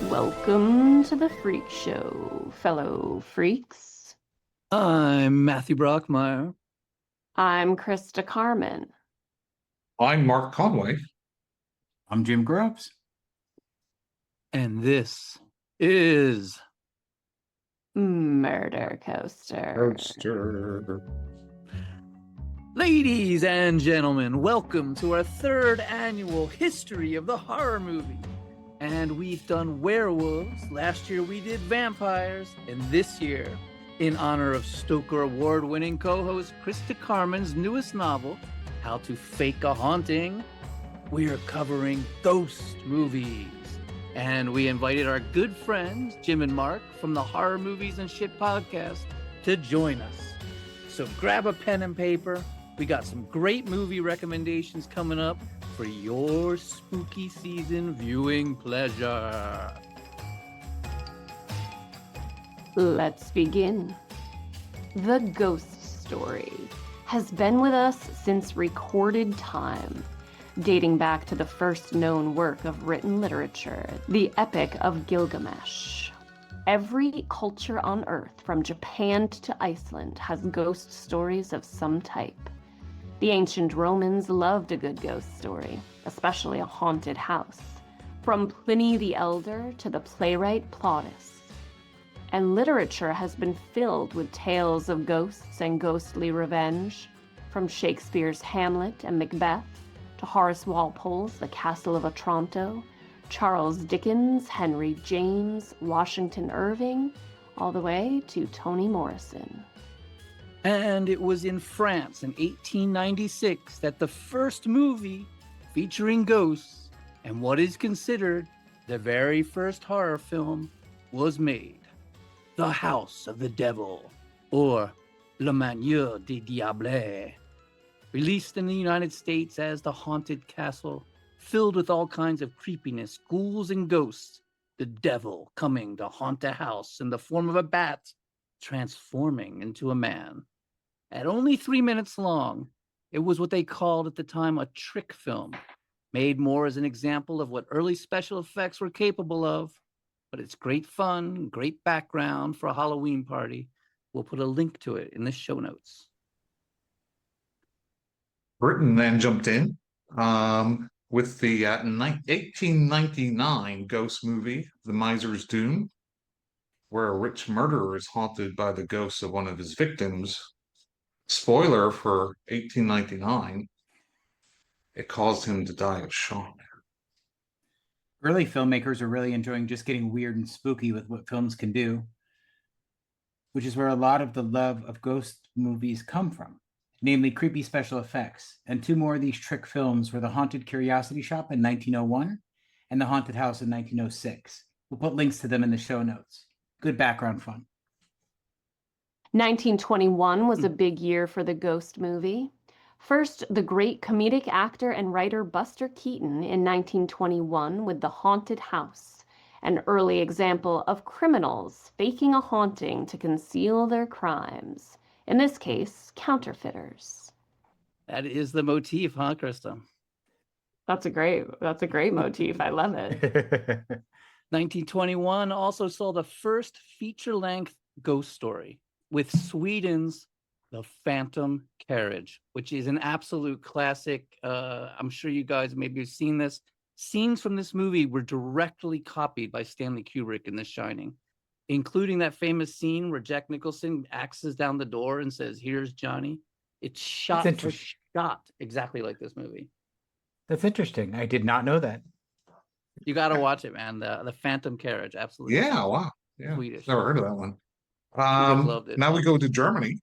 Welcome to the Freak Show, fellow freaks. I'm Matthew Brockmeyer. I'm Christa Carmen. I'm Mark Conway. I'm Jim Grubbs. And this is Murder Coaster. Ladies and gentlemen, welcome to our third annual History of the Horror Movie. And we've done werewolves. Last year we did vampires. And this year, in honor of Stoker Award-winning co-host Christa Carmen's newest novel, How to Fake a Haunting, we are covering ghost movies. And we invited our good friends, Jim and Mark, from the Horror Movies and Shit podcast to join us. So grab a pen and paper. We got some great movie recommendations coming up for your spooky season viewing pleasure. Let's begin. The ghost story has been with us since recorded time, dating back to the first known work of written literature, the Epic of Gilgamesh. Every culture on Earth, from Japan to Iceland, has ghost stories of some type. The ancient Romans loved a good ghost story, especially a haunted house, from Pliny the Elder to the playwright Plautus. And literature has been filled with tales of ghosts and ghostly revenge, from Shakespeare's Hamlet and Macbeth to Horace Walpole's The Castle of Otranto, Charles Dickens, Henry James, Washington Irving, all the way to Toni Morrison. And it was in France in 1896 that the first movie featuring ghosts and what is considered the very first horror film was made. The House of the Devil, or Le Manoir du Diable, released in the United States as The Haunted Castle, filled with all kinds of creepiness, ghouls and ghosts, the devil coming to haunt a house in the form of a bat, transforming into a man. At only 3 minutes long, it was what they called at the time a trick film, made more as an example of what early special effects were capable of. But it's great fun, great background for a Halloween party. We'll put a link to it in the show notes. Britain then jumped in with the 1899 ghost movie, The Miser's Doom, where a rich murderer is haunted by the ghost of one of his victims. Spoiler for 1899, it caused him to die of shock. Early filmmakers are really enjoying just getting weird and spooky with what films can do, which is where a lot of the love of ghost movies come from, namely creepy special effects. And two more of these trick films were The Haunted Curiosity Shop in 1901 and The Haunted House in 1906. We'll put links to them in the show notes. Good background fun. 1921 was a big year for the ghost movie. First, the great comedic actor and writer Buster Keaton in 1921 with The Haunted House, an early example of criminals faking a haunting to conceal their crimes. In this case, counterfeiters. That is the motif, huh, Christa? That's a great motif. I love it. 1921 also saw the first feature-length ghost story with Sweden's The Phantom Carriage, which is an absolute classic. I'm sure you guys maybe have seen this. Scenes from this movie were directly copied by Stanley Kubrick in The Shining, including that famous scene where Jack Nicholson axes down the door and says, "Here's Johnny." It's shot for shot exactly like this movie. That's interesting. I did not know that. You got to watch it, man. The Phantom Carriage, absolutely. Yeah, wow. Yeah, Swedish. never heard of that one. Loved it. Now we go to Germany,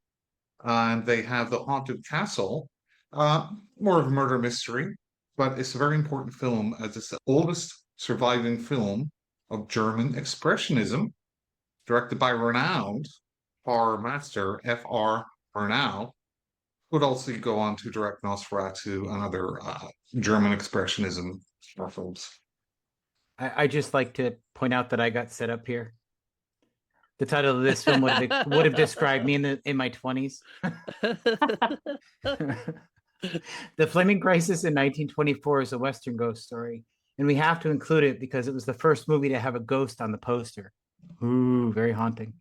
and they have The Haunted Castle, more of a murder mystery, but it's a very important film as it's the oldest surviving film of German Expressionism, directed by renowned horror master F.R. Murnau, who would also go on to direct Nosferatu and other German Expressionism films. I just like to point out that I got set up here. The title of this film would have described me in my 20s. The Flaming Crisis in 1924 is a Western ghost story. And we have to include it because it was the first movie to have a ghost on the poster. Ooh, very haunting.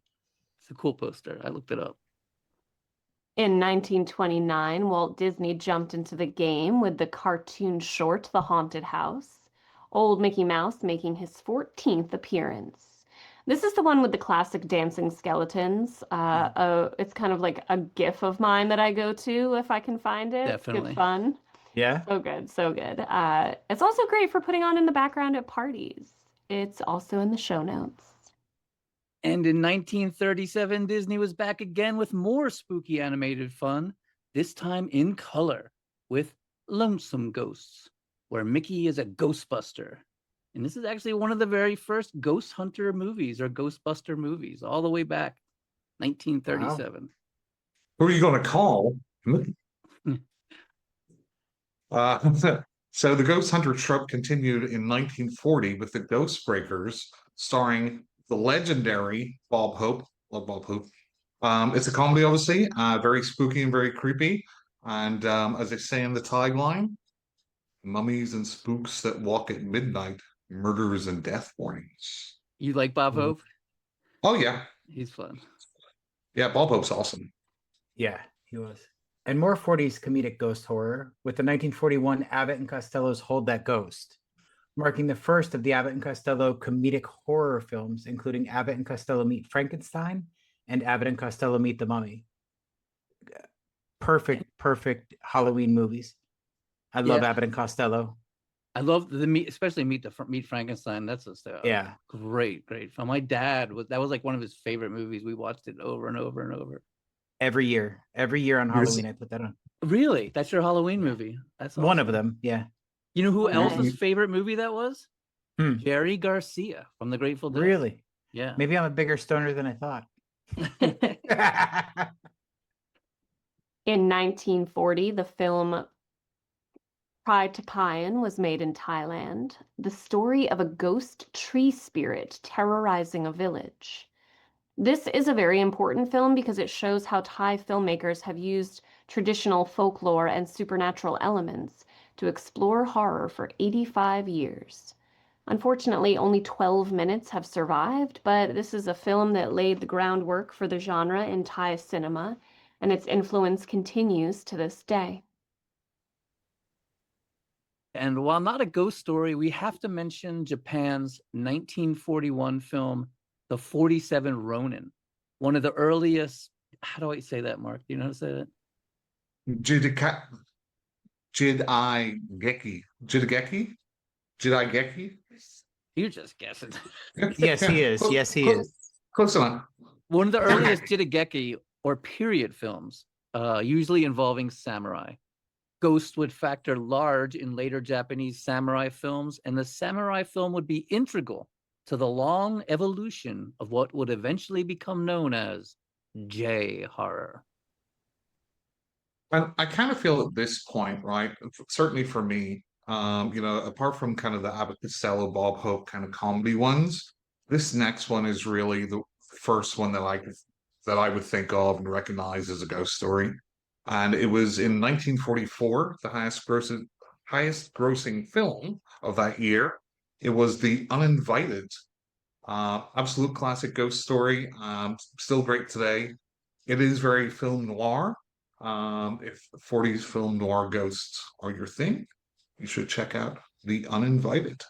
It's a cool poster. I looked it up. In 1929, Walt Disney jumped into the game with the cartoon short The Haunted House, old Mickey Mouse making his 14th appearance. This is the one with the classic dancing skeletons. It's kind of like a GIF of mine that I go to if I can find it. Definitely. Good fun. Yeah. So good, so good. It's also great for putting on in the background at parties. It's also in the show notes. And in 1937, Disney was back again with more spooky animated fun, this time in color, with Lonesome Ghosts, where Mickey is a ghostbuster. And this is actually one of the very first ghost hunter movies or ghostbuster movies, all the way back 1937. Wow. Who are you going to call? So the Ghost Hunter trope continued in 1940 with the Ghost Breakers, starring the legendary Bob Hope. Love Bob Hope. It's a comedy, obviously, very spooky and very creepy. And as they say in the tagline, mummies and spooks that walk at midnight, murders and death warnings. You like Bob Hope? Oh, yeah. He's fun. Yeah, Bob Hope's awesome. Yeah, he was. And more 40s comedic ghost horror with the 1941 Abbott and Costello's Hold That Ghost, marking the first of the Abbott and Costello comedic horror films, including Abbott and Costello Meet Frankenstein and Abbott and Costello Meet the Mummy. Perfect Halloween movies. I love Abbott and Costello. I love especially Meet Frankenstein. That's just great film. My dad that was like one of his favorite movies. We watched it over and over and over. Every year on Halloween, I put that on. Really? That's your Halloween movie? That's awesome. One of them, yeah. You know who else's favorite movie that was? Hmm. Jerry Garcia from the Grateful Dead. Really? Yeah. Maybe I'm a bigger stoner than I thought. In 1940, the film Pride to Payan was made in Thailand, the story of a ghost tree spirit terrorizing a village. This is a very important film because it shows how Thai filmmakers have used traditional folklore and supernatural elements to explore horror for 85 years. Unfortunately, only 12 minutes have survived, but this is a film that laid the groundwork for the genre in Thai cinema, and its influence continues to this day. And while not a ghost story, we have to mention Japan's 1941 film, The 47 Ronin, one of the earliest. How do I say that, Mark? Do you know how to say that? Jidaigeki? You're just guessing. Yes, he is. Yes, he is. Close enough. One of the earliest Jidaigeki or period films, usually involving samurai. Ghosts would factor large in later Japanese samurai films, and the samurai film would be integral to the long evolution of what would eventually become known as J-horror. And I kind of feel at this point, right? Certainly for me, apart from kind of the Abbott Costello, Bob Hope kind of comedy ones, this next one is really the first one that I would think of and recognize as a ghost story. And it was in 1944, the highest grossing film of that year. It was The Uninvited, absolute classic ghost story, still great today. It is very film noir. If 40s film noir ghosts are your thing, you should check out The Uninvited.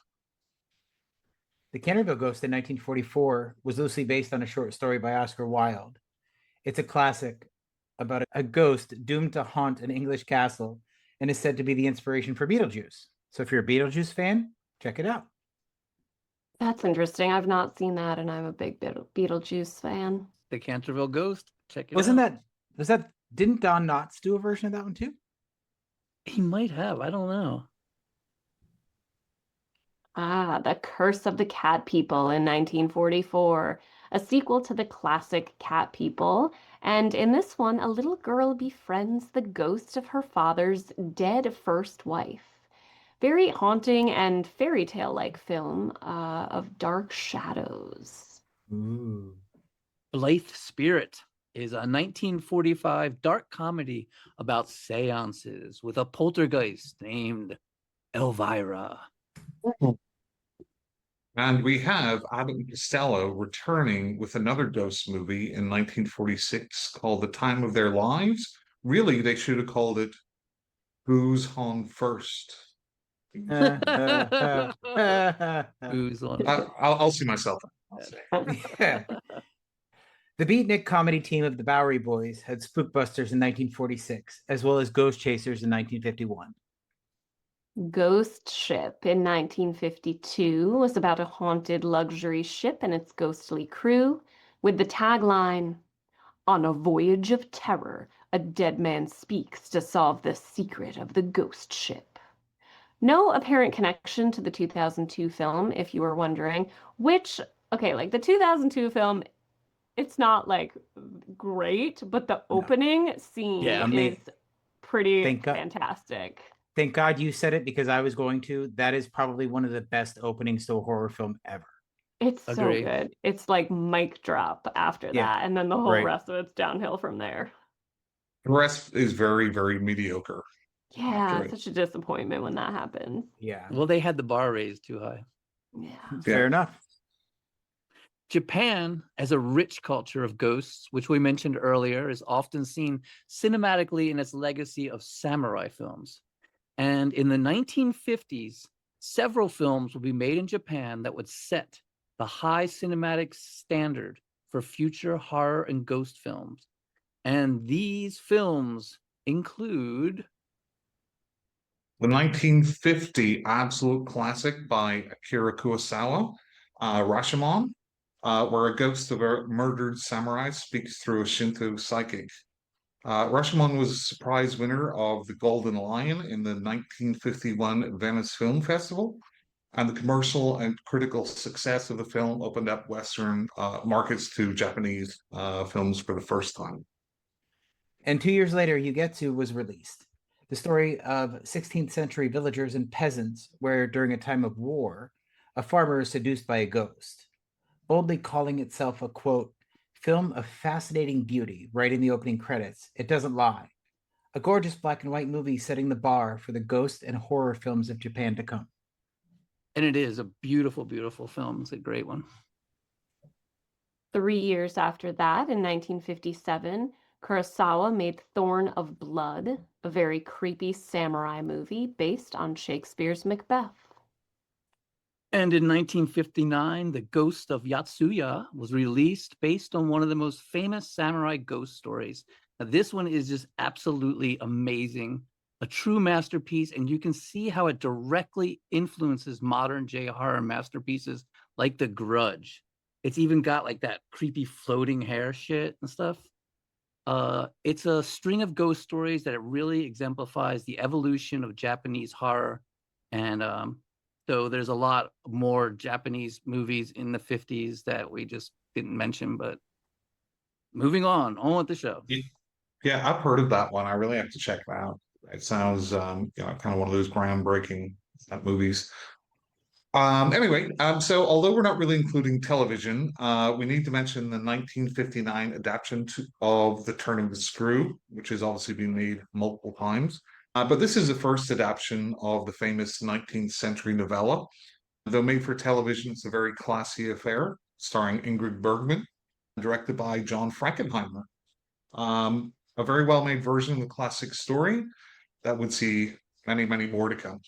The Canterville Ghost in 1944 was loosely based on a short story by Oscar Wilde. It's a classic about a ghost doomed to haunt an English castle and is said to be the inspiration for Beetlejuice. So if you're a Beetlejuice fan, check it out. That's interesting. I've not seen that, and I'm a big Beetlejuice fan. The Canterville Ghost. Check it out. Didn't Don Knotts do a version of that one too? He might have. I don't know. The Curse of the Cat People in 1944, a sequel to the classic Cat People. And in this one, a little girl befriends the ghost of her father's dead first wife. Very haunting and fairy tale-like film of dark shadows. Ooh. Blithe Spirit is a 1945 dark comedy about seances with a poltergeist named Elvira. And we have Abbott and Costello returning with another ghost movie in 1946 called The Time of Their Lives. Really, they should have called it Who's Home First. Who's on? I'll see myself. Yeah. The beatnik comedy team of the Bowery Boys had Spookbusters in 1946, as well as Ghost Chasers in 1951. Ghost Ship in 1952 was about a haunted luxury ship and its ghostly crew, with the tagline, "On a voyage of terror, a dead man speaks to solve the secret of the ghost ship." No apparent connection to the 2002 film, if you were wondering, which, okay, like the 2002 film, it's not like great, but the opening scene is pretty fantastic. Thank God you said it, because I was going to. That is probably one of the best openings to a horror film ever. It's so good. It's like mic drop after that, and then the whole rest of it's downhill from there. The rest is very, very mediocre. Yeah, such a disappointment when that happens. Yeah. Well, they had the bar raised too high. Yeah. Fair enough. Japan, as a rich culture of ghosts, which we mentioned earlier, is often seen cinematically in its legacy of samurai films. And in the 1950s, several films will be made in Japan that would set the high cinematic standard for future horror and ghost films. And these films include the 1950 absolute classic by Akira Kurosawa, Rashomon, where a ghost of a murdered samurai speaks through a Shinto psychic. Rashomon was a surprise winner of the Golden Lion in the 1951 Venice Film Festival, and the commercial and critical success of the film opened up Western markets to Japanese films for the first time. And 2 years later, Yugetsu was released. The story of 16th century villagers and peasants, where during a time of war, a farmer is seduced by a ghost. Boldly calling itself a, quote, film of fascinating beauty, right in the opening credits, it doesn't lie. A gorgeous black and white movie setting the bar for the ghost and horror films of Japan to come. And it is a beautiful, beautiful film. It's a great one. 3 years after that, in 1957, Kurosawa made Thorn of Blood, a very creepy samurai movie based on Shakespeare's Macbeth. And in 1959, The Ghost of Yatsuya was released based on one of the most famous samurai ghost stories. Now, this one is just absolutely amazing, a true masterpiece, and you can see how it directly influences modern J-horror masterpieces like The Grudge. It's even got like that creepy floating hair shit and stuff. It's a string of ghost stories that it really exemplifies the evolution of Japanese horror. And so there's a lot more Japanese movies in the 50s that we just didn't mention, but moving on with the show. Yeah, I've heard of that one. I really have to check it out. It sounds, kind of one of those groundbreaking movies. Anyway, so although we're not really including television, we need to mention the 1959 adaptation of The Turning of the Screw, which has obviously been made multiple times. But this is the first adaptation of the famous 19th century novella. Though made for television, it's a very classy affair, starring Ingrid Bergman, directed by John Frankenheimer. A very well-made version of the classic story that would see many, many more to come.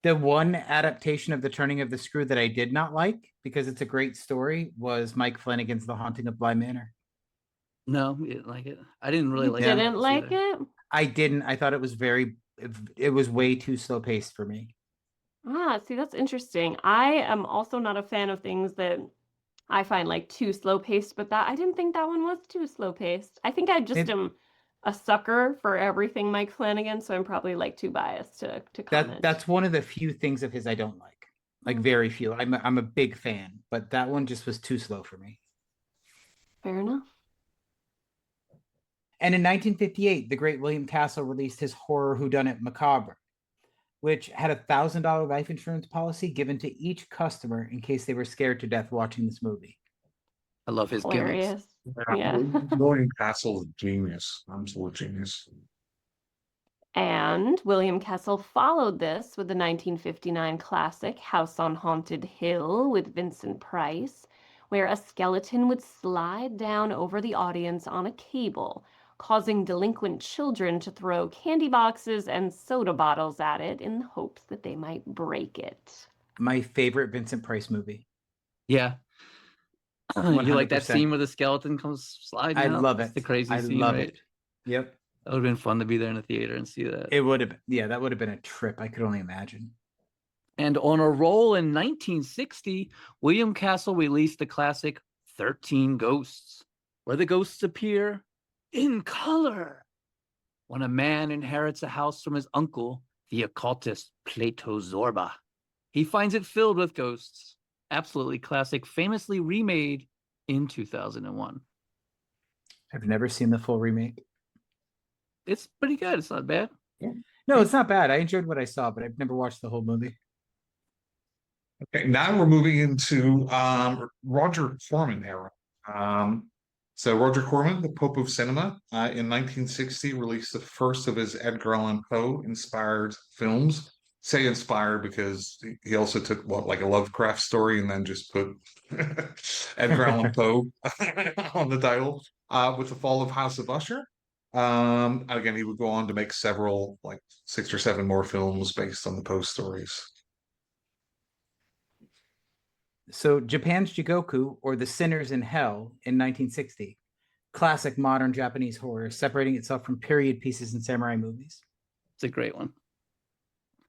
The one adaptation of The Turning of the Screw that I did not like, because it's a great story, was Mike Flanagan's The Haunting of Bly Manor. No, you didn't like it. I didn't really like it. You didn't like it? I didn't. I thought it was it was way too slow paced for me. See, that's interesting. I am also not a fan of things that I find like too slow paced, but I didn't think that one was too slow paced. I think I just am a sucker for everything Mike Flanagan, so I'm probably like too biased to comment. That's one of the few things of his I don't like very few. I'm a big fan, but that one just was too slow for me. Fair enough. And in 1958, the great William Castle released his horror whodunit Macabre, which had a $1,000 life insurance policy given to each customer in case they were scared to death watching this movie. I love his Hilarious. gimmicks. Yeah. William Castle is genius. Absolute genius. And William Kessel followed this with the 1959 classic House on Haunted Hill with Vincent Price, where a skeleton would slide down over the audience on a cable, causing delinquent children to throw candy boxes and soda bottles at it in the hopes that they might break it. My favorite Vincent Price movie. Yeah. You like that 100%. scene where the skeleton comes sliding I out? love It's it. the crazy I scene, love right? it. Yep. That would have been fun to be there in the theater and see that. It would have, yeah, that would have been a trip. I could only imagine. And on a roll in 1960, William Castle released the classic 13 Ghosts, where the ghosts appear in color. When a man inherits a house from his uncle, the occultist Plato Zorba, he finds it filled with ghosts. Absolutely classic, famously remade in 2001. I've never seen the full remake. It's pretty good. It's not bad. No, it's not bad. I enjoyed what I saw, but I've never watched the whole movie. Okay, now we're moving into Roger Corman era. So Roger Corman, the Pope of Cinema, in 1960 released the first of his Edgar Allan Poe inspired films. Say inspired because he also took like a Lovecraft story and then just put Edgar Allan Poe on the title. With the fall of House of Usher. Again, he would go on to make several, like 6 or 7 more films based on the Poe stories. So Japan's Jigoku, or The Sinners in Hell, in 1960. Classic modern Japanese horror, separating itself from period pieces and samurai movies. It's a great one.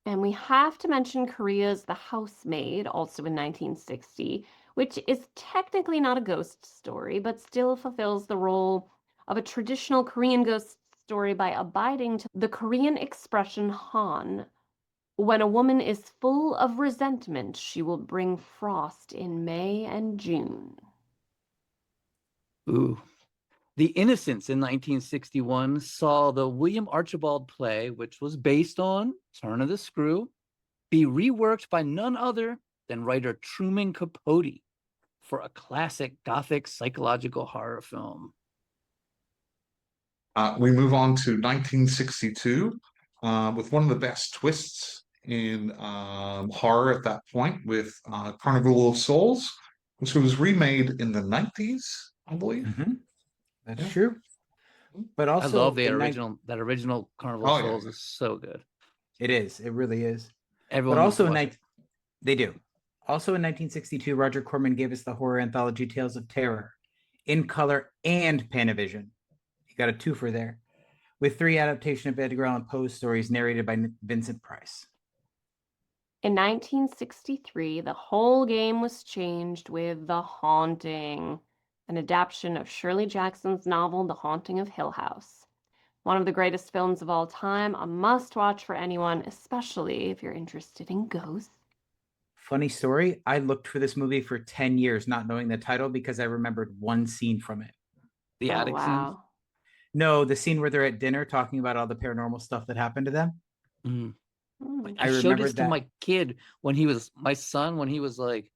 And we have to mention Korea's The Housemaid, also in 1960, which is technically not a ghost story, but still fulfills the role of a traditional Korean ghost story by abiding to the Korean expression Han. When a woman is full of resentment, she will bring frost in May and June. Ooh. The Innocents in 1961 saw the William Archibald play, which was based on Turn of the Screw, be reworked by none other than writer Truman Capote for a classic Gothic psychological horror film. We move on to 1962 with one of the best twists in horror at that point with Carnival of Souls, which was remade in the 90s, I believe. Mm-hmm. That's true. But also, I love the that original Carnival of Souls is so good. It is. It really is. Everyone but also they do. Also in 1962, Roger Corman gave us the horror anthology Tales of Terror in color and Panavision. You got a twofer there, with 3 adaptations of Edgar Allan Poe's stories narrated by Vincent Price. In 1963, the whole game was changed with The Haunting, an adaptation of Shirley Jackson's novel The Haunting of Hill House. One of the greatest films of all time, a must-watch for anyone, especially if you're interested in ghosts. Funny story, I looked for this movie for 10 years not knowing the title because I remembered one scene from it. The attic scene? No, the scene where they're at dinner talking about all the paranormal stuff that happened to them. Mm. I showed this to my kid when he was like,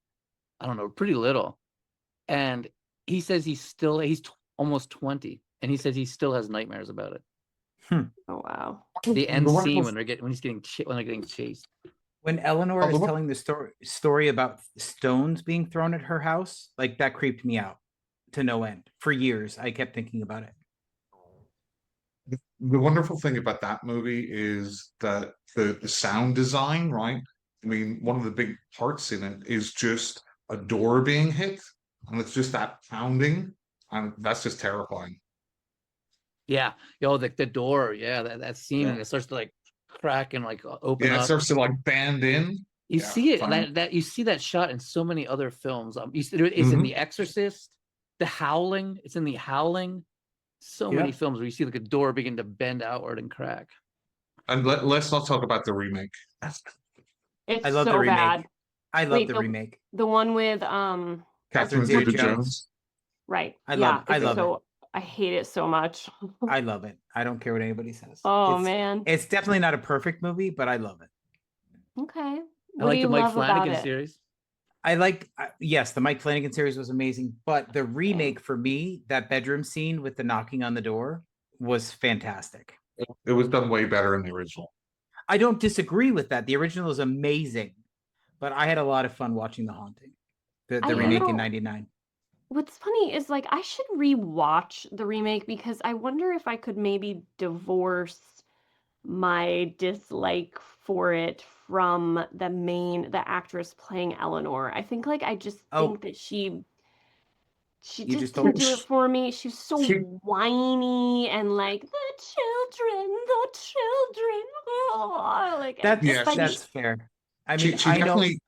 I don't know, pretty little. And he says he's almost 20. And he says he still has nightmares about it. Oh, wow. The end scene when they're getting chased. When Eleanor is telling the story about stones being thrown at her house, like that creeped me out to no end. For years, I kept thinking about it. The wonderful thing about that movie is that the sound design, right? I mean, one of the big parts in it is just a door being hit, and it's just that pounding, and that's just terrifying. Yeah, the door, that scene, it starts to like crack and like open up. It starts to like band in. You see it that you see that shot in so many other films. It's in The Exorcist, The Howling. It's in The Howling. So many films where you see like a door begin to bend outward and crack. And let's not talk about the remake. I love the remake. Bad. I love the remake. The one with Catherine Zeta-Jones. Right. I love it. I hate it so much. I love it. I don't care what anybody says. Oh, man. It's definitely not a perfect movie, but I love it. Okay. I like the Mike Flanagan series. Yes, the Mike Flanagan series was amazing, but the remake for me, that bedroom scene with the knocking on the door was fantastic. It was done way better in the original. I don't disagree with that. The original is amazing, but I had a lot of fun watching The Haunting, the I remake in know. '99. What's funny is like I should rewatch the remake because I wonder if I could maybe divorce my dislike for it from the actress playing Eleanor. I think like I just Oh. think that she You just just didn't don't- do it for me. She was so She- whiny and like the children. Oh, like That's Yeah, like that's fair. I mean, she I know. definitely.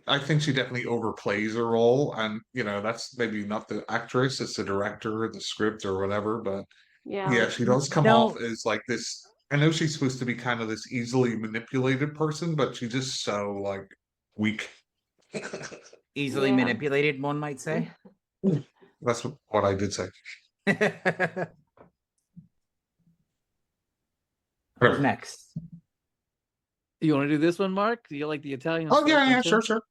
I think she definitely overplays her role, and that's maybe not the actress, it's the director, the script, or whatever. But yeah. she does come No. off as like this. I know she's supposed to be kind of this easily manipulated person, but she's just so like weak. Easily Yeah. manipulated, one might say. That's what I did say. Who's next? You want to do this one, Mark? Do you like the Italian? Oh stuff, yeah, don't you? sure.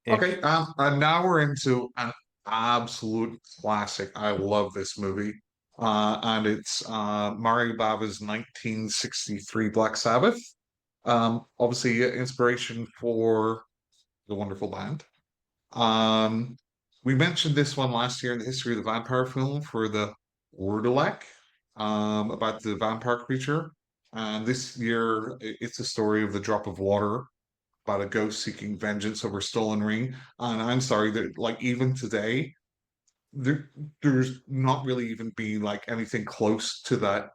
Okay, and now we're into an absolute classic. I love this movie. And it's Mario Bava's 1963 Black Sabbath. Obviously, inspiration for the wonderful band. We mentioned this one last year in the history of the vampire film for the Wordalek, about the vampire creature. And this year, it's a story of the drop of water about a ghost seeking vengeance over a stolen ring. And I'm sorry that, like, even today, there's not really even been like anything close to that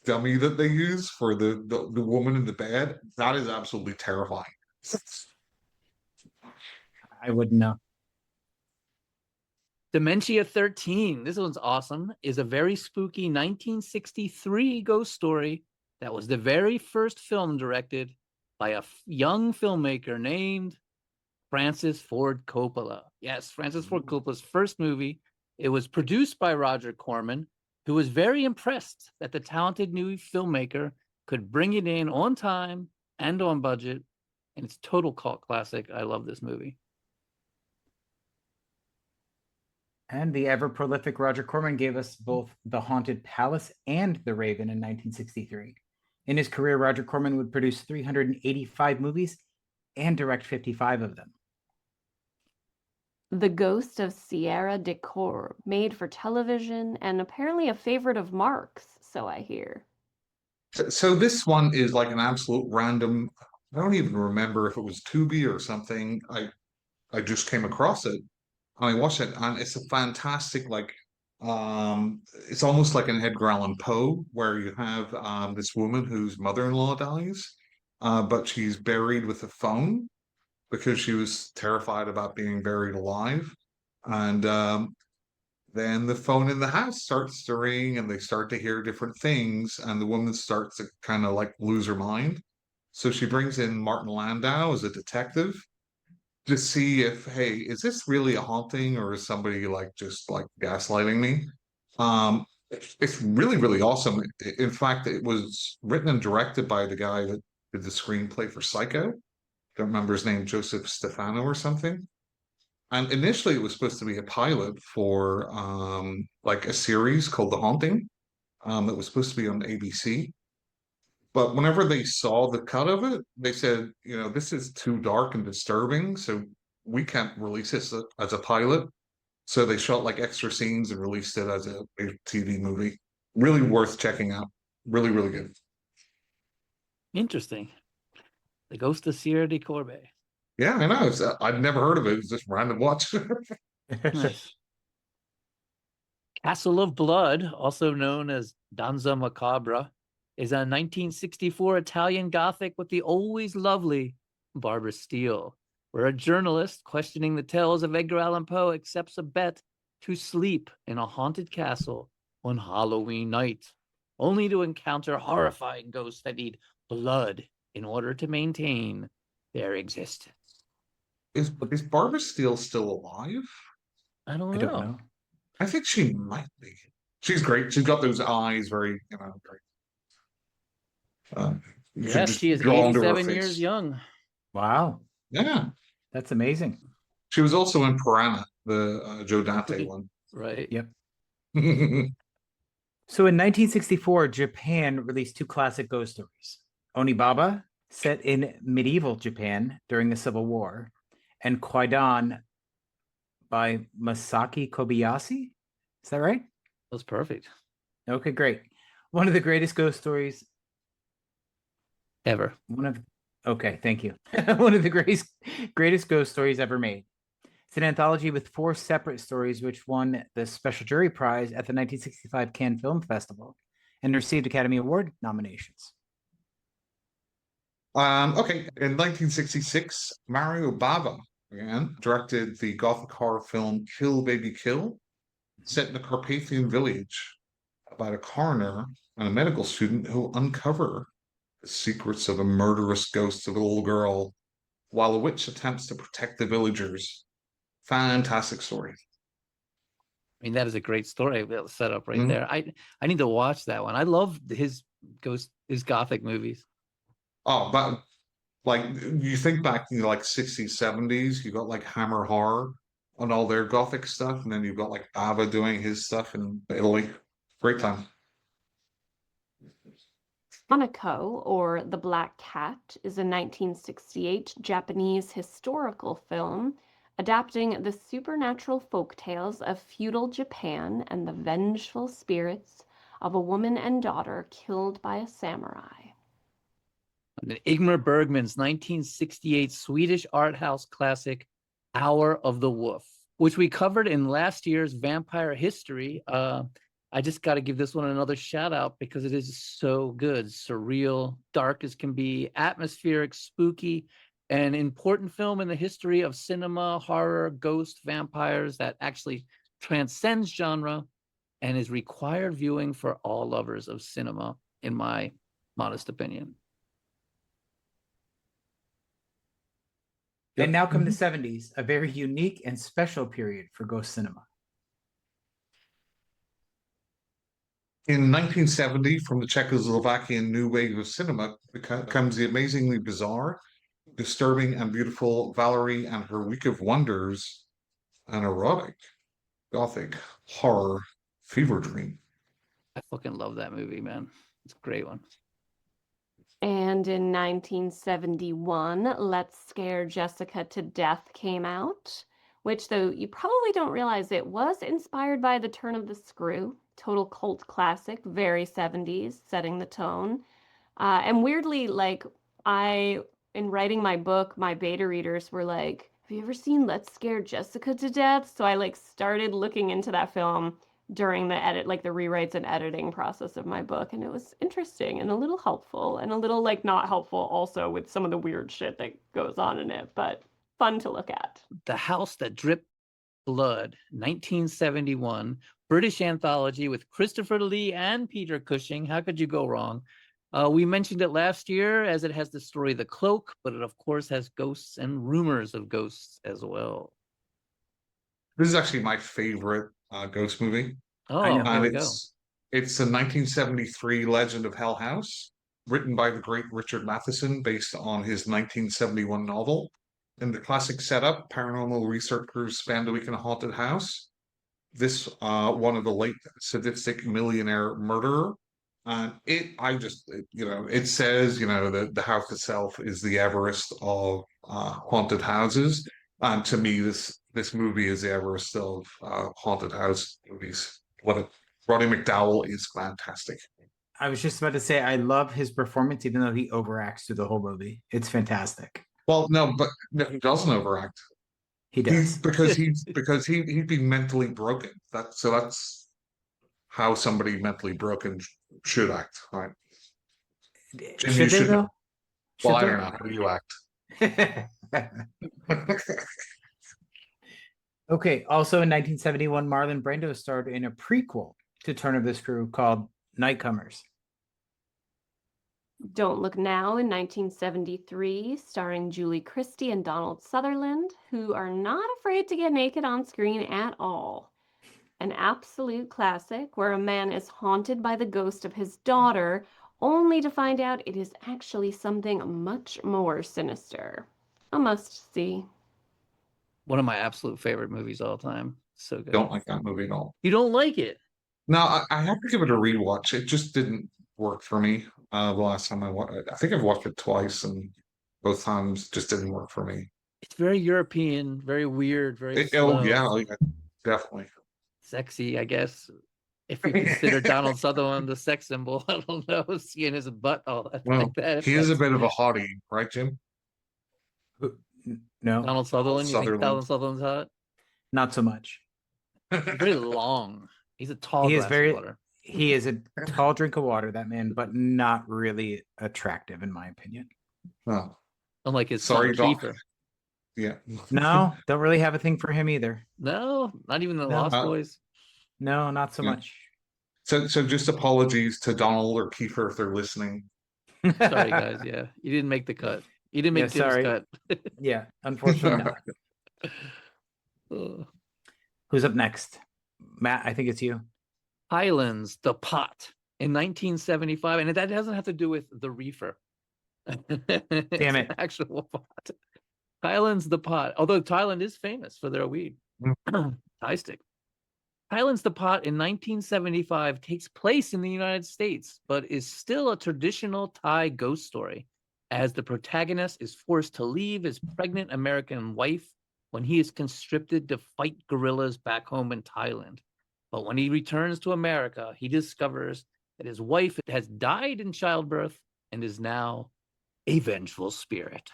dummy that they use for the woman in the bed. That is absolutely terrifying. I wouldn't know. Dementia 13. This one's awesome. Is a very spooky 1963 ghost story that was the very first film directed by a young filmmaker named Francis Ford Coppola. Yes, Francis Ford Coppola's first movie. It was produced by Roger Corman, who was very impressed that the talented new filmmaker could bring it in on time and on budget. And it's total cult classic. I love this movie. And the ever prolific Roger Corman gave us both The Haunted Palace and The Raven in 1963. In his career, Roger Corman would produce 385 movies and direct 55 of them. The Ghost of Sierra de Corb, made for television and apparently a favorite of Mark's, so I hear. So this one is like an absolute random. I don't even remember if it was Tubi or something. I just came across it. I watched it, and it's a fantastic, like, it's almost like an Edgar Allan Poe, where you have this woman whose mother-in-law dies, but she's buried with a phone because she was terrified about being buried alive. And then the phone in the house starts to ring, and they start to hear different things, and the woman starts to kind of like lose her mind. So she brings in Martin Landau as a detective to see if, hey, is this really a haunting, or is somebody like just like gaslighting me? It's really, really awesome. In fact, it was written and directed by the guy that did the screenplay for Psycho. Don't remember his name, Joseph Stefano or something. And initially, it was supposed to be a pilot for like a series called The Haunting, that was supposed to be on ABC. But whenever they saw the cut of it, they said, this is too dark and disturbing, so we can't release this as a pilot. So they shot like extra scenes and released it as a TV movie. Really worth checking out. Really, really good. Interesting. The Ghost of Sierra de Corbe. Yeah, I know. I'd never heard of it. It was just random watch. Nice. Castle of Blood, also known as Danza Macabra, is a 1964 Italian Gothic with the always lovely Barbara Steele, where a journalist questioning the tales of Edgar Allan Poe accepts a bet to sleep in a haunted castle on Halloween night, only to encounter horrifying ghosts that need blood in order to maintain their existence. Is Barbara Steele still alive? I don't I know. don't know. I think she might be. She's great. She's got those eyes, very, great. You should Yes, just she is draw onto her 87 years face. young. Wow, Yeah. that's amazing. She was also in Piranha, the Joe Dante one. Right. Yep. So in 1964, Japan released two classic ghost stories. Onibaba, set in medieval Japan during the Civil War, and Kwaidan by Masaki Kobayashi. Is that right? That's perfect. Okay, great. One of the greatest ghost stories Ever. Okay, thank you. One of the greatest ghost stories ever made. It's an anthology with 4 separate stories, which won the Special Jury Prize at the 1965 Cannes Film Festival and received Academy Award nominations. Okay, in 1966, Mario Bava again directed the gothic horror film Kill Baby Kill, set in a Carpathian village about a coroner and a medical student who uncover the secrets of a murderous ghost of a little girl while a witch attempts to protect the villagers. Fantastic story. I mean, that is a great story set up right Mhm. there. I need to watch that one. I love his gothic movies. Oh, but like you think back in like 60s, 70s, you got like Hammer Horror on all their gothic stuff, and then you've got like Bava doing his stuff in Italy. Great time. Hanako, or The Black Cat, is a 1968 Japanese historical film adapting the supernatural folktales of feudal Japan and the vengeful spirits of a woman and daughter killed by a samurai. And Ingmar Bergman's 1968 Swedish art house classic, Hour of the Wolf, which we covered in last year's Vampire History. I just got to give this one another shout out because it is so good. Surreal, dark as can be, atmospheric, spooky, an important film in the history of cinema, horror, ghost, vampires that actually transcends genre and is required viewing for all lovers of cinema, in my modest opinion. And now come the 70s, a very unique and special period for ghost cinema. In 1970, from the Czechoslovakian new wave of cinema comes the amazingly bizarre, disturbing, and beautiful Valerie and Her Week of Wonders, an erotic, gothic, horror fever dream. I fucking love that movie, man. It's a great one. And in 1971, Let's Scare Jessica to Death came out, which, though you probably don't realize, it was inspired by The Turn of the Screw, total cult classic, very 70s, setting the tone. And weirdly, like, in writing my book, my beta readers were like, have you ever seen Let's Scare Jessica to Death? So I started looking into that film during the the rewrites and editing process of my book, and it was interesting and a little helpful and a little not helpful also with some of the weird shit that goes on in it, but fun to look at. The House That Dripped Blood, 1971, British anthology with Christopher Lee and Peter Cushing. How could you go wrong? We mentioned it last year as it has the story The Cloak, but it of course has ghosts and rumors of ghosts as well. This is actually my favorite ghost movie. Oh, And there we go. it's a 1973 Legend of Hell House, written by the great Richard Matheson, based on his 1971 novel. In the classic setup, paranormal researchers spend a week in a haunted house. This one of the late sadistic millionaire murderer. And it says, that the house itself is the Everest of haunted houses. And to me, this movie is the Everest of haunted house movies. Roddy McDowall is fantastic. I was just about to say, I love his performance, even though he overacts through the whole movie. It's fantastic. Well, no, but he doesn't overact. He does. Because he'd be mentally broken. That's how somebody mentally broken should act, right? Jim, Should they though? Well, I Should don't know. How do you act? Okay. Also in 1971, Marlon Brando starred in a prequel to Turn of the Screw called Nightcomers. Don't Look Now in 1973, starring Julie Christie and Donald Sutherland, who are not afraid to get naked on screen at all. An absolute classic where a man is haunted by the ghost of his daughter, only to find out it is actually something much more sinister. A must-see. One of my absolute favorite movies all time. So good. Don't like that movie at all. You don't like it? No, I have to give it a rewatch. It just didn't work for me the last time I watched it. I think I've watched it twice, and both times just didn't work for me. It's very European, very weird, very Oh slow, yeah, definitely. sexy, I guess. If you consider Donald Sutherland the sex symbol, I don't know, seeing his butt, all that Well, like that. he is a bit of a hottie, right, Jim? No, Donald Sutherland. You think Sutherland. Donald Sutherland's hot? not so much. He's very long. He's a tall He is glass of water. he is a tall drink of water, that man, but not really attractive in my opinion. Oh, Unlike his sorry, son Doc. Kiefer. Yeah. No, don't really have a thing for him either. No, not even the No. Lost Boys. No, not so Yeah. much. So just apologies to Donald or Kiefer if they're listening. Sorry, guys. Yeah, you didn't make the cut. You didn't make Yeah, Jim's sorry. cut. Yeah, unfortunately not. Ugh. Who's up next? Matt, I think it's you. Highlands, the pot in 1975, and that doesn't have to do with the reefer. Damn it. Actual pot. Highlands, the pot. Although Thailand is famous for their weed. Thai stick. Highlands, the pot in 1975 takes place in the United States, but is still a traditional Thai ghost story, as the protagonist is forced to leave his pregnant American wife when he is conscripted to fight guerrillas back home in Thailand. But when he returns to America, he discovers that his wife has died in childbirth and is now a vengeful spirit.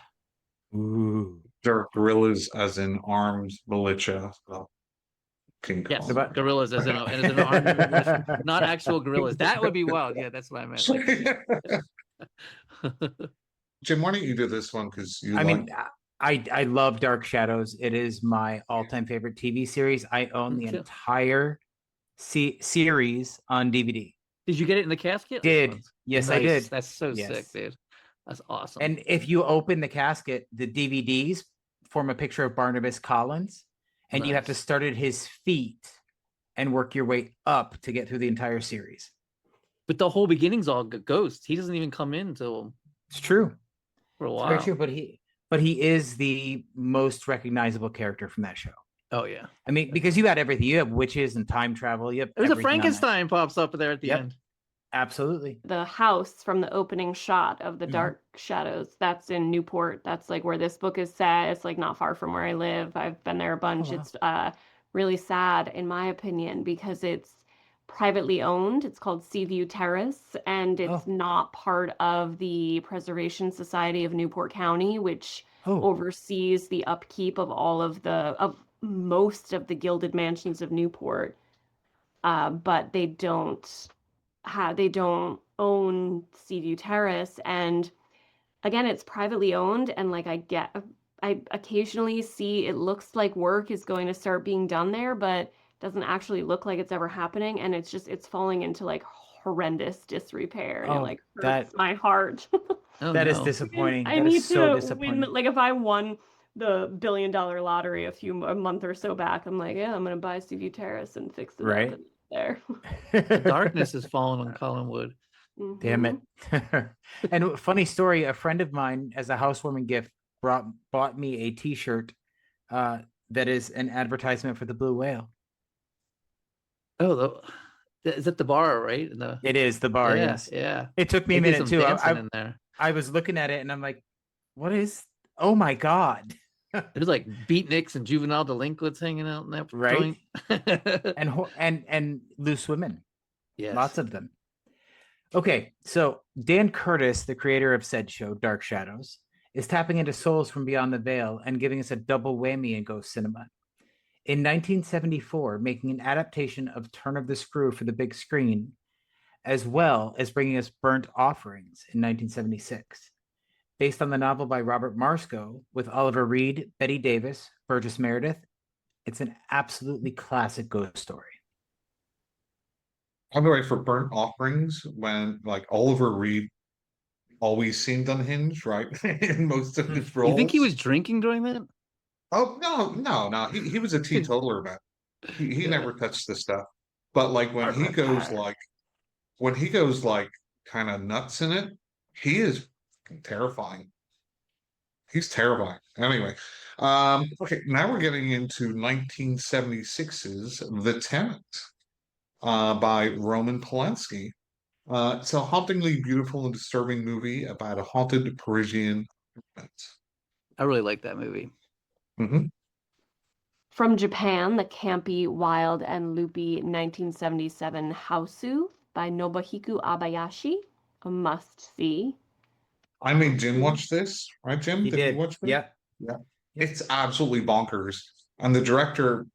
Ooh. They're gorillas as in armed militia. King Yes, Kong. gorillas as in an army militia, not actual gorillas. That would be wild. Yeah, that's what I meant. Jim, why don't you do this one? Because you I like mean, I love Dark Shadows. It is my all-time favorite TV series. I own the Me too. entire series on DVD. Did you get it in the casket? Yes, I did. That's so Yes. sick, dude. That's awesome. And if you open the casket, the DVDs form a picture of Barnabas Collins, and you have to Nice. start at his feet and work your way up to get through the entire series. But the whole beginning's all ghost. He doesn't even come in until It's true. for a It's while. very true, but he is the most recognizable character from that show. Oh yeah. I mean, because you had everything. You have witches and time travel. You have There's a everything on that. Frankenstein pops up there at the Yep. end. Absolutely. The house from the opening shot of the Mhm. Dark Shadows, that's in Newport. That's like where this book is set. It's like not far from where I live. I've been there a bunch. wow. It's really sad in my opinion because it's privately owned. It's called Seaview Terrace and it's not part of the Preservation Society of Newport County, which oversees the upkeep of most of the gilded mansions of Newport. But they don't own Seaview Terrace, and again it's privately owned, and like I occasionally see it looks like work is going to start being done there, but doesn't actually look like it's ever happening, and it's falling into like horrendous disrepair, and it like hurts my heart. Oh, That is no. disappointing. I That need is so to disappointing. win, like if I won the $1 billion lottery a month or so back, I'm like, yeah, I'm gonna buy Seaview Terrace and fix it Right. up there. The darkness is falling on Collinwood. Damn it. And funny story, a friend of mine, as a housewarming gift, bought me a t-shirt that is an advertisement for the Blue Whale. Oh, is that the bar, right? It is the bar, yeah, yes. Yeah. It took me a They did minute some too. dancing in there. I was looking at it and I'm like, what is, oh my God. There's like beatniks and juvenile delinquents hanging out in that Right. joint. and loose women. Yes. Lots of them. Okay, so Dan Curtis, the creator of said show, Dark Shadows, is tapping into souls from beyond the veil and giving us a double whammy in ghost cinema. In 1974, making an adaptation of Turn of the Screw for the big screen, as well as bringing us Burnt Offerings in 1976. Based on the novel by Robert Marsko with Oliver Reed, Betty Davis, Burgess Meredith, it's an absolutely classic ghost story. By the way, for Burnt Offerings, when like Oliver Reed always seemed unhinged, right? In most of his roles. You think he was drinking during that? Oh no. He was a teetotaler, man. He never touched this stuff. But like when he goes like kind of nuts in it, he is terrifying. He's terrifying. Anyway, okay, now we're getting into 1976's The Tenant. by Roman Polanski. It's a hauntingly beautiful and disturbing movie about a haunted Parisian apartment. I really like that movie. Mhm. From Japan, the campy, wild, and loopy 1977 Hausu by Nobuhiko Abayashi, a must-see. I made Jim watch this, right, Jim? He Did you did. watch this? Yeah. Yeah. Yep. It's absolutely bonkers. And the director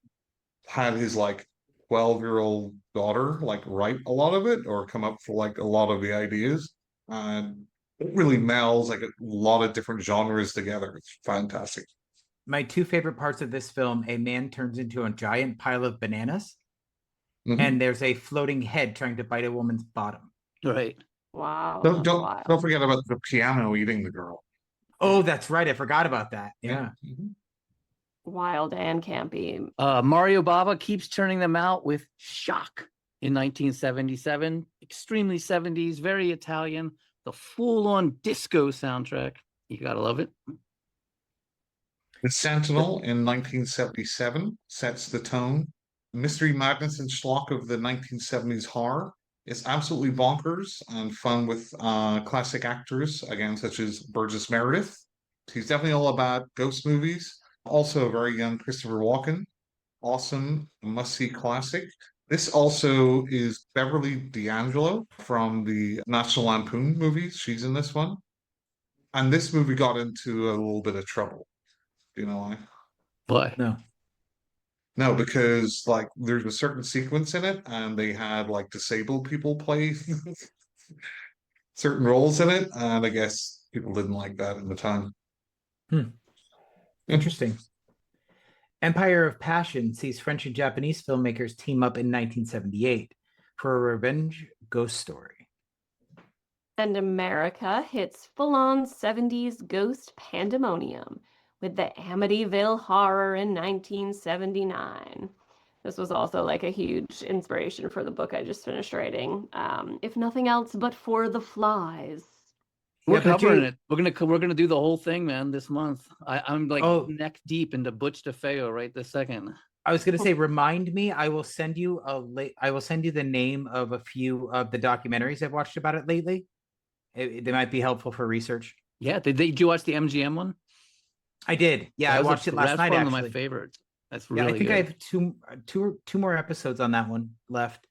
had his like 12-year-old daughter like write a lot of it or come up for like a lot of the ideas. And it really melds like a lot of different genres together. It's fantastic. My two favorite parts of this film: a man turns into a giant pile of bananas, Mhm. and there's a floating head trying to bite a woman's bottom. Right. Wow, Don't that's don't wild. don't forget about the piano eating the girl. Oh, that's right. I forgot about that. Yeah. Mhm. Wild and campy. Mario Bava keeps turning them out with Shock in 1977. Extremely 70s, very Italian. The full-on disco soundtrack. You gotta love it. The Sentinel in 1977 sets the tone. Mystery, madness, and schlock of the 1970s horror is absolutely bonkers and fun with classic actors, again, such as Burgess Meredith. He's definitely all about ghost movies. Also, a very young Christopher Walken. Awesome, must-see classic. This also is Beverly D'Angelo from the National Lampoon movies. She's in this one. And this movie got into a little bit of trouble. Do you know why? Boy. No. No, because like there's a certain sequence in it, and they had like disabled people play certain roles in it, and I guess people didn't like that at the time. Interesting. Empire of Passion sees French and Japanese filmmakers team up in 1978 for a revenge ghost story. And America hits full-on 70s ghost pandemonium with the Amityville Horror in 1979. This was also like a huge inspiration for the book I just finished writing. If nothing else but for the flies. We're Yeah, but covering Jay- it. We're gonna do the whole thing, man, this month. I'm like Oh. neck deep into Butch DeFeo right this second. I was going to say, remind me. I will send you I will send you the name of a few of the documentaries I've watched about it lately. They might be helpful for research. Yeah, did you watch the MGM one? I did. Yeah, I watched it last night. That's one Actually, of my favorites. That's yeah, really I think good. I have two more episodes on that one left.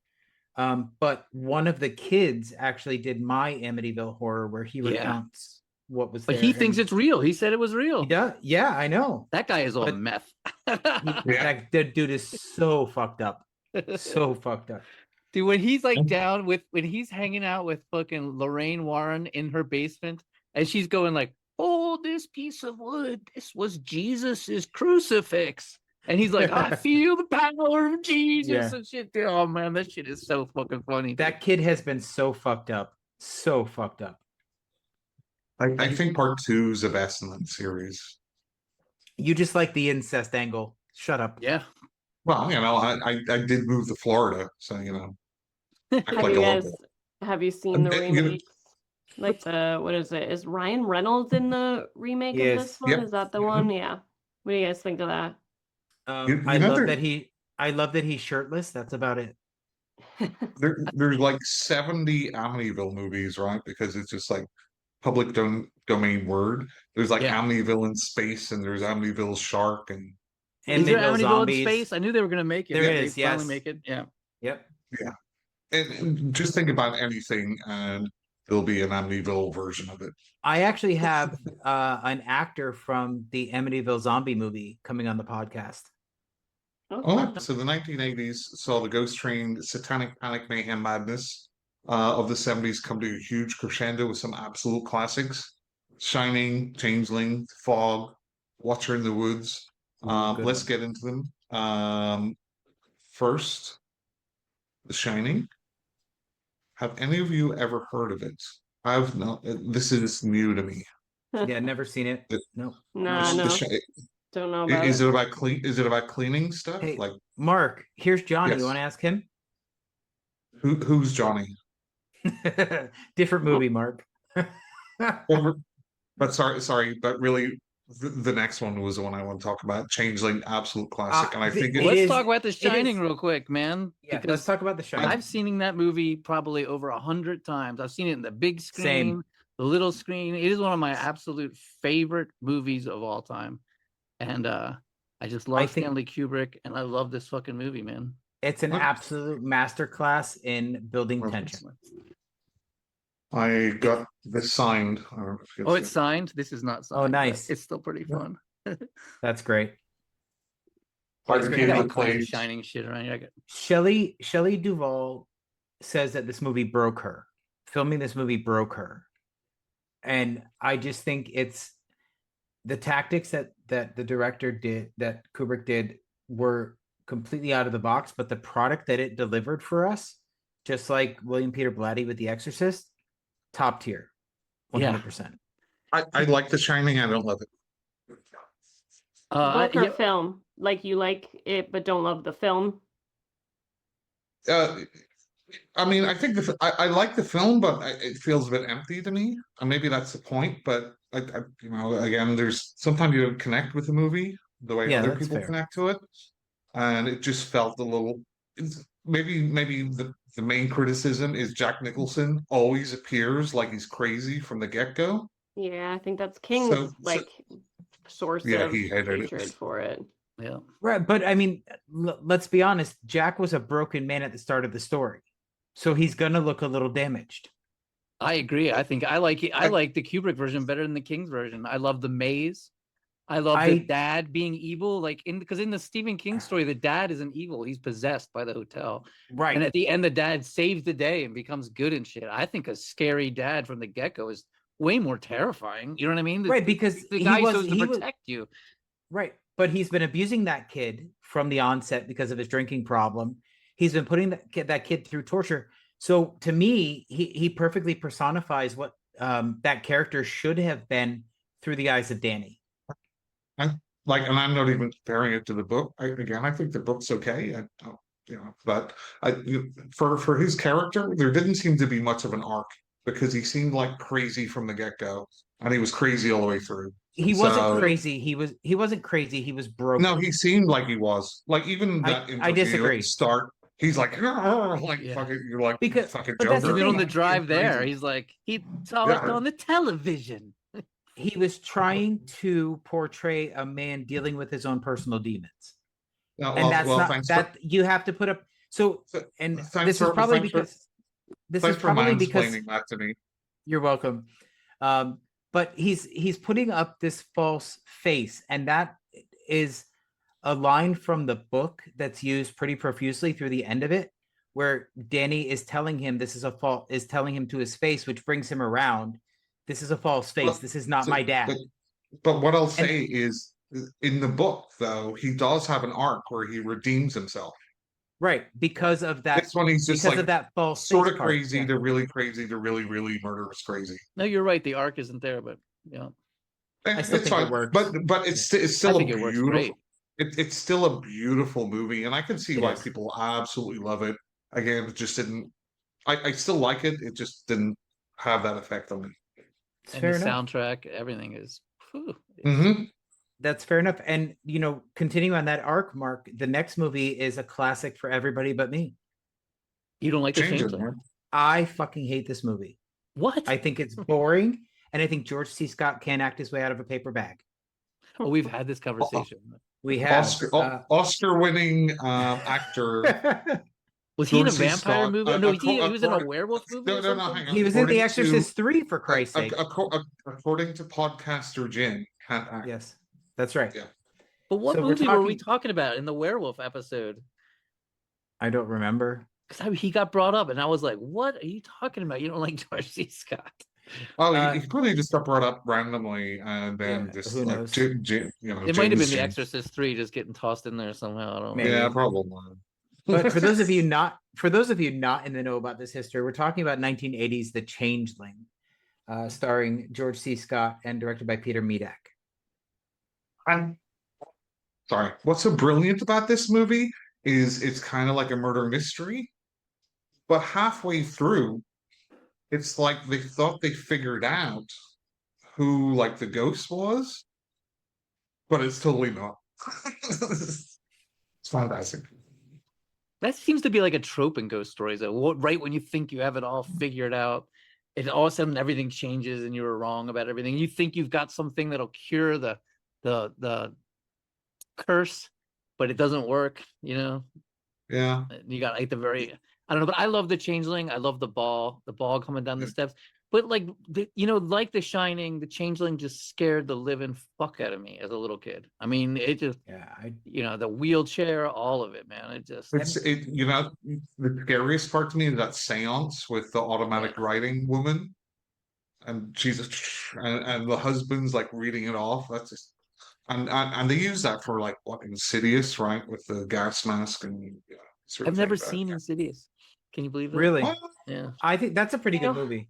But one of the kids actually did my Amityville Horror, where he recounts what was But there. he thinks it's real. He said it was real. He does. Yeah, I know. That guy is all But- meth. That dude is so fucked up. So fucked up. Dude, when he's like when he's hanging out with fucking Lorraine Warren in her basement, and she's going like, "Oh, this piece of wood, this was Jesus's crucifix," and he's like, "I feel the power of Jesus," Yeah. and shit. Dude, oh man, that shit is so fucking funny. That kid has been so fucked up. So fucked up. I think part 2 is the best in that series. You just like the incest angle. Shut up. Yeah. Well, you know, I did move to Florida, so you know, act Have like you a guys local. have you seen the You know- remakes? Like the what is it? Is Ryan Reynolds in the remake of Yes. this one? Yep. Is that the one? Yeah. What do you guys think of that? You I know love there- that he's shirtless. That's about it. There's like 70 Amityville movies, right? Because it's just like public domain word. There's like Yeah. Amityville in space, and there's Amityville Shark, and Is there Amityville Amityville in Zombies. space? I knew they were gonna make it. There They is, finally yes. make it. Yeah. Yep. and just think about anything, and there'll be an Amityville version of it. I actually have an actor from the Amityville zombie movie coming on the podcast. Oh, so the 1980s saw the ghost train satanic panic mayhem madness of the 70s come to a huge crescendo with some absolute classics: Shining, Changeling, Fog, Watcher in the Woods. Good Let's one. get into them. First, The Shining. Have any of you ever heard of it? I've not. This is new to me. Yeah, never seen it. No. Nah, The no, Shi- don't know about Is it. it about clean? Is it about cleaning stuff? Hey, Like Mark, here's Johnny. Yes. You want to ask him? who's Johnny? Different movie, Mark. But sorry, but really, the next one was the one I want to talk about. Changeling, absolute classic, and I think Well, it, let's is- talk about The it Shining is- real quick, man. Yeah, let's because talk about The Shining. I've seen that movie probably over 100 times. I've seen it in the big screen, Same. the little screen. It is one of my absolute favorite movies of all time. And I just love think- Stanley Kubrick, and I love this fucking movie, man. It's an What? absolute masterclass in building Okay. tension. I got this signed. I don't know if you can Oh, see it's it. signed. This is not signed. Oh, but nice. It's still pretty fun. That's great. By It's the great. I kid got who all kinds of plays. Shining shit around here. I got Shelley Duvall says that this movie broke her. Filming this movie broke her. And I just think it's the tactics that the director did, that Kubrick did, were completely out of the box, but the product that it delivered for us, just like William Peter Blatty with The Exorcist, top tier. 100%. I like The Shining. I don't love it. Book or yeah, film? Like you like it but don't love the film? I mean, I think I like the film, but it feels a bit empty to me. And maybe that's the point. But you know, again, there's sometimes you don't connect with the movie the way Yeah, other that's people fair. connect to it, and it just felt a little. Maybe the main criticism is Jack Nicholson always appears like he's crazy from the get-go. Yeah, I think that's King's So- source Yeah, of he hated it. hatred for it. yeah. Right, but I mean, let's be honest. Jack was a broken man at the start of the story, so he's gonna look a little damaged. I agree. I think I like it. I I- like the Kubrick version better than the King's version. I love the maze. I love the dad being evil. Like because in the Stephen King story, the dad isn't evil. He's possessed by the hotel. Right. And at the end, the dad saves the day and becomes good and shit. I think a scary dad from the get-go is way more terrifying. You know what I mean? Right, because the he guy was- supposed to he was- protect you. Right. But he's been abusing that kid from the onset because of his drinking problem. He's been putting that kid through torture. So to me, he perfectly personifies what that character should have been through the eyes of Danny. And I'm not even comparing it to the book. I think the book's okay. But for his character, there didn't seem to be much of an arc because he seemed like crazy from the get-go, and he was crazy all the way through. He wasn't So- crazy. He wasn't crazy. He was broken. No, he seemed like he was. Like even that I interview disagree. at the start, he's like, like Yeah. fucking, you're like, Because- fucking but that's the Joker. Even on thing. the Like, drive you're there, crazy. he's like, he saw it Yeah. on the television. He was trying to portray a man dealing with his own personal demons. No, And that's not thanks that you have to put up. So for, and thanks this is for- probably thanks for- because this is thanks for probably because mansplaining that to me. you're welcome. But he's putting up this false face, and that is a line from the book that's used pretty profusely through the end of it, where Danny is telling him this is a fault, is telling him to his face, which brings him around. This is a false face. Well, This is not So- my dad. But what I'll say is, in the book, though, he does have an arc where he redeems himself. Right, because of that. This one, he's just Because like of that false sort face of part, crazy yeah. to really crazy to really, really murderous crazy. No, you're right. The arc isn't there, but yeah, I still It's think it fine, works. but it's I still a think it works beautiful. great. It's still a beautiful movie, and I can see It why is. people absolutely love it. Again, it just didn't. I still like it. It just didn't have that effect on me. It's And fair the enough. soundtrack, everything is. Mm-hmm. That's fair enough. And continue on that arc, Mark. The next movie is a classic for everybody but me. You don't like the Change it, Changeling? man. I fucking hate this movie. What? I think it's boring, and I think George C. Scott can't act his way out of a paper bag. Oh, we've had this conversation. We have. Oscar-winning actor. Was he in a George C. vampire Scott, movie? No, he was in a according- werewolf movie. No, or no, no, something? hang on. He was in The According to- Exorcist 3, for Christ's sake. According to podcaster Jim, can't act. Yes, that's right. Yeah. But what So we're movie were we talking- talking about in the werewolf episode? I don't remember. Because he got brought up, and I was like, "What are you talking about? You don't like George C. Scott?" Oh, Uh, he probably just got brought up randomly, and then Yeah, just who like knows? Jim, It might have been James The Jim. Exorcist 3 just getting tossed in there somehow. I don't know. Maybe. Yeah, probably. But for those of you not in the know about this history, we're talking about 1980s The Changeling, starring George C. Scott and directed by Peter Medak. I'm sorry. What's so brilliant about this movie is it's kind of like a murder mystery, but halfway through, it's like they thought they figured out who like the ghost was, but it's totally not. It's fantastic. That seems to be like a trope in ghost stories. Right when you think you have it all figured out, it all of a sudden everything changes and you were wrong about everything. You think you've got something that'll cure the curse, but it doesn't work. Yeah. You got like I don't know, but I love the Changeling. I love the ball coming down the steps. But like like The Shining, the Changeling just scared the living fuck out of me as a little kid. I mean, it just the wheelchair, all of it, man. It just the scariest part to me is that seance with the automatic writing woman, and she's and the husband's like reading it off. That's just and they use that for like what Insidious, right, with the gas mask and sort of I've never thing, seen Insidious. Can you believe that? Really? What? Yeah. I think that's a pretty good movie.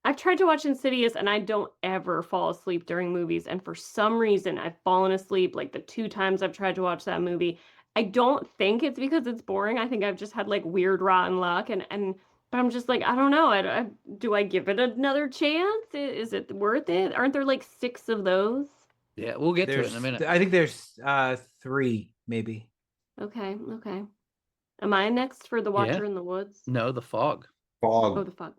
I've tried to watch Insidious and I don't ever fall asleep during movies. And for some reason, I've fallen asleep like the 2 times I've tried to watch that movie. I don't think it's because it's boring. I think I've just had like weird rotten luck. But I'm just like, I don't know. Do I give it another chance? Is it worth it? Aren't there like 6 of those? Yeah, we'll get to it in a minute. I think there's 3, maybe. Okay. Am I next for The Watcher in the Woods? No, The Fog. Oh, The Fog.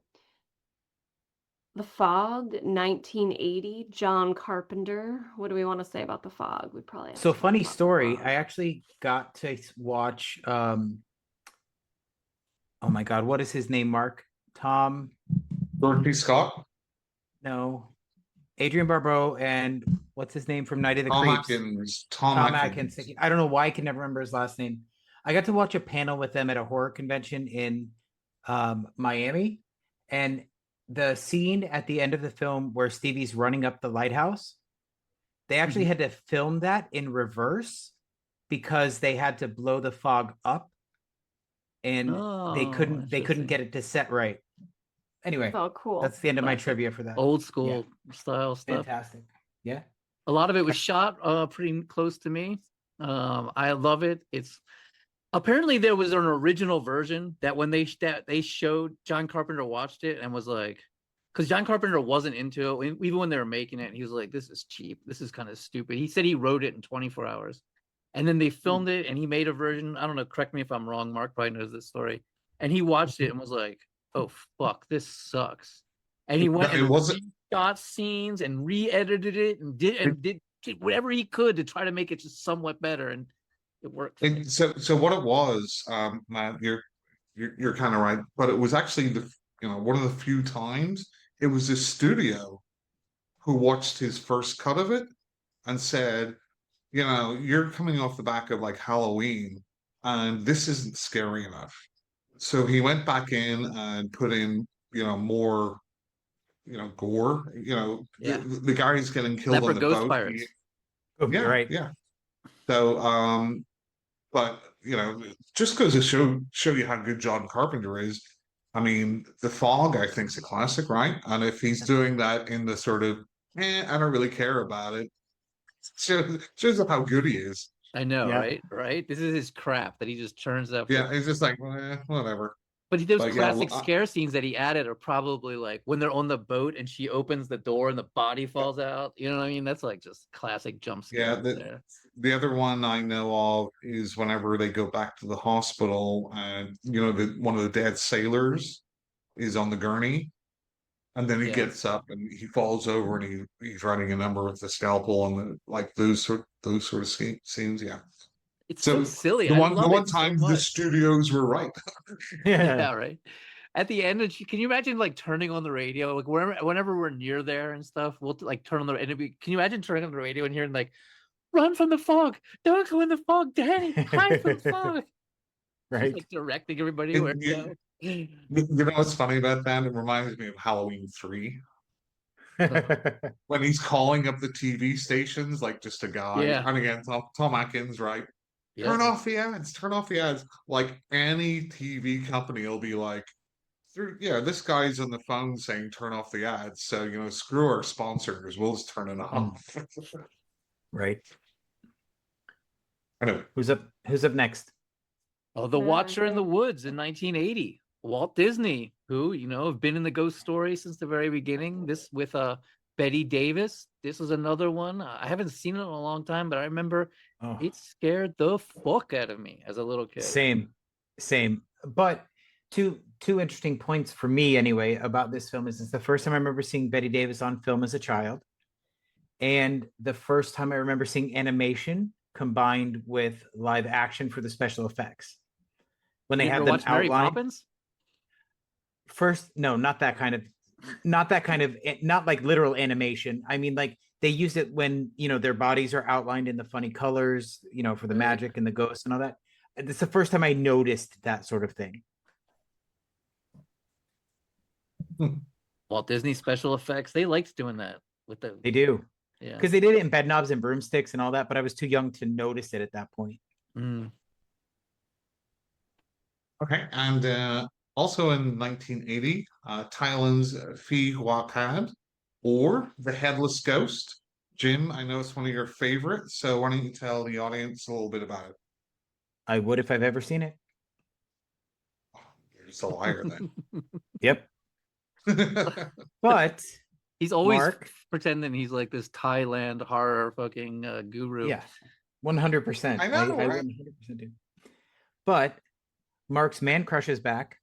The Fog, 1980, John Carpenter. What do we want to say about The Fog? We probably have So to talk funny about The story. Fog. I actually got to watch. Oh my God, what is his name? Mark? Tom? Dorothy Scott, No, Adrian Barbeau, and what's his name from Night of the Tom Creeps? Atkins, Tom Atkins. I don't know why I can never remember his last name. I got to watch a panel with them at a horror convention in Miami, and the scene at the end of the film where Stevie's running up the lighthouse, they actually had to film that in reverse because they had to blow the fog up, and they couldn't get it to set right. Anyway, Oh, cool. that's the end of my trivia for that. Old school style stuff. Fantastic. Yeah. A lot of it was shot pretty close to me. I love it. It's apparently there was an original version that when they showed, John Carpenter watched it and was like, because John Carpenter wasn't into it even when they were making it. He was like, "This is cheap. This is kind of stupid." He said he wrote it in 24 hours, and then they filmed it and he made a version. I don't know. Correct me if I'm wrong. Mark probably knows this story. And he watched it and was like, "Oh fuck, this sucks." And he went and shot scenes and re-edited it and did whatever he could to try to make it just somewhat better, and it worked. So what it was, Matt, you're kind of right, but it was actually one of the few times it was the studio who watched his first cut of it and said, you're coming off the back of like Halloween, and this isn't scary enough. So he went back in and put in, more, gore. The guy's getting killed on the Ghost boat. Pirates. Yeah, right. Yeah. So, but just goes to show you how good John Carpenter is. I mean, The Fog, I think, is a classic, right? And if he's doing that in the sort of, I don't really care about it, shows up how good he is. I know, right? This is his crap that he just turns up. Yeah, he's just like, whatever. But those classic scare scenes that he added are probably like when they're on the boat and she opens the door and the body falls out. You know what I mean? That's like just classic jump scare. Yeah, the other one I know of is whenever they go back to the hospital and one of the dead sailors is on the gurney, and then he gets up and he falls over and he's writing a number with the scalpel and those sort of scenes. Yeah. It's so silly. The one time the studios were right. Yeah, right. At the end, can you imagine like turning on the radio? Like whenever we're near there and stuff, we'll like turn on the radio. Can you imagine turning on the radio and hearing like, "Run from the fog! Don't go in the fog, Danny! Hide from the fog!" Right. Like directing everybody where to go. You know what's funny about that? It reminds me of Halloween 3. When he's calling up the TV stations, like just a guy. Yeah. And again, Tom Atkins, right? Turn off the ads. Turn off the ads. Like any TV company will be like, this guy's on the phone saying turn off the ads. So screw our sponsors. We'll just turn it off. Right. Anyway, Who's up next? Oh, The Watcher in the Woods in 1980. Walt Disney, who have been in the ghost story since the very beginning. This with Betty Davis. This is another one. I haven't seen it in a long time, but I remember it scared the fuck out of me as a little kid. Same. But two interesting points for me anyway about this film is it's the first time I remember seeing Betty Davis on film as a child, and the first time I remember seeing animation combined with live action for the special effects. When they had them watch Mary outlined. Poppins? First, no, not like literal animation. I mean, like they use it when, their bodies are outlined in the funny colors, for the magic and the ghosts and all that. It's the first time I noticed that sort of thing. Walt Disney special effects, they liked doing that with the. They do. Yeah. Because they did it in Bedknobs and Broomsticks and all that, but I was too young to notice it at that point. Okay, and also in 1980, Thailand's Phi Hua Pad, or The Headless Ghost. Jim, I know it's one of your favorites, so why don't you tell the audience a little bit about it? I would if I've ever seen it. You're just a liar then. Yep. But he's always pretending he's like this Thailand horror fucking guru. Yeah, 100%. I know, I right? 100% do. But Mark's man crush is back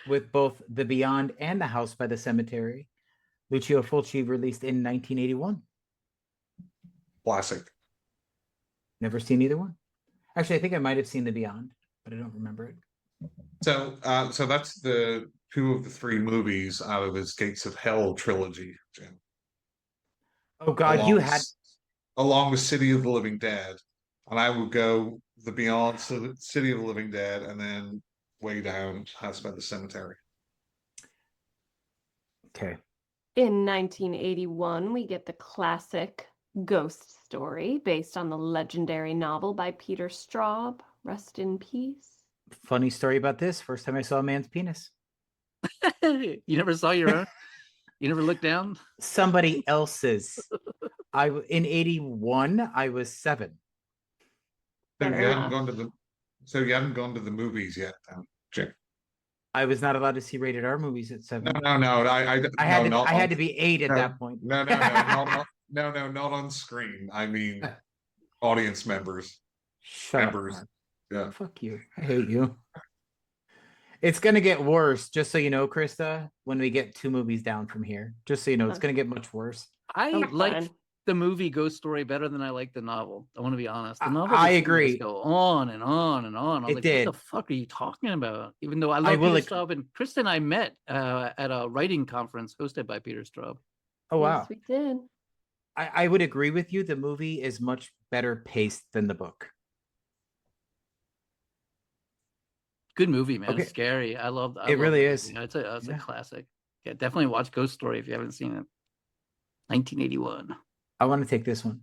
with both The Beyond and The House by the Cemetery. Lucio Fulci released in 1981. Classic. Never seen either one. Actually, I think I might have seen The Beyond, but I don't remember it. So that's the two of the three movies out of his Gates of Hell trilogy, Jim. Oh God, along with City of the Living Dead, and I would go The Beyond, City of the Living Dead, and then way down House by the Cemetery. Okay. In 1981, we get the classic Ghost Story based on the legendary novel by Peter Straub. Rest in peace. Funny story about this. First time I saw a man's penis. You never saw your own? You never looked down? Somebody else's. In 81, I was 7. So you haven't gone to the movies yet, Jim? I was not allowed to see rated R movies at 7. No. I had to be 8 at that point. No, not on screen. I mean, audience members. Members. Yeah. Fuck you. I hate you. It's gonna get worse, just so you know, Krista, when we get 2 movies down from here. Just so you know, it's gonna get much worse. I like the movie Ghost Story better than I like the novel. I want to be honest. The novel I agree. Go on and on and on. It did. What the fuck are you talking about? Even though I love Peter Straub, and Christa and I met at a writing conference hosted by Peter Straub. Oh wow. Yes, we did. I would agree with you. The movie is much better paced than the book. Good movie, man. Okay. It's scary. I love it. Really is. It's a classic. Yeah, definitely watch Ghost Story if you haven't seen it. 1981. I want to take this one.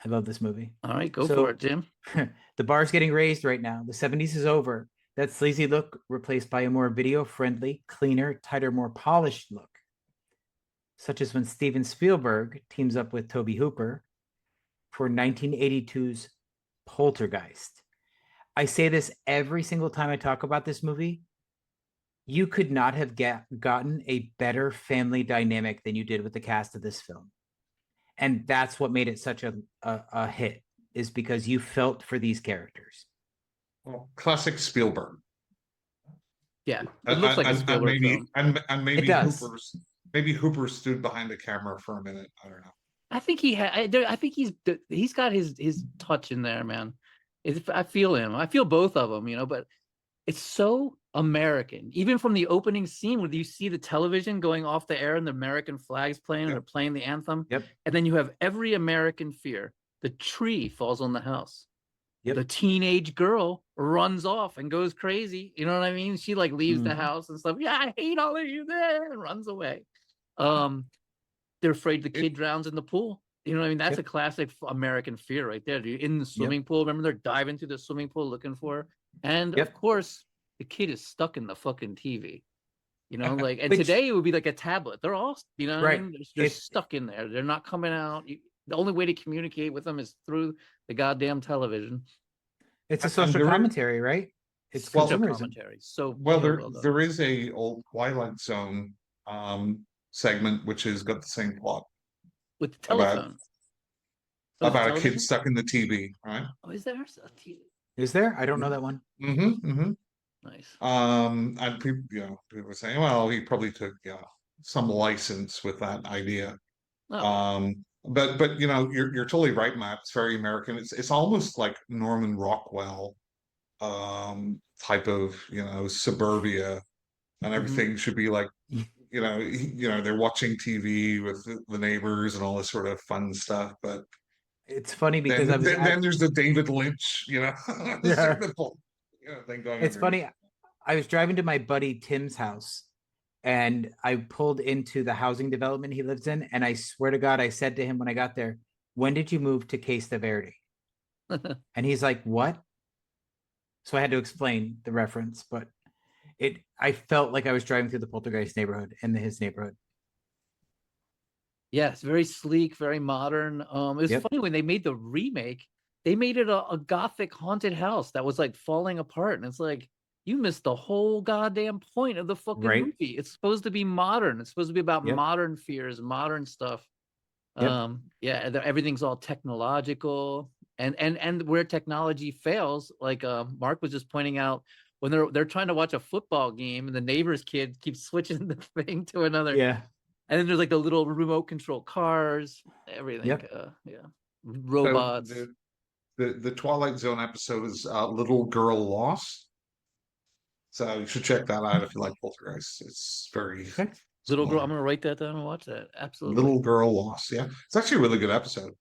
I love this movie. All right, go for it, Jim. The bar's getting raised right now. The 70s is over. That sleazy look replaced by a more video-friendly, cleaner, tighter, more polished look. Such as when Steven Spielberg teams up with Tobe Hooper for 1982's Poltergeist. I say this every single time I talk about this movie. You could not have gotten a better family dynamic than you did with the cast of this film. And that's what made it such a hit, is because you felt for these characters. Well, classic Spielberg. Yeah, it looks like a Spielberg film. And maybe Hooper stood behind the camera for a minute. I don't know. I think I think he's got his touch in there, man. I feel him. I feel both of them, but it's so American. Even from the opening scene where you see the television going off the air and the American flags playing, and they're playing the anthem. Yep. And then you have every American fear. The tree falls on the house. Yep. The teenage girl runs off and goes crazy. You know what I mean? She leaves the house and stuff. Yeah, I hate all of you there, and runs away. They're afraid the kid drowns in the pool. You know what I mean? That's a classic American fear right there. Dude. In the swimming pool. Remember, they're diving through the swimming pool looking for her. And of course, the kid is stuck in the fucking TV. And today it would be like a tablet. They're all, what I mean? They're stuck in there. They're not coming out. The only way to communicate with them is through the goddamn television. It's a social commentary, right? It's social commentary. So there is a old Twilight Zone segment, which has got the same plot With the about telephone. Oh, the about a kid television? stuck in the TV, right? Oh, is there a TV? Is there? I don't know that one. Nice. And people were saying, well, he probably took some license with that idea. Oh. But you're totally right, Matt. It's very American. It's almost like Norman Rockwell type of suburbia, and everything should be like they're watching TV with the neighbors and all this sort of fun stuff. But It's funny because then there's the David Lynch, Yeah. thing going. It's funny. I was driving to my buddy Tim's house, and I pulled into the housing development he lives in, and I swear to God, I said to him when I got there, "When did you move to Questa Verde?" And he's like, "What?" So I had to explain the reference, but I felt like I was driving through the Poltergeist neighborhood in his neighborhood. Yeah, it's very sleek, very modern. It was funny when they made the remake, they made it a gothic haunted house that was like falling apart. And it's like, you missed the whole goddamn point of the fucking movie. It's supposed to be modern. It's supposed to be about modern fears, modern stuff. Everything's all technological. And where technology fails, like Mark was just pointing out, when they're trying to watch a football game and the neighbor's kid keeps switching the thing to another. Yeah. And then there's like the little remote control cars, everything. Robots. So the Twilight Zone episode is Little Girl Lost. So you should check that out if you like Poltergeist. It's very Little Girl. I'm gonna write that down and watch that. Absolutely. Little Girl Lost. Yeah, it's actually a really good episode.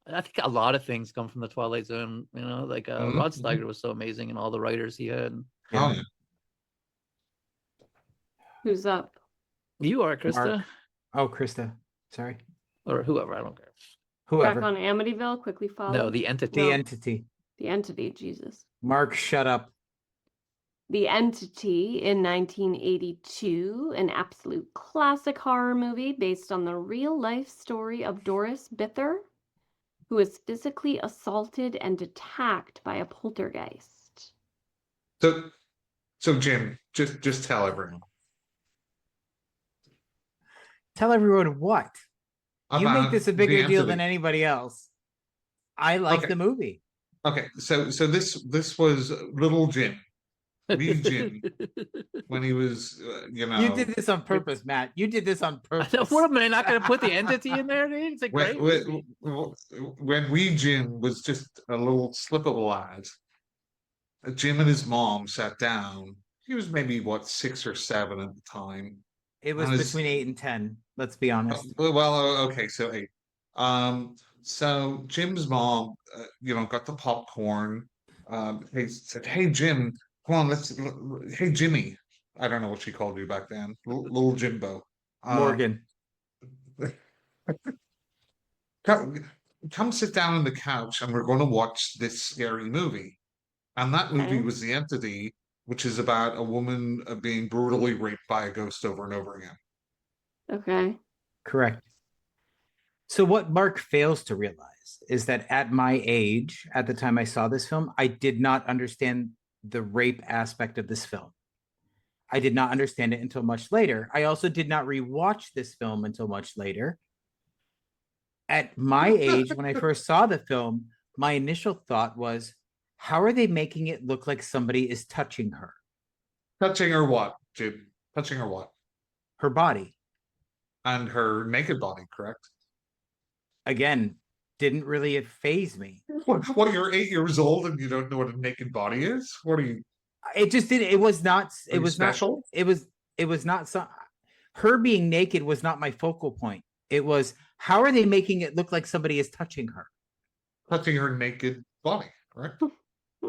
I think a lot of things come from the Twilight Zone. Like Rod Steiger was so amazing, and all the writers he had. Oh, yeah. Who's up? You are, Christa. Mark. Oh, Christa. Sorry. Or whoever. I don't care. Whoever. Back on Amityville. Quickly follow. No, the entity. The entity. The Entity. Jesus. Mark, shut up. The Entity in 1982, an absolute classic horror movie based on the real-life story of Doris Bither, who is physically assaulted and attacked by a poltergeist. So Jim, just tell everyone. Tell everyone what? You make this a bigger deal than anybody else. I like the movie. Okay, so this was little Jim. Wee Jim, when he was, You did this on purpose, Matt. You did this on purpose. What am I not going to put the entity in there, dude? It's a great movie. When Wee Jim was just a little slip of a lad, Jim and his mom sat down. He was maybe 6 or 7 at the time. It was between 8 and 10. Let's be honest. Well, okay, so 8. So Jim's mom, got the popcorn. He said, "Hey Jim, come on, hey Jimmy." I don't know what she called you back then, little Jimbo. Morgan. Come sit down on the couch, and we're going to watch this scary movie. And that movie was The Entity, which is about a woman being brutally raped by a ghost over and over again. Okay. Correct. So what Mark fails to realize is that at my age, at the time I saw this film, I did not understand the rape aspect of this film. I did not understand it until much later. I also did not rewatch this film until much later. At my age, when I first saw the film, my initial thought was, how are they making it look like somebody is touching her? Touching her what, Jim? Touching her what? Her body. And her naked body, correct? Again, didn't really faze me. What, you're 8 years old and you don't know what a naked body is? What are you? It just didn't. It was not. It was special. Not, it was not. Her being naked was not my focal point. It was, how are they making it look like somebody is touching her? Touching her naked body, right?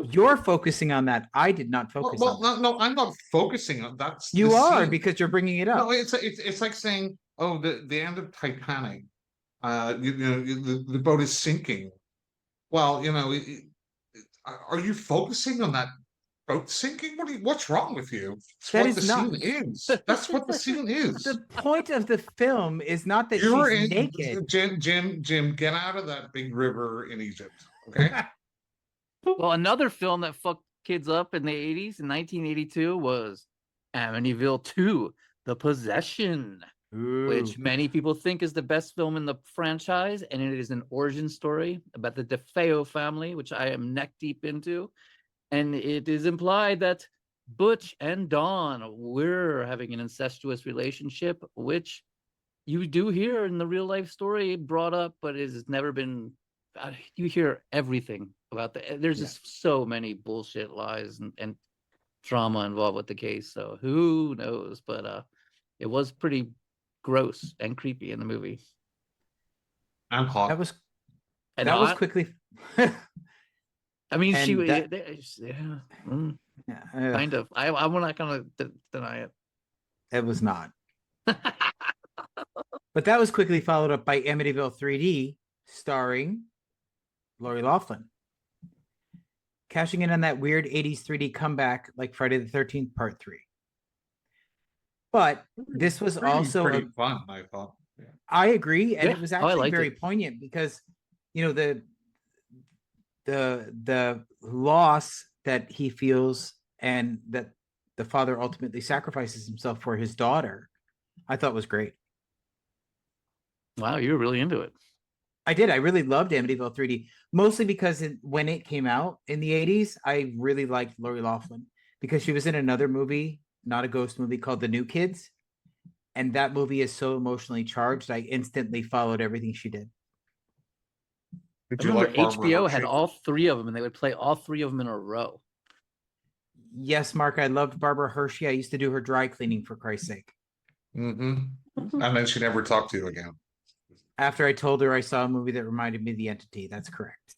You're focusing on that. I did not focus on that. No, I'm not focusing on that. You are, because you're bringing it up. No, it's like saying, oh, the end of Titanic. The boat is sinking. Well, are you focusing on that boat sinking? What's wrong with you? That's what the scene is. That's what the scene is. The point of the film is not that she's naked. Jim, get out of that big river in Egypt. Okay. Well, another film that fucked kids up in the 80s, in 1982, was Amityville 2, The Possession, which Ooh. many people think is the best film in the franchise, and it is an origin story about the DeFeo family, which I am neck deep into. And it is implied that Butch and Dawn were having an incestuous relationship, which you do hear in the real life story brought up, but it has never been. You hear everything about that. There's just so many bullshit lies and drama involved with the case. So who knows? But it was pretty gross and creepy in the movie. I'm hot. That was And that was hot. quickly. I mean, and she that- yeah, Yeah, kind of. I'm not gonna deny it. it was not. But that was quickly followed up by Amityville 3D, starring Lori Loughlin, cashing in on that weird 80s 3D comeback like Friday the 13th Part 3. But this was also pretty fun, I thought. Yeah. I agree, and Yeah. it was I actually liked very it. poignant because the loss that he feels and that the father ultimately sacrifices himself for his daughter, I thought was great. Wow, you were really into it. I did. I really loved Amityville 3D, mostly because when it came out in the 80s, I really liked Lori Loughlin because she was in another movie, not a ghost movie, called The New Kids. And that movie is so emotionally charged, I instantly followed everything she did. Did I you remember like Barbara HBO Hershey? had all three of them, and they would play all three of them in a row. Yes, Mark, I loved Barbara Hershey. I used to do her dry cleaning, for Christ's sake. And then she never talked to you again. After I told her I saw a movie that reminded me of The Entity. That's correct.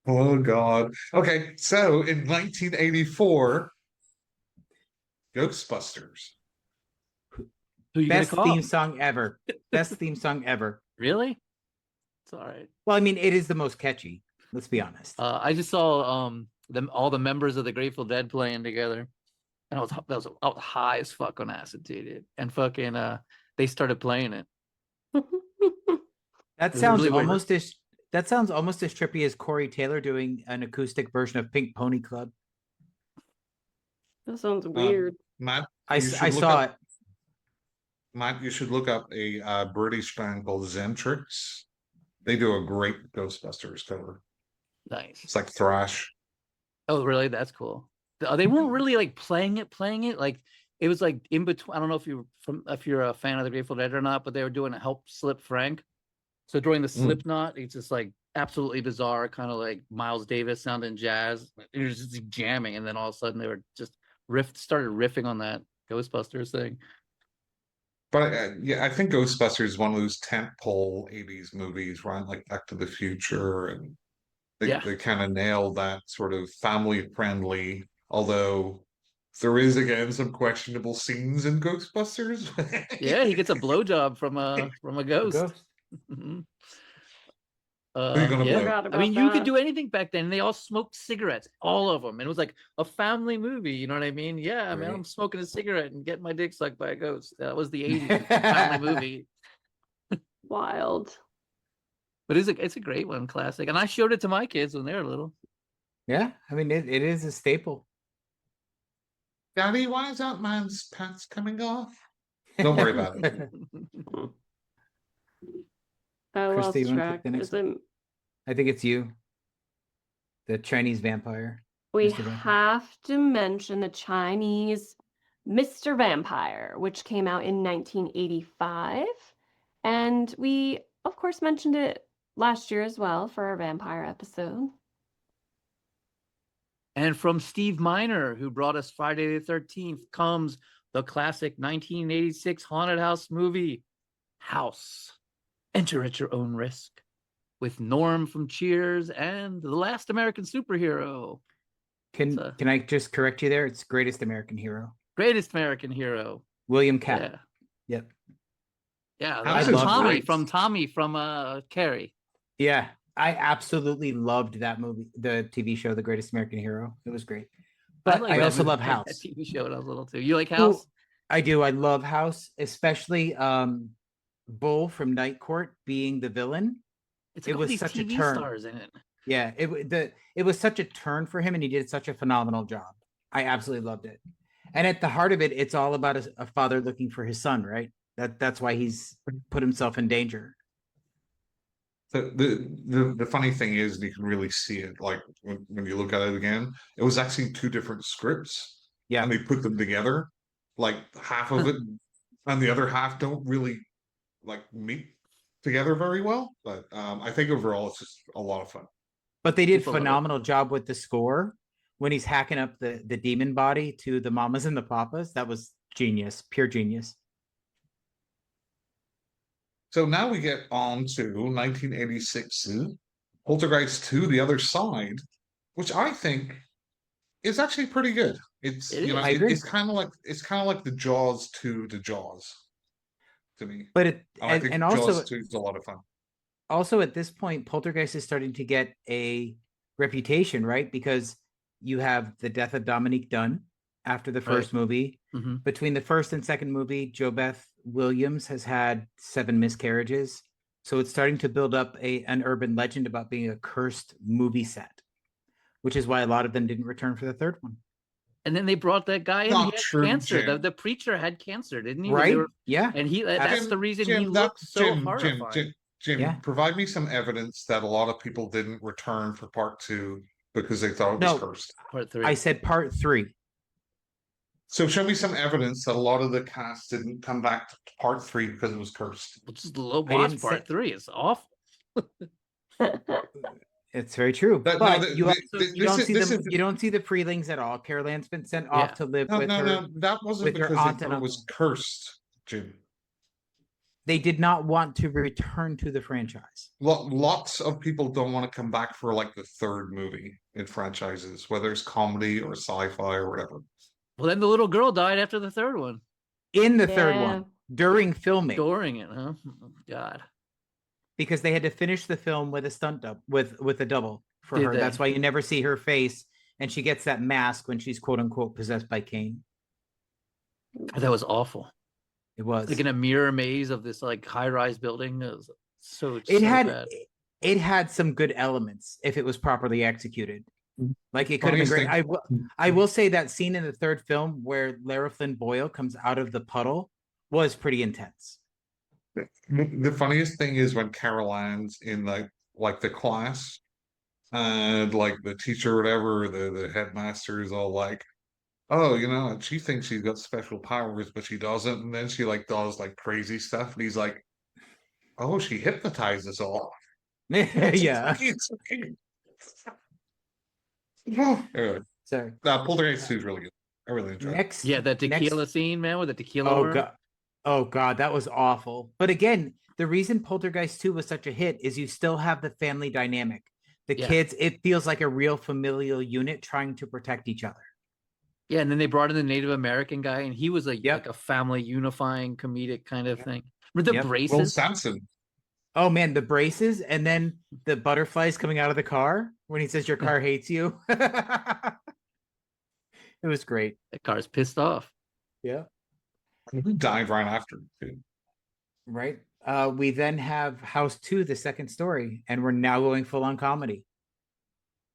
Oh God. Okay, so in 1984, Ghostbusters. Who you Best gonna call? theme song ever. Best theme song ever. Really? It's all right. Well, I mean, it is the most catchy. Let's be honest. I just saw them all the members of the Grateful Dead playing together, and I was high as fuck on acid, dude. And fucking they started playing it. That was sounds really weird. almost as trippy as Corey Taylor doing an acoustic version of Pink Pony Club. That sounds weird. Matt, I you should look saw up- it. Matt, you should look up a British band called Zentrix. They do a great Ghostbusters cover. Nice. It's like thrash. Oh, really? That's cool. They weren't really like playing it. Like it was like in between. I don't know if you're a fan of the Grateful Dead or not, but they were doing a Help Slip Frank. So during the Slipknot, it's just like absolutely bizarre, kind of like Miles Davis sounding jazz. It was just like jamming, and then all of a sudden they were just started riffing on that Ghostbusters thing. But yeah, I think Ghostbusters is one of those tentpole 80s movies, right? Like Back to the Future, and they kind of nailed that sort of family friendly, although there is again some questionable scenes in Ghostbusters. Yeah, he gets a blowjob from a ghost. Who you gonna Yeah. blow? I mean, you could do anything back then. They all smoked cigarettes, all of them. And it was like a family movie. You know what I mean? Yeah, Right. man, I'm smoking a cigarette and getting my dick sucked by a ghost. That was the 80s family movie. Wild. But it's a great one, classic. And I showed it to my kids when they were little. Yeah, I mean, it is a staple. Daddy, why is that man's pants coming off? Don't worry about it. I Christa, lost you wanna track. take the next Is it, I think it's you. The Chinese vampire. we Mr. Vampire. have to mention the Chinese Mr. Vampire, which came out in 1985. And we, of course, mentioned it last year as well for our vampire episode. And from Steve Miner, who brought us Friday the 13th, comes the classic 1986 haunted house movie, House. Enter at your own risk, with Norm from Cheers and The Last American Superhero. Can I just correct you there? It's Greatest American Hero. Greatest American Hero. William Capp. Yeah. Yep. Yeah, House that's is Tommy great. from Carrie. Yeah, I absolutely loved that movie, the TV show, The Greatest American Hero. It was great. But like I that also movie- love that House. TV show when I was little too. You like House? Ooh, I do. I love House, especially Bull from Night Court being the villain. It's it like all was these such a TV turn. stars in it. Yeah, it was such a turn for him, and he did such a phenomenal job. I absolutely loved it. And at the heart of it, it's all about a father looking for his son, right? That's why he's put himself in danger. The funny thing is, you can really see it, like when you look at it again, it was actually two different scripts, Yeah. and they put them together, like half of it and the other half don't really like meet together very well. But I think overall it's just a lot of fun. But they did People love it. phenomenal job with the score when he's hacking up the demon body to the mamas and the papas. That was genius, pure genius. So now we get on to 1986, Poltergeist 2, The Other Side, which I think is actually pretty good. It's It you know is. I agree. it's kind of like the Jaws 2 to Jaws to me. But it I think and Jaws also 2 is a lot of fun. also at this point, Poltergeist is starting to get a reputation, right? Because you have the death of Dominique Dunn after the first movie. Mhm. Between the first and second movie, Jo Beth Williams has had 7 miscarriages. So it's starting to build up an urban legend about being a cursed movie set, which is why a lot of them didn't return for the third one. And then they brought that guy in. Not He had true, cancer. Jim. The preacher had cancer, didn't he? When Right? they were- Yeah. and that's Jim, the reason he Jim, looked so Jim, horrifying. Jim, Yeah. provide me some evidence that a lot of people didn't return for part 2 because they thought it was No. cursed. Part 3. I said part 3. So show me some evidence that a lot of the cast didn't come back to part 3 because it was cursed. Which is the low I watch didn't part say- 3. It's awful. It's very true. But But, no, you don't see this them. is- You don't see the Freelings at all. Carol Ann's been sent Yeah. off to live with her. No, that wasn't with her because they aunt and thought it was uncle. cursed, Jim. They did not want to return to the franchise. Lots of people don't want to come back for like the third movie in franchises, whether it's comedy or sci-fi or whatever. Well, then the little girl died after the third one. In the third Yeah. one, during filming, During it, huh? Oh, God. because they had to finish the film with a stunt double, with a double for Did her. they? That's why you never see her face, and she gets that mask when she's quote unquote possessed by Cain. That was awful. It was. Like in a mirror maze of this like high-rise building. It was so it had bad. it had some good elements if it was properly executed. Like it could have been Funniest great. thing- I will say that scene in the third film where Lara Flynn Boyle comes out of the puddle was pretty intense. The funniest thing is when Carol Ann's in like the class, and like the teacher or whatever, the headmaster is all like, "Oh, she thinks she's got special powers, but she doesn't." And then she like does like crazy stuff, and he's like, "Oh, she hypnotizes all." Yeah. Anyway, Sorry. Poltergeist 2 is really good. I really enjoy it. Next. Yeah, that tequila next- scene, man, with the tequila. Oh worm. god. Oh god, that was awful. But again, the reason Poltergeist 2 was such a hit is you still have the family dynamic. The Yeah. kids, it feels like a real familial unit trying to protect each other. Yeah, and then they brought in the Native American guy, and he was like Yep. a family unifying comedic kind of thing. Remember the Yep. Will braces? Sampson. Oh man, the braces and then the butterflies coming out of the car when he says your car hates you. It was great. That car's pissed off. Yeah. He died right after. Too. Right. We then have House 2, the second story, and we're now going full on comedy.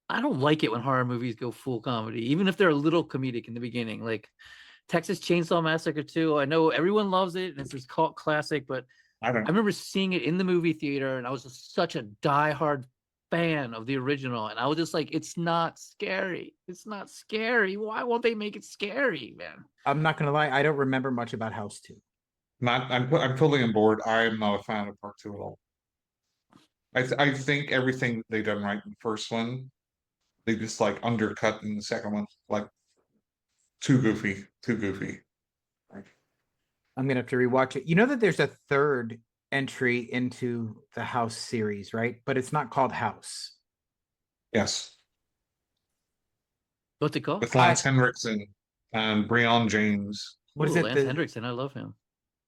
I don't like it when horror movies go full comedy, even if they're a little comedic in the beginning. Like Texas Chainsaw Massacre 2. I know everyone loves it, and it's this cult classic, but I don't I remember seeing it in the movie theater, and I was just such a diehard fan of the original, and I was just like, it's not scary. It's not scary. Why won't they make it scary, man? I'm not gonna lie, I don't remember much about House 2. I'm totally on board. I am not a fan of part 2 at all. I think everything they done right in the first one, they just like undercut in the second one. Like too goofy. I'm gonna have to rewatch it. You know that there's a third entry into the House series, right? But it's not called House. Yes. What's it called? With Lance Henriksen and Breon James. What is Ooh, it? Lance Hendrickson. I love him.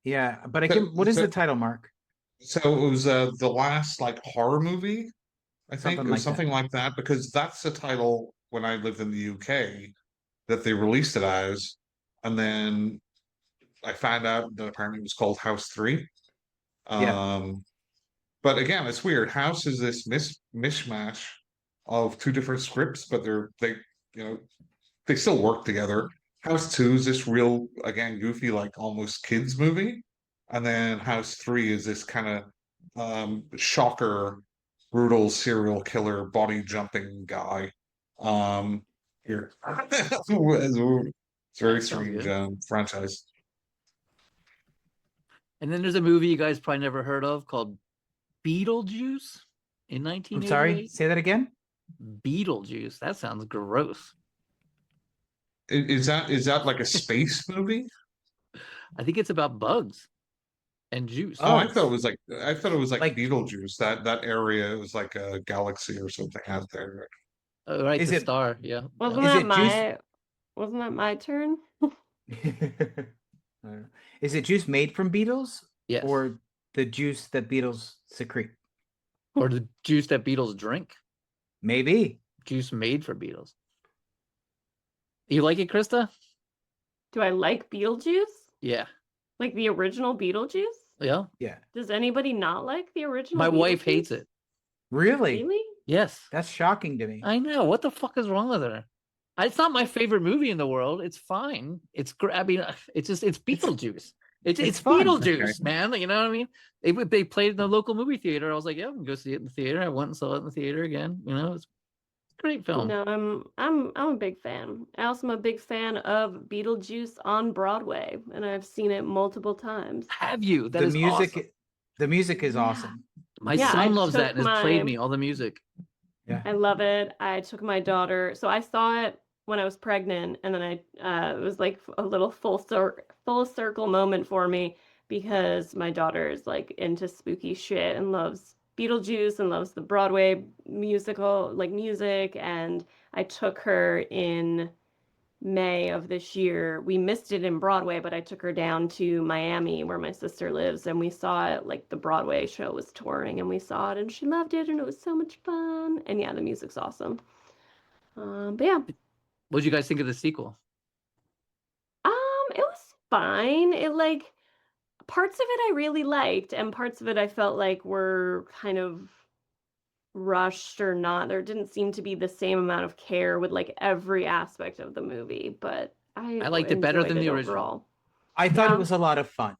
Yeah, but I can. What is So- the title, Mark? So it was the last like horror movie, I think, Something or like something like that, because that's the title when I lived in the UK that they released it as, and then I found out that apparently it was called House 3. Yeah. But again, it's weird. House is this mishmash of two different scripts, but they still work together. House 2 is this real, again, goofy, like almost kids movie. And then House 3 is this kind of shocker, brutal serial killer, body jumping guy. Here. It's a very That sounds strange good. franchise. And then there's a movie you guys probably never heard of called Beetlejuice in I'm sorry. 1988. Say that again. Beetlejuice. That sounds gross. Is that like a space movie? I think it's about bugs and juice. Oh, I thought it was like Like- Beetlejuice. That area was like a galaxy or something out there. Oh, right, Is the it- star. Yeah. Wasn't Is that it my wasn't that my turn? I don't know. Is it juice made from beetles Yes. or the juice that beetles secrete? Or the juice that beetles drink. Maybe. Juice made for beetles. You like it, Krista? Do I like Beetlejuice? Yeah. Like the original Beetlejuice? Yeah. Yeah. Does anybody not like the original? My wife Beetlejuice? hates it. Really? Really? Yes. That's shocking to me. I know. What the fuck is wrong with her? It's not my favorite movie in the world. It's fine. I mean, it's Beetlejuice. It's fun. Beetlejuice, Okay. man. You know what I mean? They played it in the local movie theater. I was like, yeah, I can go see it in the theater. I went and saw it in the theater again. You know, it's a great film. No, I'm a big fan. I also am a big fan of Beetlejuice on Broadway, and I've seen it multiple times. Have you? That the is music awesome. the music is Yeah. awesome. My Yeah, I son loves that took and has played my- me all the music. Yeah. I love it. I took my daughter, so I saw it when I was pregnant, and then it was like a little full circle moment for me because my daughter is like into spooky shit and loves Beetlejuice and loves the Broadway musical, like music, and I took her in May of this year. We missed it in Broadway, but I took her down to Miami where my sister lives, and we saw it like the Broadway show was touring, and we saw it, and she loved it, and it was so much fun. And yeah, the music's awesome. But yeah, What did you guys think of the sequel? it was fine. It like parts of it I really liked, and parts of it I felt like were kind of rushed or not. There didn't seem to be the same amount of care with like every aspect of the movie, but I liked it better enjoyed than the it original. overall. I thought Yeah. it was a lot of fun.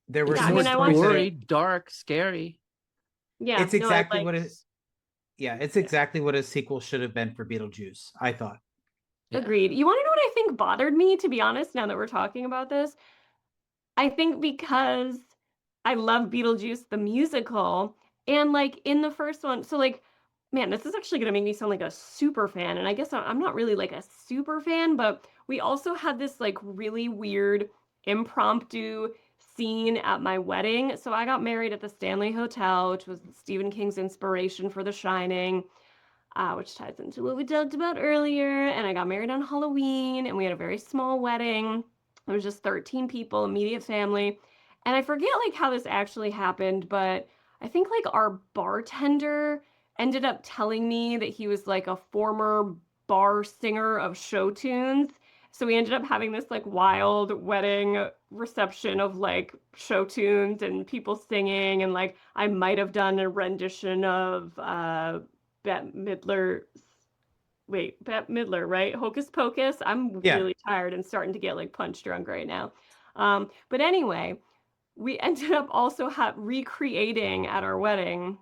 There were It's Yeah, I some mean, I more wanted stories to- gory, dark, scary. Yeah, It's no, I exactly what liked- it Yeah, it's exactly what a sequel should have been for Beetlejuice, I thought. Yeah. Agreed. You want to know what I think bothered me, to be honest, now that we're talking about this? I think because I love Beetlejuice the musical, and like in the first one, so like, man, this is actually going to make me sound like a super fan, and I guess I'm not really like a super fan, but we also had this like really weird impromptu scene at my wedding. So I got married at the Stanley Hotel, which was Stephen King's inspiration for The Shining. Which ties into what we talked about earlier. And I got married on Halloween, and we had a very small wedding. There was just 13 people, immediate family. And I forget like how this actually happened, but I think like our bartender ended up telling me that he was like a former bar singer of show tunes. So we ended up having this like wild wedding reception of like show tunes and people singing, and like I might have done a rendition of Bette Midler. Wait, Bette Midler, right? Hocus Pocus. I'm Yeah. really tired and starting to get like punch drunk right now. But anyway, we ended up also recreating at our wedding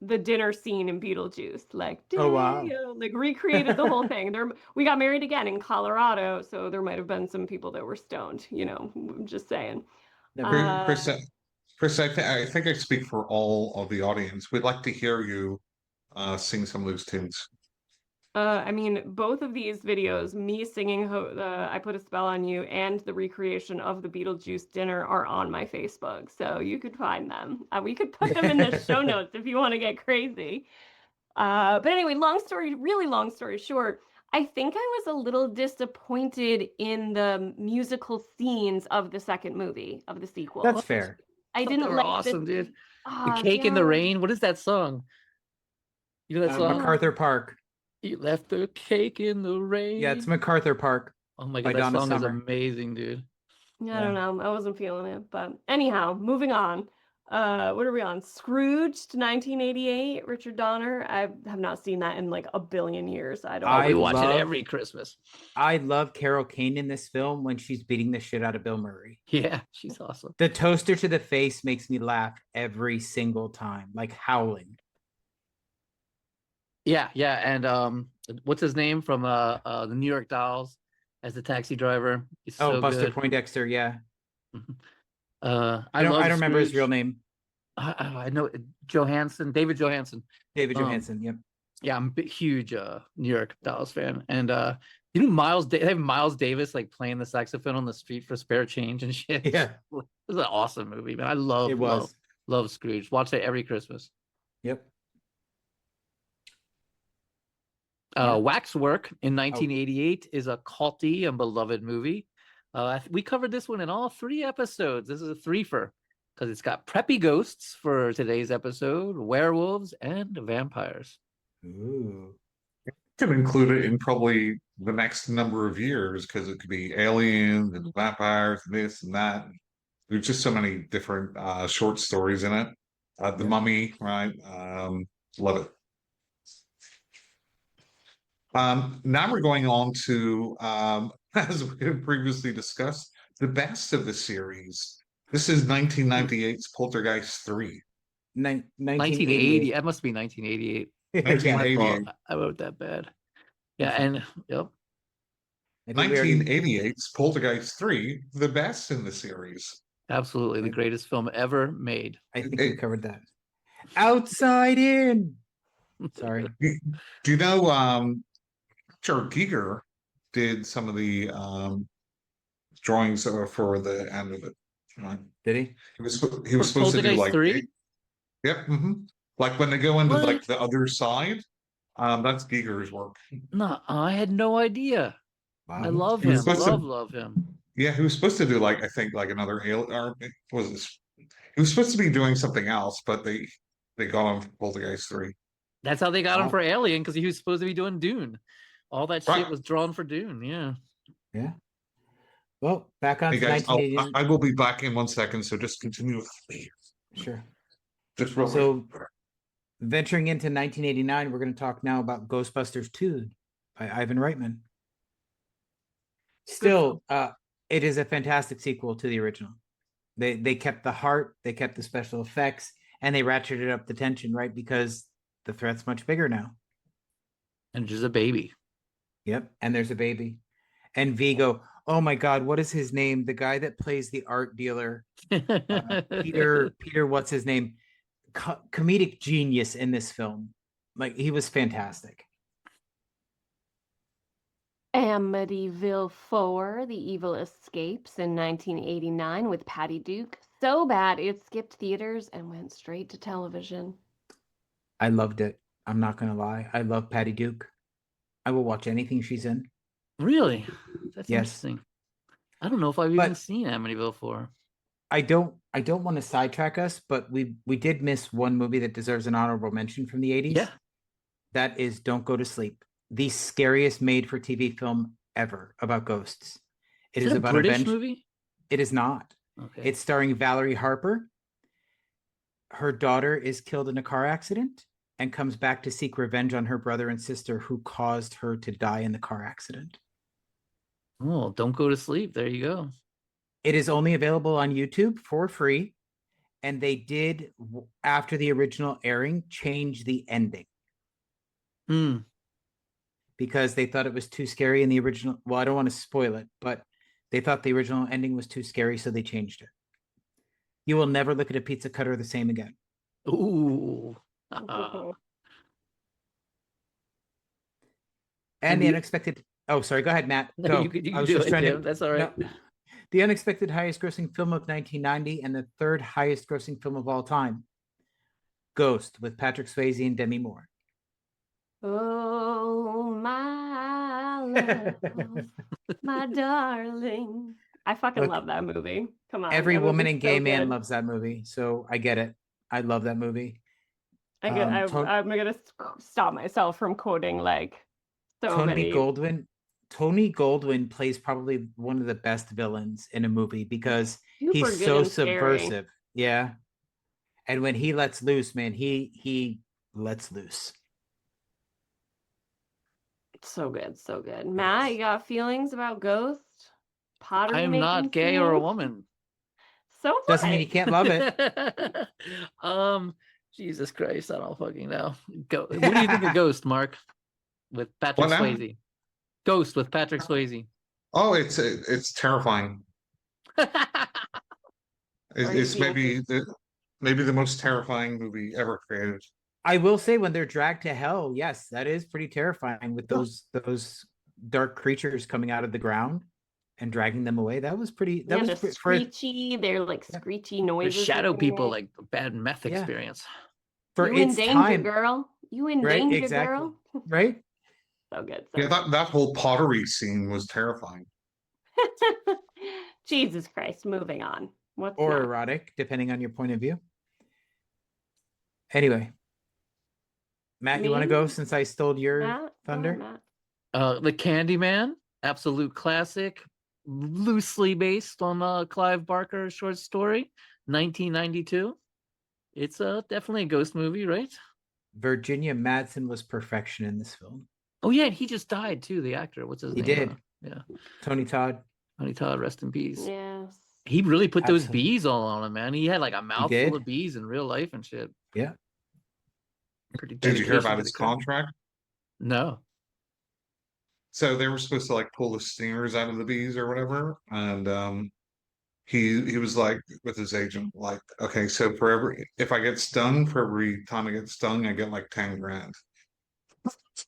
the dinner scene in Beetlejuice. Like, Oh, wow. like recreated the whole thing. We got married again in Colorado, so there might have been some people that were stoned. You know, I'm just saying. Chris, I think I speak for all of the audience. We'd like to hear you sing some of those tunes. I mean, both of these videos, me singing I Put a Spell on You and the recreation of the Beetlejuice dinner, are on my Facebook. So you could find them. We could put them in the show notes if you want to get crazy. But anyway, really long story short, I think I was a little disappointed in the musical scenes of the second movie, of the sequel. That's fair. I Thought didn't they were like awesome, dude. The Ah, Cake in the yeah. Rain. What is that song? You know that song? MacArthur Park. You left the cake in the rain. Yeah, it's MacArthur Park. Oh my by god, that Donna song is Summer. amazing, dude. I don't know. I wasn't feeling it. But anyhow, moving on. What are we on? Scrooged, 1988, Richard Donner. I have not seen that in like a billion years. I don't Oh, know. we watch it every Christmas. I love Carol Kane in this film when she's beating the shit out of Bill Murray. Yeah, she's awesome. The toaster to the face makes me laugh every single time, like howling. Yeah, and what's his name from the New York Dolls as the taxi driver? He's so Buster good. Poindexter, yeah. I don't remember his real name. I know Johansson, David Johansson. David Johansson, yep. Yeah, I'm a huge New York Dolls fan. And you know they have Miles Davis like playing the saxophone on the street for spare change and shit. Yeah. It was an awesome movie, man. I love Scrooge. Watch it every Christmas. Yep. Waxwork in 1988 is a culty and beloved movie. We covered this one in all 3 episodes. This is a threefer because it's got preppy ghosts for today's episode, werewolves, and vampires. Ooh. Could include it in probably the next number of years because it could be aliens and vampires, and this and that. There's just so many different short stories in it. The Mummy, right? Love it. Now we're going on to, as we had previously discussed, the best of the series. This is 1998's Poltergeist 3. 1980. That must be 1988. 1988. I wrote that bad. Yeah, and yep. 1988's Poltergeist 3, the best in the series. Absolutely, the greatest film ever made. I think we covered that. Outside in. Sorry. Do you know Richard Giger did some of the drawings for the end of it? Right? Did he? He was supposed to do like 3? Yep. Like when they go into What? like the other side, that's Giger's work. No, I had no idea. Wow. I love He was him. supposed to- Love him. Yeah, he was supposed to do like I think like another alien. Or was this? He was supposed to be doing something else, but they got him for Poltergeist 3. That's how they got him Wow. for Alien, because he was supposed to be doing Dune. All that Right. shit was drawn for Dune. Yeah. Yeah. Well, back on Hey to guys, 1980. I will be back in 1 second, so just continue with me. Sure. Just real So, quick. venturing into 1989, we're going to talk now about Ghostbusters 2 by Ivan Reitman. Still, it is a fantastic sequel to the original. They kept the heart, they kept the special effects, and they ratcheted up the tension, right? Because the threat's much bigger now. And just a baby. Yep. And there's a baby. And Vigo, oh my God, what is his name? The guy that plays the art dealer, Peter, what's his name? Comedic genius in this film. Like, he was fantastic. Amityville 4, The Evil Escapes in 1989 with Patty Duke. So bad it skipped theaters and went straight to television. I loved it. I'm not going to lie. I love Patty Duke. I will watch anything she's in. Really? That's Yes. interesting. I don't know if I've even seen Amityville 4. I don't want to sidetrack us, but we did miss one movie that deserves an honorable mention from the 80s. Yeah. That is Don't Go to Sleep. The scariest made-for-TV film ever about ghosts. It is it about a British revenge. movie? It is not. Okay. It's starring Valerie Harper. Her daughter is killed in a car accident and comes back to seek revenge on her brother and sister who caused her to die in the car accident. Oh, Don't Go to Sleep. There you go. It is only available on YouTube for free. And they did, after the original airing, change the ending. Because they thought it was too scary in the original. Well, I don't want to spoil it, but they thought the original ending was too scary, so they changed it. You will never look at a pizza cutter the same again. Ooh. And the unexpected. Oh, sorry. Go ahead, Matt. Go. You can I was do just it, trying Tim. to. That's all right. No. The unexpected highest grossing film of 1990 and the third highest grossing film of all time. Ghost with Patrick Swayze and Demi Moore. Oh, my love, my darling. I fucking Look, love that movie. Come on. Every that woman movie's and gay so man good. loves that movie, so I get it. I love that movie. I'm gonna stop myself from quoting like so many. Tony Goldwyn plays probably one of the best villains in a movie because Super he's good so and scary. subversive. Yeah. And when he lets loose, man, he lets loose. So good, so good. Matt, you got feelings about Ghost? Pottery I'm making not gay or a scene? woman. So Doesn't mean you what? can't love it. Jesus Christ, I don't fucking know. What do you think of Ghost, Mark? With Patrick What now? Swayze. Ghost with Patrick Swayze. Oh, it's terrifying. Are you It's feeling maybe the most terrifying movie ever created. I will say when they're dragged to hell, yes, that is pretty terrifying with those dark creatures coming out of the ground and dragging them away. That was pretty. That yeah, was the screechy, they're like screechy The noises. shadow that they people, make. like bad meth Yeah. experience. for You in its danger, time, girl. You in right? danger, Exactly. girl. Right? So good. So Yeah, that whole pottery scene was terrifying. good. Jesus Christ. Moving on. What's Or next? erotic, depending on your point of view. Anyway, Matt, you want to Me? go since I stole your Matt? Go thunder? ahead, Matt. The Candyman, absolute classic, loosely based on Clive Barker's short story, 1992. It's definitely a ghost movie, right? Virginia Madsen was perfection in this film. Oh yeah, and he just died too. The actor, what's his He name? did. Yeah, Tony Todd. Tony Todd, rest in peace. Yes. He really put those Absolutely. bees all on him, man. He had like a mouthful did. of bees in real life and shit. Yeah. Pretty Did you hear dedication about to his the craft. contract? No. So they were supposed to like pull the stingers out of the bees or whatever, and he was like with his agent, like, okay, so if I get stung, for every time I get stung, I get like 10 grand.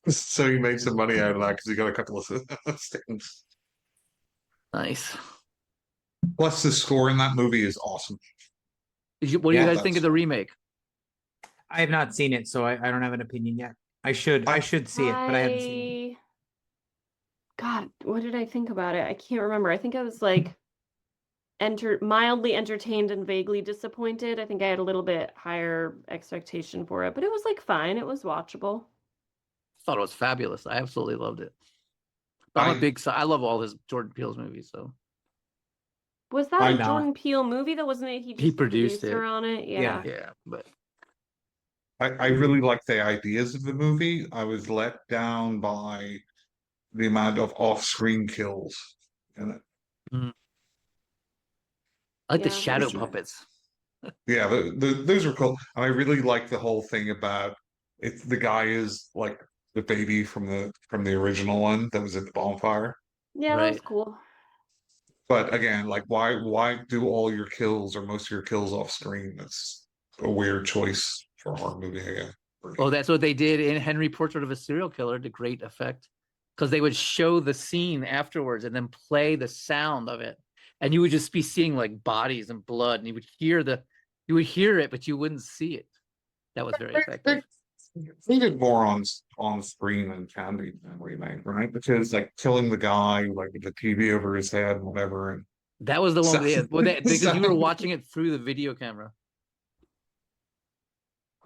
So he made some money out of that because he got a couple of stings. Nice. Plus, the score in that movie is awesome. What do you Yeah, guys think of the remake? I have not seen it, so I don't have an opinion yet. I should see it, but I haven't seen it. God, what did I think about it? I can't remember. I think I was like mildly entertained and vaguely disappointed. I think I had a little bit higher expectation for it, but it was like fine. It was watchable. Thought it was fabulous. I absolutely loved it. I love all his Jordan Peele's movies. So Was that I a know. Jordan Peele movie? That wasn't it. He just produced producer it. on it. Yeah. yeah, but I really like the ideas of the movie. I was let down by the amount of off-screen kills in it. I like the Yeah. shadow Sure. puppets. Yeah, those were cool. And I really like the whole thing about the guy is like the baby from the original one that was at the bonfire. Yeah, that was Right. cool. But again, like why do all your kills or most of your kills off screen? That's a weird choice for a horror movie, again. Well, that's what they did in Henry Portrait of a Serial Killer to great effect, because they would show the scene afterwards and then play the sound of it, and you would just be seeing like bodies and blood, and you would hear it, but you wouldn't see it. That was very effective. They did more on screen than Candyman remake, right? Because like killing the guy like with the TV over his head and whatever, and That was the one because you were So- watching it through the video camera.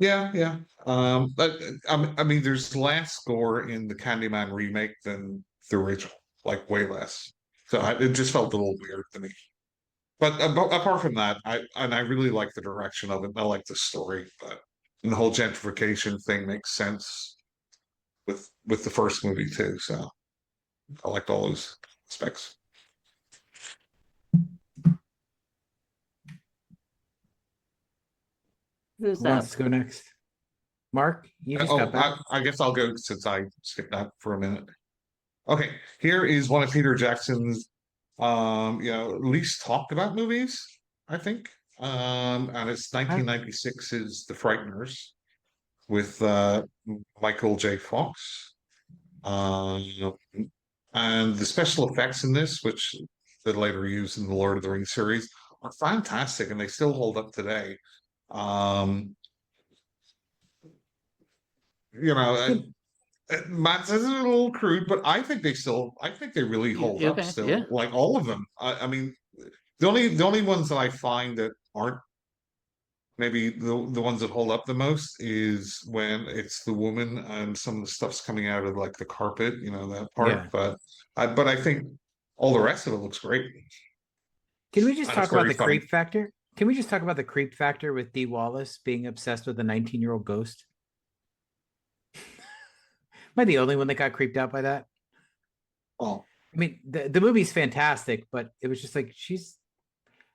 yeah. But I mean, there's less gore in the Candyman remake than the original, like way less. So it just felt a little weird to me. But apart from that, I really like the direction of it. I like the story, and the whole gentrification thing makes sense with the first movie too. So I liked all those aspects. Who's Who that? wants to go next? Mark, you just got back. I guess I'll go since I skipped that for a minute. Okay, here is one of Peter Jackson's least talked about movies, I think. And it's 1996's The Frighteners with Michael J. Fox. And the special effects in this, which they later used in the Lord of the Rings series, are fantastic, and they still hold up today. Matt says it's a little crude, but I think they really hold up Okay, still. yeah. Like all of them. I mean, the only ones that I find that aren't maybe the ones that hold up the most is when it's the woman and some of the stuff's coming out of like the carpet, that part. Yeah. But I think all the rest of it looks great. Can we just And talk it's about very the funny. creep factor? Can we just talk about the creep factor with Dee Wallace being obsessed with a 19-year-old ghost? Am I the only one that got creeped out by that? Well, I mean, the movie's fantastic, but it was just like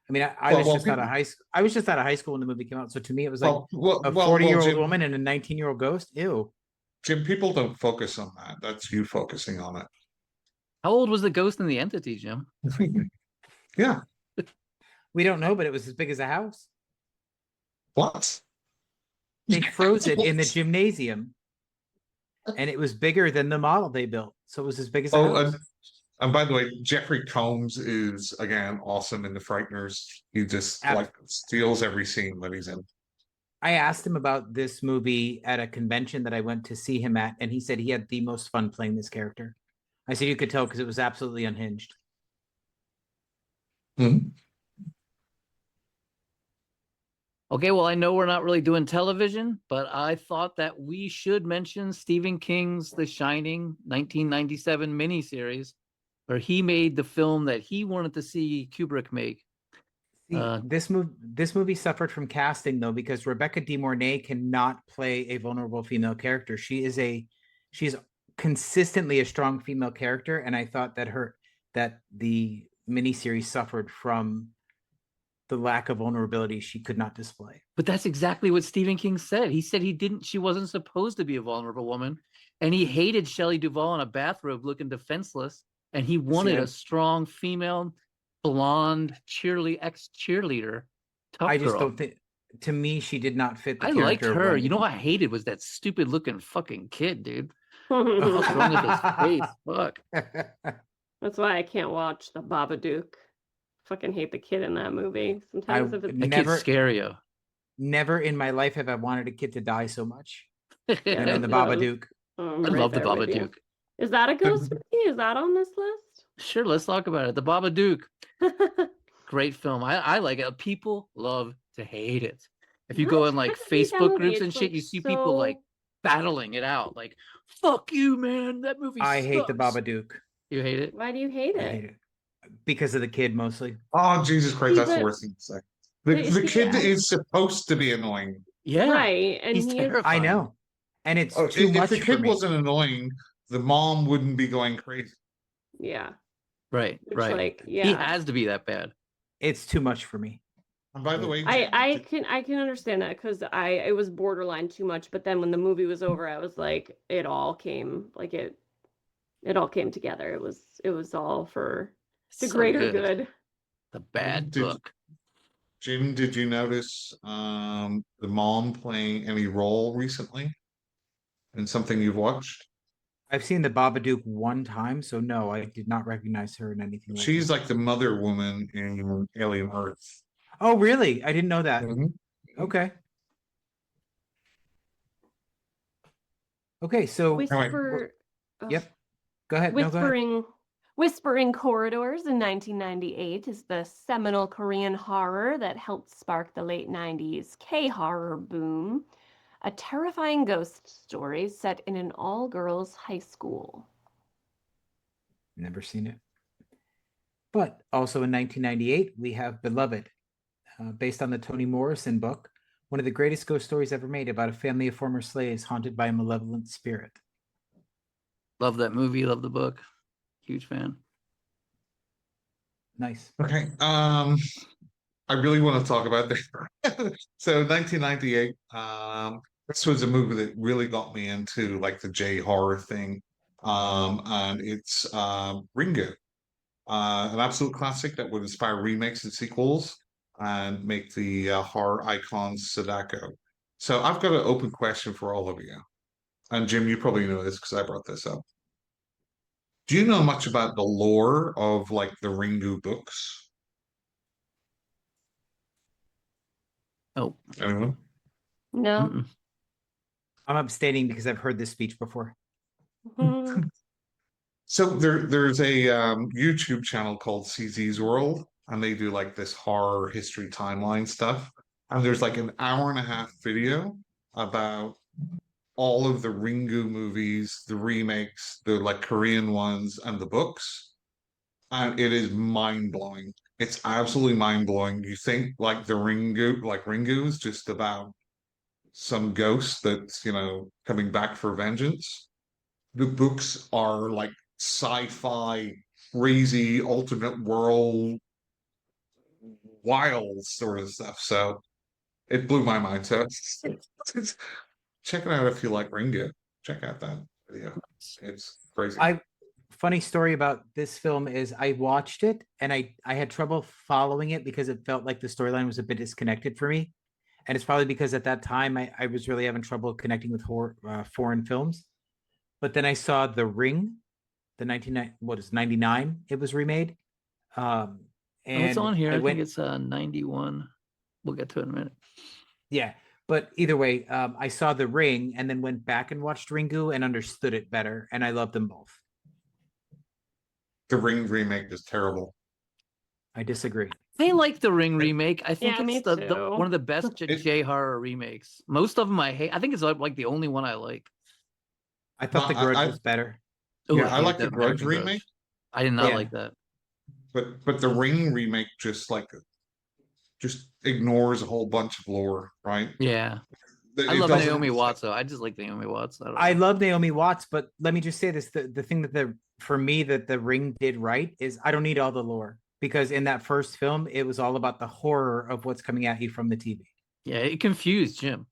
I mean, I Well, was well, just out of people- high school. I was just out of high school when the movie came out. So to me, it was like a well, 40-year-old Jim, woman and a 19-year-old ghost. Ew. Jim, people don't focus on that. That's you focusing on How old was the ghost in the entity, Jim? it. Yeah. We don't know, but it was as big as a house. What? They froze it in the gymnasium, and it was bigger than the model they built. So it was as big as a Oh, house. and by the way, Jeffrey Combs is again awesome in The Frighteners. He just like steals every scene that he's in. I asked him about this movie at a convention that I went to see him at, and he said he had the most fun playing this character. I said you could tell because it was absolutely unhinged. Mhm. Okay, well, I know we're not really doing television, but I thought that we should mention Stephen King's The Shining 1997 miniseries, where he made the film that he wanted to see Kubrick make. See, this movie suffered from casting though, because Rebecca De Mornay cannot play a vulnerable female character. She's consistently a strong female character, and I thought that the miniseries suffered from the lack of vulnerability she could not display. But that's exactly what Stephen King said. He said she wasn't supposed to be a vulnerable woman, and he hated Shelley Duvall in a bathrobe looking defenseless, and he wanted a strong female, blonde ex-cheerleader. I just girl. don't think. To me, she did not fit the I character. liked of her. Wendy. You know what I hated was that stupid looking fucking kid, dude. What's wrong with his face? Fuck. That's why I can't watch the Babadook. Fucking hate the kid in that movie. Sometimes if it's That Never- kid's scare you. Never in my life have I wanted a kid to die so much. Yeah, And in the no. Babadook. I'm I right love the there with you. Babadook. Is that a ghost movie? Is that on this list? Sure, let's talk about it. The Babadook. Great film. I like it. People love to hate it. If you Not go in like trying to hate that Facebook movie. groups and It's, shit, like, you see people like battling it out. Like, fuck you, man. That movie I hate the sucks." Babadook. You hate it? Why do you hate I it? hate it because of the kid mostly. Oh, Jesus Christ, that's the but- worst thing to say. but The he- kid is supposed to be annoying. Yeah. Right. And He's he is terrifying. I know, and it's Oh, too if much the for kid me. wasn't annoying, the mom wouldn't be going crazy. yeah. Right, It's right. like, He yeah. has to be that bad. It's too much for me. And by the way, I can understand that because it was borderline too much, but then when the movie was over, I was like, it all came together. It was all for the So greater good. The bad Did- book. Jim, did you notice the mom playing any role recently in something you've watched? I've seen the Babadook one time, so no, I did not recognize her in anything. She's that. like the mother woman in Alien Earth. Oh, really? I didn't know that. Mhm. Okay. Okay, so Whisper. oh, yep. Go ahead. No, go ahead. Whispering Corridors in 1998 is the seminal Korean horror that helped spark the late 90s K-horror boom. A terrifying ghost story set in an all-girls high school. Never seen it. But also in 1998, we have Beloved, based on the Toni Morrison book, one of the greatest ghost stories ever made about a family of former slaves haunted by a malevolent spirit. Love that movie. Love the book. Huge fan. Nice. Okay. I really want to talk about this. So 1998, this was a movie that really got me into like the J horror thing. And it's Ringo. An absolute classic that would inspire remakes and sequels and make the horror icons Sadako. So I've got an open question for all of you. And Jim, you probably know this because I brought this up. Do you know much about the lore of like the Ringu books? Oh. Anyone? No. Mm-mm. I'm abstaining because I've heard this speech before. Mhm. So there's a YouTube channel called CZ's World, and they do like this horror history timeline stuff. And there's like an hour and a half video about all of the Ringu movies, the remakes, the like Korean ones, and the books. And it is mind blowing. It's absolutely mind blowing. You think like Ringu is just about some ghost that's coming back for vengeance. The books are like sci-fi, crazy, alternate world, wild sort of stuff. So it blew my mind. So check it out if you like Ringu. Check out that video. It's crazy. Funny story about this film is I watched it and I had trouble following it because it felt like the storyline was a bit disconnected for me. And it's probably because at that time I was really having trouble connecting with foreign films. But then I saw The Ring, the 99, it was remade. And it's on here. I went, think it's 91. We'll get to it in a minute. Yeah, but either way, I saw The Ring and then went back and watched Ringu and understood it better, and I loved them both. The Ring remake is terrible. I disagree. I like the Ring remake. I think Yeah, me it's the too. one of the best J horror remakes. Most of them I hate. I think it's like the only one I like. I thought No, The Grudge was better. Ooh, Yeah, I like the that better Grudge than remake, I did not Yeah. like that. but the Ring remake just ignores a whole bunch of lore, right? Yeah, It I love doesn't- Naomi Watts though. I just like Naomi Watts. I love Naomi Watts, but let me just say this: the thing for me that The Ring did right is I don't need all the lore, because in that first film it was all about the horror of what's coming at you from the TV. Yeah, it confused Jim.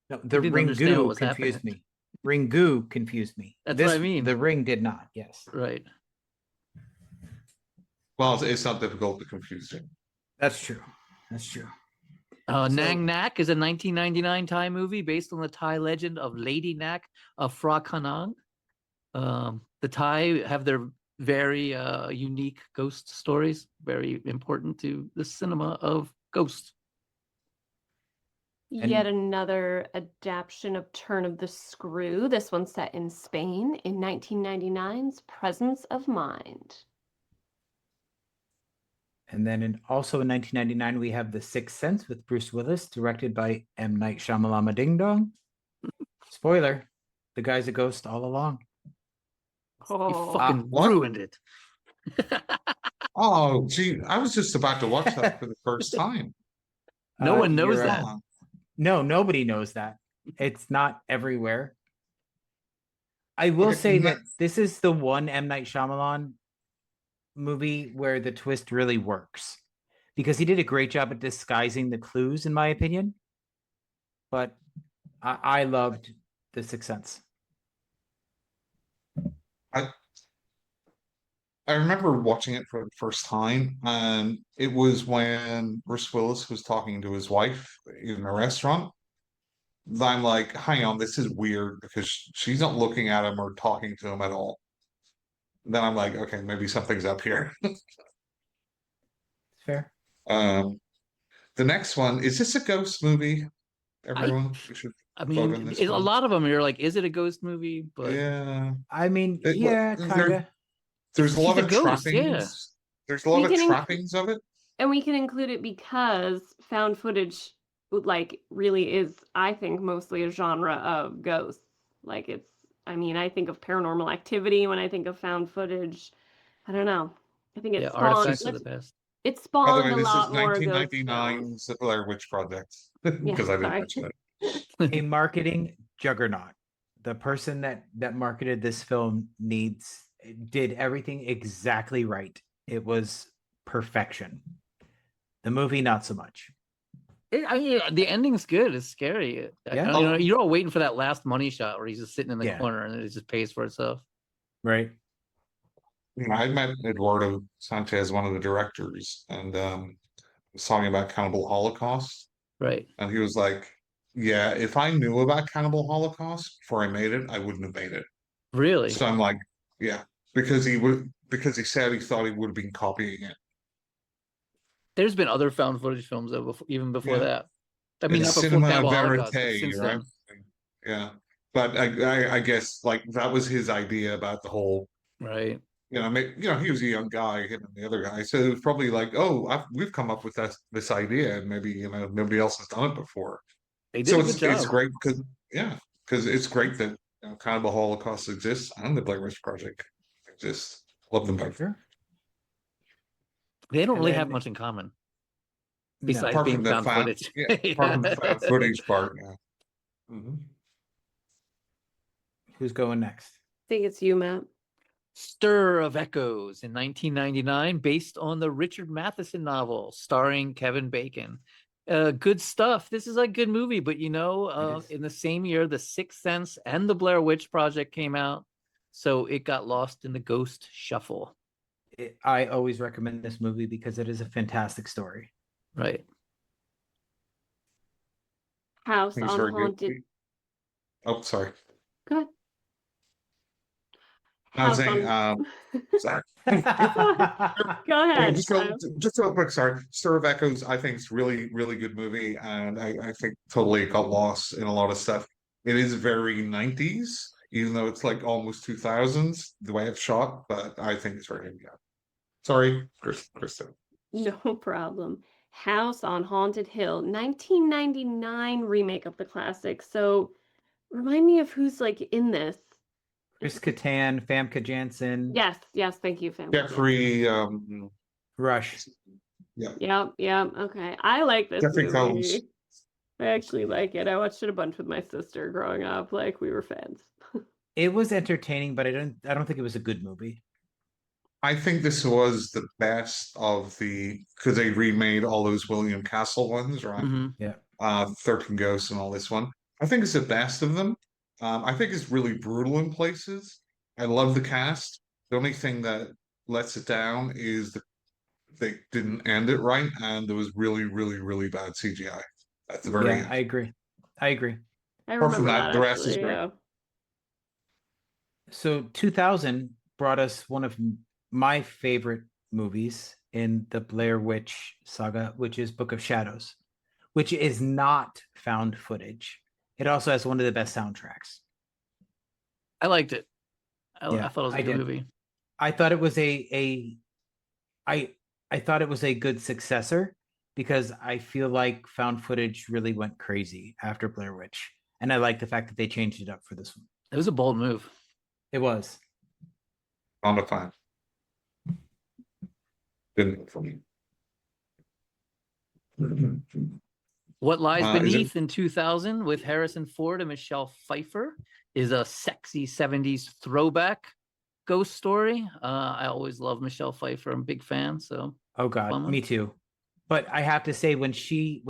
No, the didn't understand what Ringu was confused happening. me. Ringu confused me. That's what I mean. The Ring did not. Yes, Right. Well, it's not difficult to confuse it. that's true. That's true. Nang Nak is a 1999 Thai movie based on the Thai legend of Lady Nak of Phra Kanang. The Thai have their very unique ghost stories, very important to the cinema of ghosts. Yet another adaptation of Turn of the Screw. This one set in Spain in 1999's Presence of Mind. And then also in 1999, we have The Sixth Sense with Bruce Willis, directed by M. Night Shyamalan Ding Dong. Spoiler, the guy's a ghost all along. You fucking what? ruined it. Oh, gee, I was just about to watch that for the first time. No one knows you're, that. No, nobody knows that. It's not everywhere. I will Okay, say that this is the one M. Night Shyamalan movie where the twist really works, because he did a great job at disguising the clues, in my opinion. But I loved The Sixth Sense. I remember watching it for the first time, and it was when Bruce Willis was talking to his wife in a restaurant. I'm like, hang on, this is weird because she's not looking at him or talking to him at all. Then I'm like, okay, maybe something's up here. Fair. The next one, is this a ghost movie? Everyone, we should I vote on mean, this a one. lot of them, you're like, is it a ghost movie? But Yeah, I mean, It- yeah, there- kind of. there's a lot He's a of ghost, trappings. yeah. There's a lot We of can trappings of it. And we can include it because found footage, like, really is, I think, mostly a genre of ghosts. Like, I think of Paranormal Activity when I think of found footage. I don't know. I think it yeah, spawned, artifacts of the best. it By the spawned way, a this is lot more ghost 1999 films. The Blair Witch Project Yeah, because I didn't sorry. mention it. A marketing juggernaut. The person that marketed this film did everything exactly right. It was perfection. The movie, not so much. The ending's good. It's scary. Yeah. You're all waiting for that last money shot where he's just sitting in the Yeah. corner and it just pays for itself. Right. I met Eduardo Sanchez, one of the directors, and was talking about Cannibal Holocaust, Right. and he was like, "Yeah, if I knew about Cannibal Holocaust before I made it, I wouldn't have made it." Really? So I'm like, "Yeah," because he said he thought he would have been copying it. There's been other found footage films though, even before Yeah. that. I mean, It's not before cinema Cannibal Holocaust, but verite, since right? then. Yeah, but I guess like that was his idea about the whole. Right. He was a young guy, him and the other guy, so it was probably like, oh, we've come up with this idea, and maybe nobody else has done it before. They did So a good it's job. great because it's great that Cannibal Holocaust exists and the Blair Witch Project exists. Love them both. Sure. They don't And really have then- much in common No. besides Apart being from the found found, footage. yeah, apart from the found footage part. Yeah. Who's going next? I think it's you, Matt. Stir of Echoes in 1999, based on the Richard Matheson novel starring Kevin Bacon. Good stuff. This is a good movie, but is. in the same year, The Sixth Sense and The Blair Witch Project came out, so it got lost in the Ghost Shuffle. I always recommend this movie because it is a fantastic story. Right. House He's on very good. Haunted. Oh, sorry. Go ahead. I was House saying, on... sorry. Go ahead. Just real quick, sorry. Stir of Echoes, I think it's really, really good movie, and I think totally got lost in a lot of stuff. It is very 90s, even though it's like almost 2000s, the way it's shot, but I think it's very good. Sorry, Krista. No problem. House on Haunted Hill, 1999 remake of the classic. So remind me of who's like in this. Chris Kattan, Famke Janssen, Yes, thank you, family. Jeffrey, Rush. Yep, okay. I like this Jeffrey movie. Combs. I actually like it. I watched it a bunch with my sister growing up. Like, we were fans. It was entertaining, but I don't think it was a good movie. I think this was the best of because they remade all those William Castle ones, right? Mhm. 13 Ghosts and all this one. I think it's the best of them. I think it's really brutal in places. I love the cast. The only thing that lets it down is that they didn't end it right, and there was really, really, really bad CGI at the very end. I agree. I Apart from remember that, that, the rest is actually, great. yeah. So 2000 brought us one of my favorite movies in the Blair Witch saga, which is Book of Shadows, which is not found footage. It also has one of the best soundtracks. I liked it. Yeah, I thought it was a I good did. movie. I thought it was I thought it was a good successor because I feel like found footage really went crazy after Blair Witch. And I like the fact that they changed it up for this one. It was a bold move. It was. On the fan. Didn't for me. What Lies Is it- Beneath in 2000 with Harrison Ford and Michelle Pfeiffer is a sexy 70s throwback ghost story. I always love Michelle Pfeiffer. I'm a big fan. So Oh God, Fun one. me too. But I have to say, when she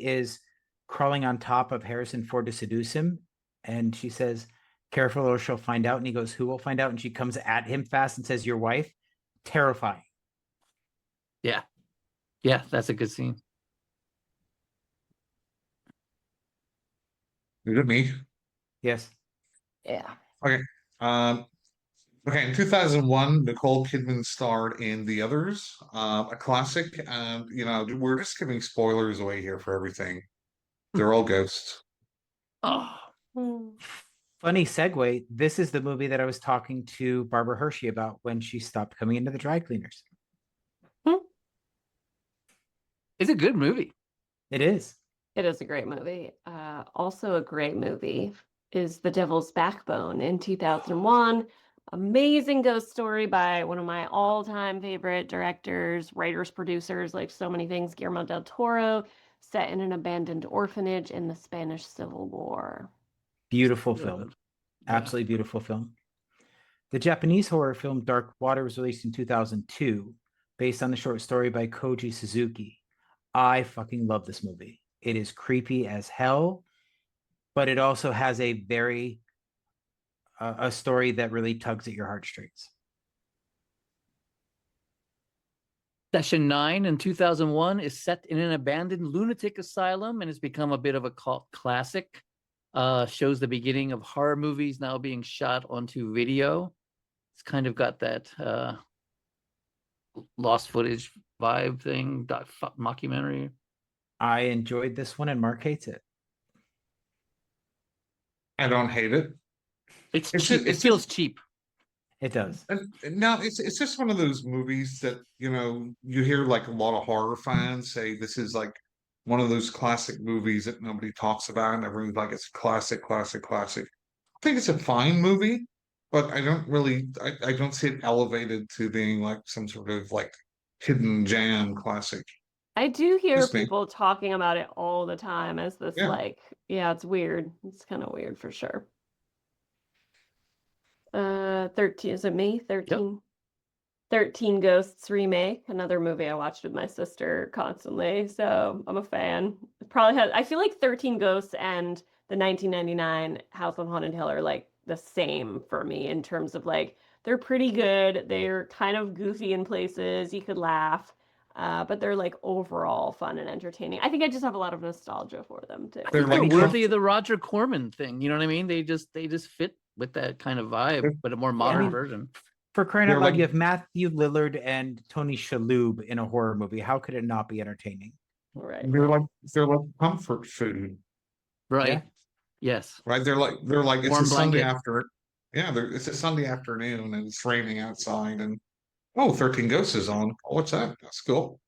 is crawling on top of Harrison Ford to seduce him, and she says, "Careful, or she'll find out," and he goes, "Who will find out?" And she comes at him fast and says, "Your wife." Terrifying. yeah, that's a good scene. Is it me? Yes. Yeah. Um, okay, in 2001, Nicole Kidman starred in The Others, a classic, and we're just giving spoilers away here for everything. They're all ghosts. Oh, Funny segue. This is the movie that I was talking to Barbara Hershey about when she stopped coming into the dry cleaners. it's a good movie. It is. It is a great movie. Also a great movie is The Devil's Backbone in 2001. Amazing ghost story by one of my all-time favorite directors, writers, producers, like so many things, Guillermo del Toro, set in an abandoned orphanage in the Spanish Civil War. Beautiful Really film. good. Yeah. Absolutely beautiful film. The Japanese horror film Dark Water was released in 2002, based on the short story by Koji Suzuki. I fucking love this movie. It is creepy as hell, but it also has a very a story that really tugs at your heartstrings. Session 9 in 2001 is set in an abandoned lunatic asylum and has become a bit of a cult classic. Shows the beginning of horror movies now being shot onto video. It's kind of got that lost footage vibe thing, mockumentary. I enjoyed this one, and Mark hates it. I don't hate it. It's It's cheap. just- It feels cheap. It does. No, it's just one of those movies that you hear like a lot of horror fans say this is like one of those classic movies that nobody talks about, and everyone's like it's classic. I think it's a fine movie, but I don't see it elevated to being like some sort of like hidden gem classic. I do hear Just me. people talking about it all the time as this, Yeah. like, yeah, it's weird. It's kind of weird for sure. 13, is it me? 13? 13 Ghosts remake, another movie I watched with my sister constantly, so I'm a fan. It probably has, I feel like 13 Ghosts and the 1999 House on Haunted Hill are like the same for me in terms of like they're pretty good. They're kind of goofy in places. You could laugh. But they're like overall fun and entertaining. I think I just have a lot of nostalgia for them too. I They're think they're like worthy of the Roger Corman thing. You know what I mean? They just fit with that kind of vibe, but a more modern mean, version. For crying out They're loud, like- you have Matthew Lillard and Tony Shalhoub in a horror movie. How could it not be entertaining? Right. They're like comfort food, Right. Yeah. Yes. right? They're like it's Warm a Sunday blanket. after. Yeah, it's a Sunday afternoon and it's raining outside and oh, 13 Ghosts is on. Oh, what's that? That's cool.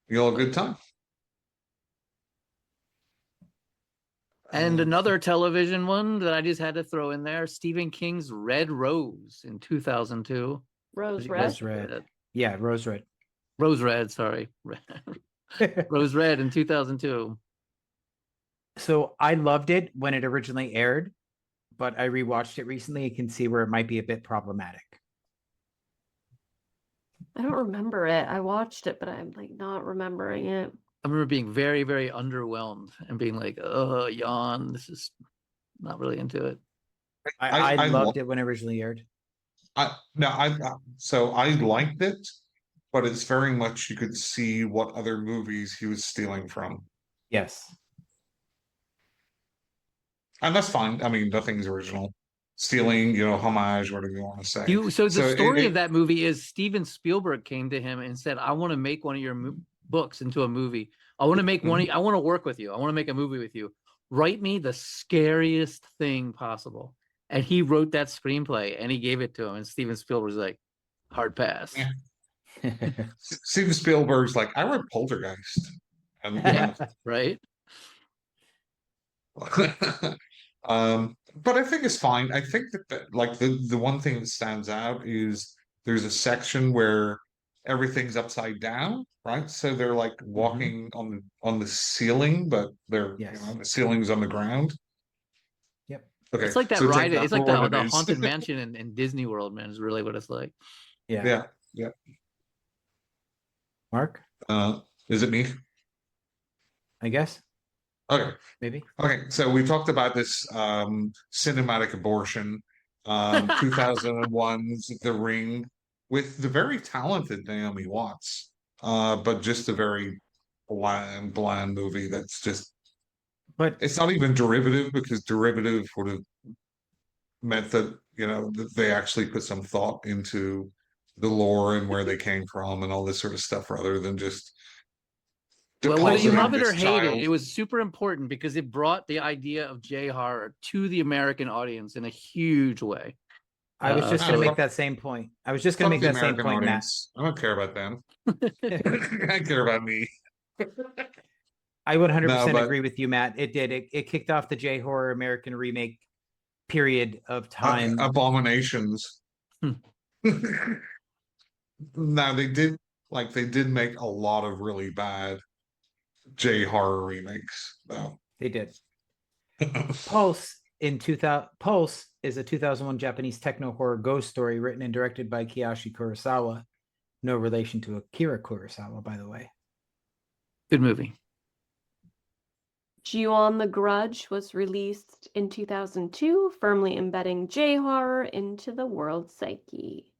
You'll have a good time. And Uh, another television one that I just had to throw in there, Stephen King's Red Rose in 2002. Rose Rose Red. Red. Yeah, Rose Red. Rose Red, sorry. Rose Red in 2002. So I loved it when it originally aired, but I rewatched it recently and can see where it might be a bit problematic. I don't remember it. I watched it, but I'm like not remembering it. I remember being very, very underwhelmed and being like, oh, yawn. This is not really into it. I lo- loved it when it originally aired. So I liked it, but it's very much you could see what other movies he was stealing from. Yes. And that's fine. I mean, nothing's original. Stealing, homage, whatever you want to say. So the story it- of that movie is Steven Spielberg came to him and said, I want to make one of your books into a movie. I want to make one. I want to work with you. I want to make a movie with you. Write me the scariest thing possible. And he wrote that screenplay and he gave it to him. And Steven Spielberg was like, hard pass. Yeah. Steven Spielberg's like, I wrote Poltergeist. And, Right? but I think it's fine. I think that like the one thing that stands out is there's a section where everything's upside down, right? So they're like walking on the ceiling, but they're Yes. the ceiling's on the ground. Yep. Okay, It's like that so take ride. that It's like for what the it is. Haunted Mansion in Disney World, man, is really what it's like. Yeah. Yeah. Mark, Is it me? I guess. Okay. Maybe. Okay, so we talked about this cinematic abortion, 2001's The Ring, with the very talented Naomi Watts, but just a very bland movie that's just, But it's not even derivative because derivative would have meant that, that they actually put some thought into the lore and where they came from and all this sort of stuff rather than just Well, whether you depositing love it or this hate it, child. it was super important because it brought the idea of J horror to the American audience in a huge way. I was just going to so- make that same point. I was just going to Fuck make the that same American point, Matt. audience. I don't care about them. I care about me. I would 100% No, but- agree with you, Matt. It did. It kicked off the J horror American remake period of time. Abominations. Hmm. Now they did make a lot of really bad J horror remakes though. They did. Pulse in 2000. Pulse is a 2001 Japanese techno horror ghost story written and directed by Kiyoshi Kurosawa. No relation to Akira Kurosawa, by the way. Good movie. Ju-on the Grudge was released in 2002, firmly embedding J-horror into the world psyche.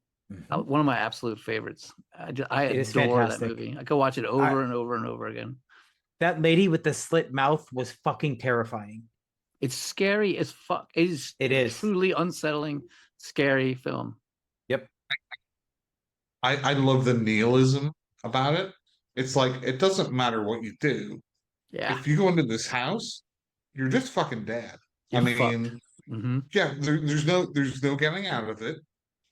One of my absolute favorites. I It is adore that fantastic. movie. I could watch it over and over and over again. That lady with the slit mouth was fucking terrifying. It's scary as fuck. It is. It is. Truly unsettling, scary film. Yep. I love the nihilism about it. It's like it doesn't matter what you do. Yeah. If you go into this house, you're just fucking dead. I You're fucked. mean, Mm-hmm. yeah, there's no getting out of it.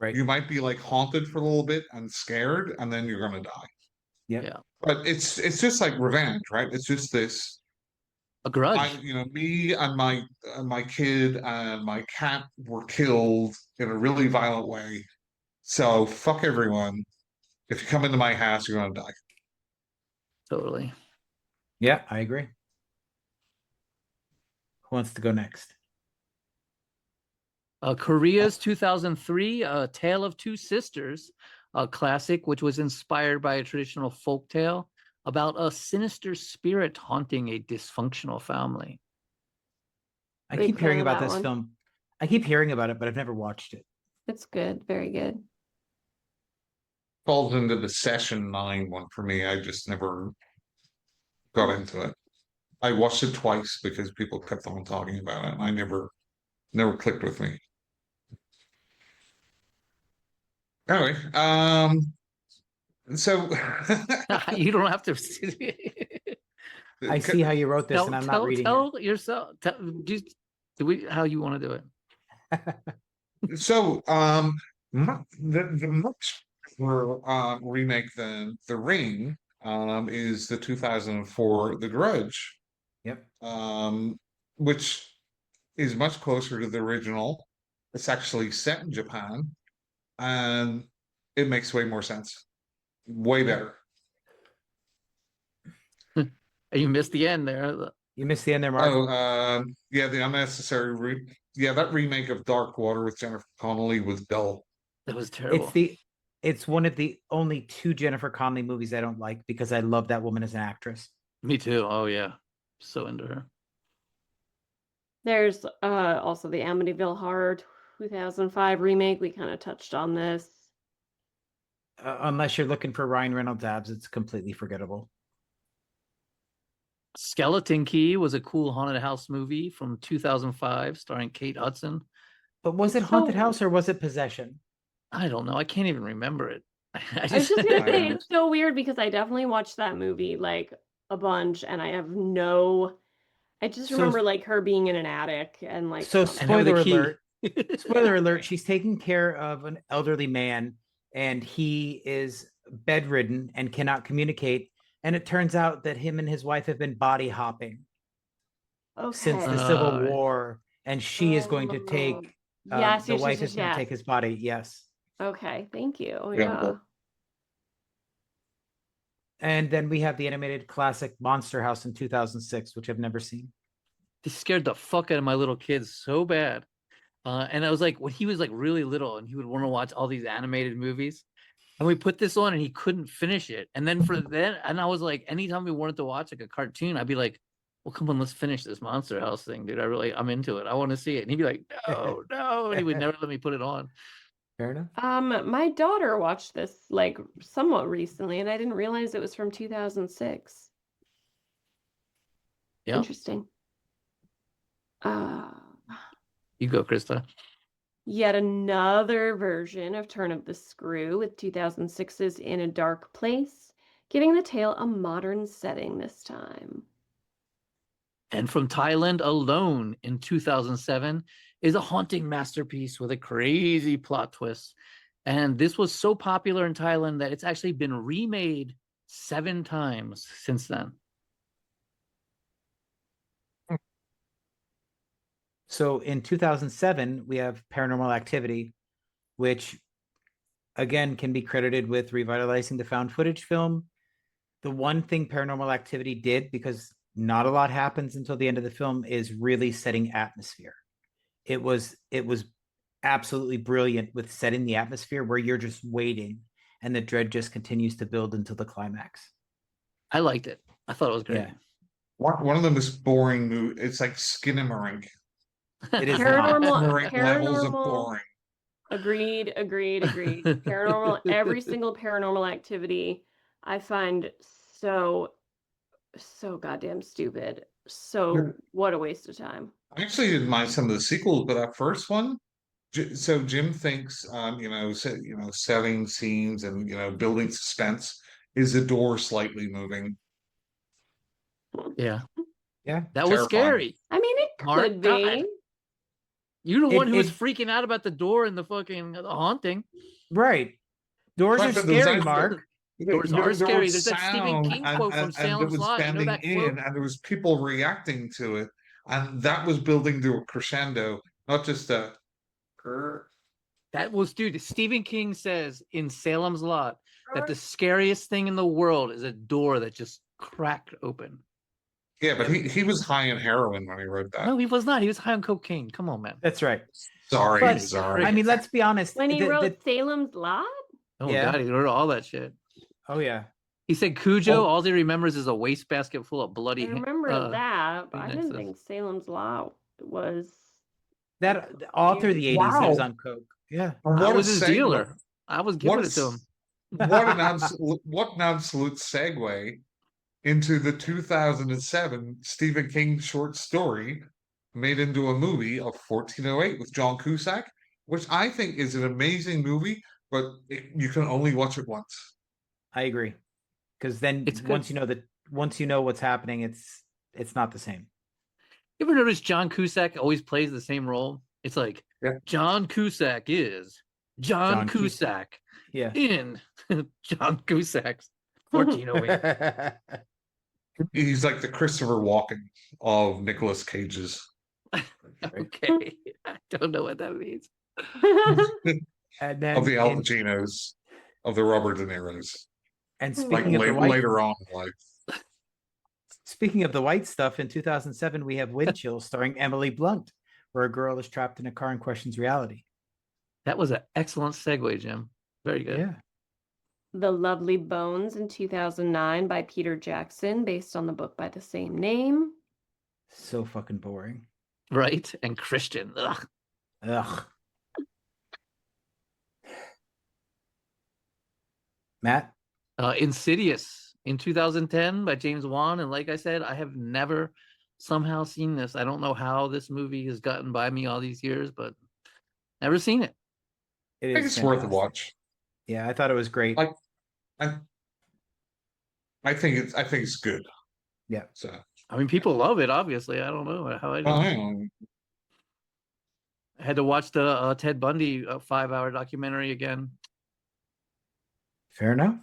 Right. You might be like haunted for a little bit and scared, and then you're gonna die. Yep. Yeah. But it's just like revenge, right? It's just this. A Grudge. Me and my kid and my cat were killed in a really violent way. So fuck everyone. If you come into my house, you're gonna die. Totally. Yeah, I agree. Who wants to go next? Korea's 2003 Tale of Two Sisters, a classic which was inspired by a traditional folk tale about a sinister spirit haunting a dysfunctional family. I Big keep fan hearing of about that this one. film. I keep hearing about it, but I've never watched it. It's good, very good. Falls into the Session 9 one for me. I just never got into it. I watched it twice because people kept on talking about it, and I never clicked with me. Anyway, so You don't have to. I see how you wrote this, tell and I'm not reading tell yourself. Do we how you want to do it? it. So, the much remake than The Ring is the 2004 The Grudge, Yep. which is much closer to the original. It's actually set in Japan, and it makes way more sense. Way better. You missed the end there. You missed the end there, Mark. Oh, yeah, the unnecessary that remake of Dark Water with Jennifer Connelly was dull. That was terrible. It's one of the only two Jennifer Connelly movies I don't like because I love that woman as an actress. Me too. Oh yeah, so into her. There's also the Amityville Horror 2005 remake. We kind of touched on this. Unless you're looking for Ryan Reynolds abs, it's completely forgettable. Skeleton Key was a cool haunted house movie from 2005 starring Kate Hudson. But was it So- Haunted House or was it Possession? I don't know. I can't even remember it. I I was just gonna I say know. it's so weird because I definitely watched that movie like a bunch, and I have no. I just So- remember like her being in an attic and like. So some- And have the spoiler key. alert. Spoiler alert, she's taking care of an elderly man and he is bedridden and cannot communicate. And it turns out that him and his wife have been body hopping since the Okay. Civil Right. War. And she is going to take, Yes, the yes, wife yes, is going to yes. take his body. Yes. Okay, thank you. Yeah. Yeah. And then we have the animated classic Monster House in 2006, which I've never seen. They scared the fuck out of my little kids so bad. And I was like, when he was like really little and he would want to watch all these animated movies, and we put this on and he couldn't finish it. And then and I was like, anytime we wanted to watch like a cartoon, I'd be like, well, come on, let's finish this Monster House thing, dude. I'm into it. I want to see it. And he'd be like, no. And he would never let me put it on. Fair enough. My daughter watched this like somewhat recently, and I didn't realize it was from 2006. Yeah. Interesting. You go, Krista. Yet another version of Turn of the Screw with 2006's In a Dark Place, giving the tale a modern setting this time. And from Thailand, Alone in 2007 is a haunting masterpiece with a crazy plot twist. And this was so popular in Thailand that it's actually been remade 7 times since then. So in 2007, we have Paranormal Activity, which again can be credited with revitalizing the found footage film. The one thing Paranormal Activity did, because not a lot happens until the end of the film, is really setting atmosphere. It was absolutely brilliant with setting the atmosphere where you're just waiting and the dread just continues to build until the climax. I liked it. I thought it was great. Yeah. One of them is boring movie. It's like Skinamarink. It is Paranormal, Levels of paranormal. boring. Agreed. Paranormal, every single Paranormal Activity, I find so goddamn stupid. So what a waste of time. I actually didn't mind some of the sequels, but that first one. So Jim thinks, setting scenes and building suspense is the door slightly moving. Yeah. Yeah. That was Terrifying. scary. I mean, it Mark, could be. God. You're the one who was it- freaking out about the door and the fucking haunting. Right. Doors Right, are but those scary, are- Mark. Doors are was scary. There's that Stephen sound King quote from and Salem's it was Lot. You know bending that quote? in, and there was people reacting to it, and that was building to a crescendo, not just a. That was, dude, Stephen King says in Salem's Lot that the scariest thing in the world is a door that just cracked open. Yeah, but he was high in heroin when he wrote that. No, he was not. He was high on cocaine. Come on, man. That's right. Sorry, But, sorry. I mean, let's be honest. When he the- wrote the- Salem's Lot? Oh Yeah. God, he wrote all that shit. oh yeah. He said Cujo. Oh. All he remembers is a wastebasket full of bloody. I remember that, but I next didn't to- think Salem's Lot was. That the author of the 80s Wow. lives on coke. Yeah. I What was a his segue. dealer. I was giving What it to him. what an absolute segue into the 2007 Stephen King short story made into a movie of 1408 with John Cusack, which I think is an amazing movie, but you can only watch it once. I agree. Because then It's good. once you know what's happening, it's not the same. You ever notice John Cusack always plays the same role? It's like Yeah. John Cusack is John John Cu- Cusack Yeah. in John Cusack's 1408. He's like the Christopher Walken of Nicolas Cage's. Okay, I don't know what that means. And then Of the Al in- Pacinos, of the Robert De Niro's. and Like speaking of the white later on in life. speaking of the white stuff, in 2007 we have Wind Chill starring Emily Blunt, where a girl is trapped in a car and questions reality. That was an excellent segue, Jim. Very good. Yeah. The Lovely Bones in 2009 by Peter Jackson, based on the book by the same name. So fucking boring. Right? And Christian. Ugh. Ugh. Matt? Insidious in 2010 by James Wan. And like I said, I have never somehow seen this. I don't know how this movie has gotten by me all these years, but never seen it. It I think is it's worth a fantastic. watch. Yeah, I thought it was great. Like- I think it's good. Yeah. So I mean, people love it, obviously. I don't know how I well, do. hang on. I had to watch the Ted Bundy 5-hour documentary again. Fair enough.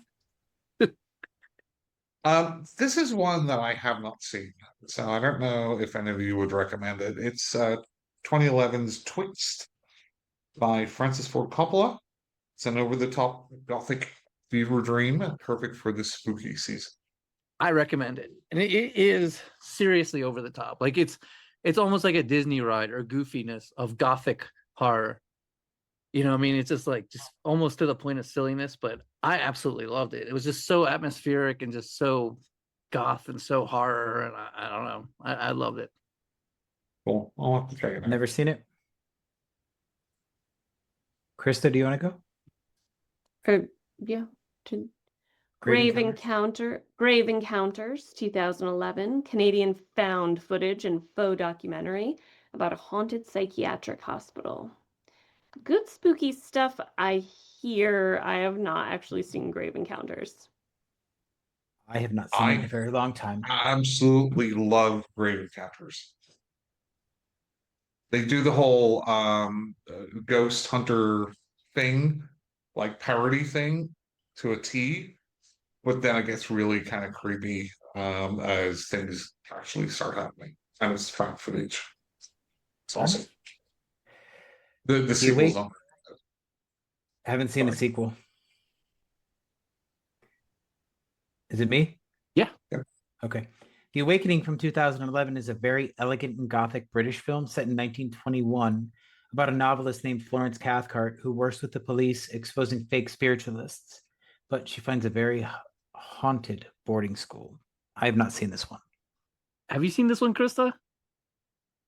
This is one that I have not seen, so I don't know if any of you would recommend it. It's 2011's Twixt by Francis Ford Coppola. It's an over-the-top gothic fever dream, perfect for the spooky season. I recommend it, and it is seriously over the top. Like it's almost like a Disney ride or goofiness of gothic horror. You know what I mean? It's just almost to the point of silliness, but I absolutely loved it. It was just so atmospheric and just so goth and so horror, and I don't know. I loved it. Cool. I'll have to check it out. Never seen it. Krista, do you want to go? Yeah. To Grave Grave Encounters, 2011, Canadian found footage and faux documentary about a haunted psychiatric hospital. Good spooky stuff, I hear. I have not actually seen Grave Encounters. I have not seen it in a very long time. I absolutely love Grave Encounters. They do the whole ghost hunter thing, like parody thing to a T, but then it gets really kind of creepy as things actually start happening. And it's found footage. It's awesome. The sequel's on. Haven't seen the Sorry. sequel. Is it me? Yeah. Yeah. Okay. The Awakening from 2011 is a very elegant and gothic British film set in 1921 about a novelist named Florence Cathcart who works with the police exposing fake spiritualists, but she finds a very haunted boarding school. I have not seen this one. Have you seen this one, Krista?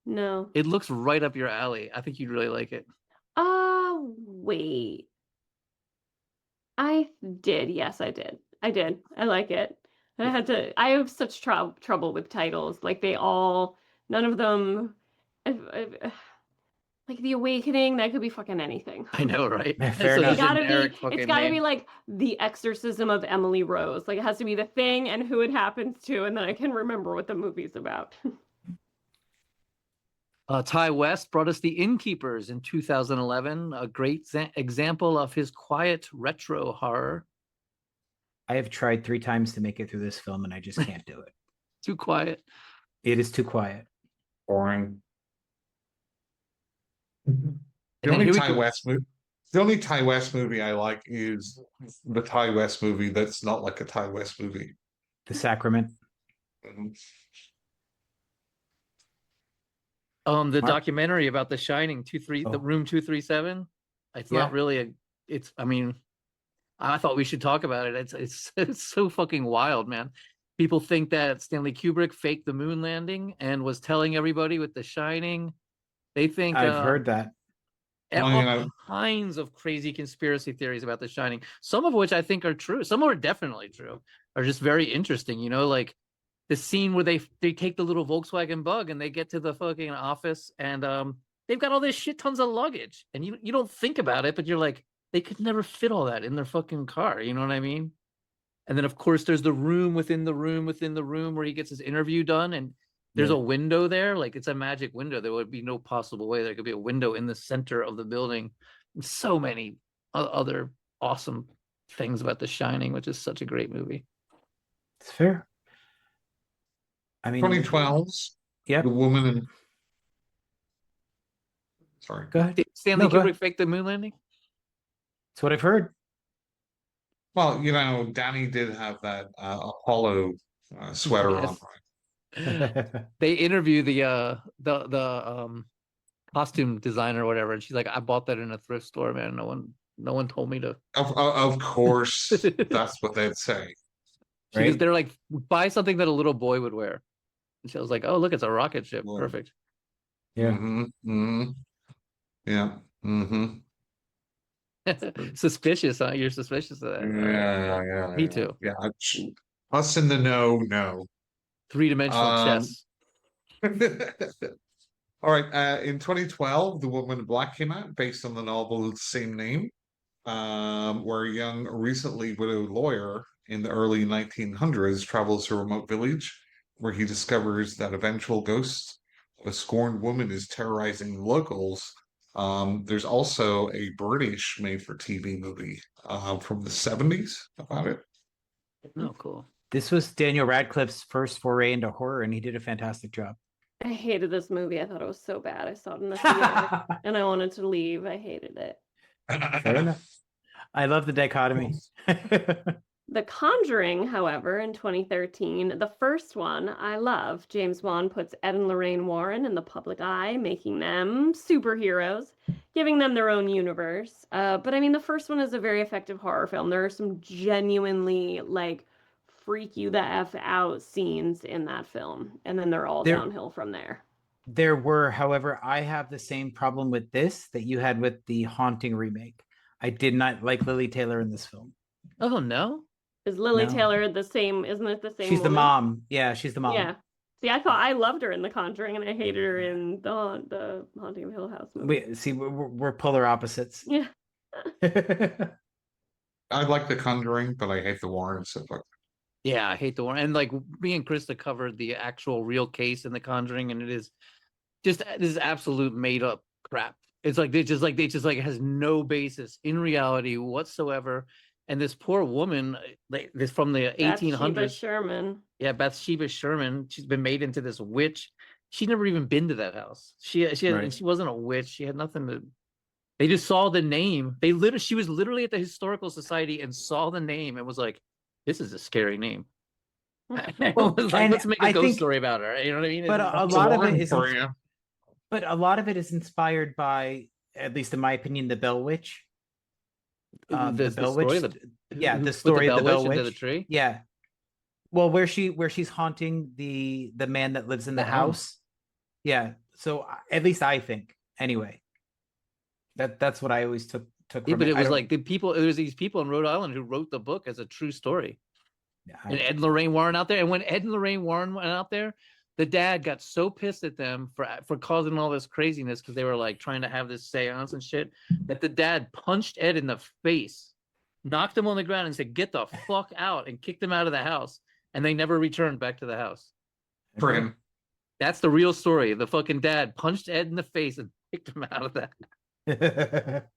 No. It looks right up your alley. I think you'd really like it. Wait. I did. Yes, I did. I like it. I have such trouble with titles. Like none of them, like The Awakening, that could be fucking anything. I know, right? Fair It's enough. It's gotta be like The Exorcism of Emily Rose. Like it has to be the thing and who it happens to, and then I can remember what the movie's about. Ty West brought us The Innkeepers in 2011, a great example of his quiet retro horror. I have tried 3 times to make it through this film and I just can't do it. Too quiet. It is too quiet. Boring. And The then only here we Ty go. West movie. The only Ty West movie I like is the Ty West movie that's not like a Ty West movie. The Sacrament. Mhm. The Mark? documentary about The Shining, the Oh. room 237. It's Yeah. not really I mean, I thought we should talk about it. It's so fucking wild, man. People think that Stanley Kubrick faked the moon landing and was telling everybody with The Shining. They think I've heard that. Well, all you know- kinds of crazy conspiracy theories about The Shining. Some of which I think are true. Some are definitely true. Are just very interesting. You know, like the scene where they take the little Volkswagen Bug and they get to the fucking office and they've got all this shit tons of luggage and you don't think about it, but you're like, they could never fit all that in their fucking car. You know what I mean? And then of course there's the room within the room within the room where he gets his interview done, and there's Yeah. a window there. Like it's a magic window. There would be no possible way there could be a window in the center of the building. And so many other awesome things about The Shining, which is such a great movie. It's fair. I mean, 2012's Yep. The Woman in. Sorry. Go ahead. Did Stanley No, go Kubrick ahead. fake the moon landing? That's what I've heard. Well, you know, Danny did have that Apollo sweater on. Yes. They interview the costume designer or whatever, and she's like, I bought that in a thrift store, man. No one told me to. Of course, that's what they'd say. Right. They're like, buy something that a little boy would wear. And she was like, oh, look, it's a rocket ship. Well, Perfect. Yeah. Yeah. Mm-hmm. Suspicious, huh? You're suspicious of that. Yeah. Me too. Yeah. Us in the know, no. Three-dimensional chess. All right. In 2012, The Woman in Black came out based on the novel of the same name, where a young, recently widowed lawyer in the early 1900s travels to a remote village where he discovers that eventual ghost of a scorned woman is terrorizing locals. There's also a British made-for-TV movie from the 70s about it. Oh, cool. This was Daniel Radcliffe's first foray into horror, and he did a fantastic job. I hated this movie. I thought it was so bad. I saw it in the theater and I wanted to leave. I hated it. Fair enough. I love the dichotomy. The Conjuring, however, in 2013, the first one I love. James Wan puts Ed and Lorraine Warren in the public eye, making them superheroes, giving them their own universe. But I mean, the first one is a very effective horror film. There are some genuinely, like, freak you the F out scenes in that film. And then they're all downhill from there. There were, however, I have the same problem with this that you had with the Haunting remake. I did not like Lily Taylor in this film. Oh, no? Is Lily No. Taylor the same? Isn't it the same She's the woman? mom. Yeah, she's the mom. Yeah. See, I thought I loved her in The Conjuring, and I hated her in the Haunting of Hill House movie. We're polar opposites. Yeah. I like The Conjuring, but I hate the Warrens. So Yeah, I hate the one. And like me and Krista covered the actual real case in The Conjuring, and it is just this is absolute made up crap. It's like they just like has no basis in reality whatsoever. And this poor woman, like this from the 1800s. Bathsheba Sherman. Yeah, Bathsheba Sherman. She's been made into this witch. She'd never even been to that house. She wasn't a witch. She had nothing to. They just saw the name. She was literally at the Historical Society and saw the name and was like, "This is a scary name." It was like, let's make a ghost story about her. You know what I mean? But a It's lot of Warren it is. for you. But a lot of it is inspired by, at least in my opinion, the Bell Witch. The Bell Witch. Yeah, the story of the Bell Witch. Into the tree. Yeah. Well, where she's haunting the man that lives in the house. Yeah. So at least I think, anyway. That's what I always took. Yeah, but it was like there was these people in Rhode Island who wrote the book as a true story. And Ed and Lorraine Warren out there. And when Ed and Lorraine Warren went out there, the dad got so pissed at them for causing all this craziness because they were like trying to have this seance and shit that the dad punched Ed in the face, knocked him on the ground and said, "Get the fuck out," and kicked him out of the house. And they never returned back to the house. For him. That's the real story. The fucking dad punched Ed in the face and kicked him out of that.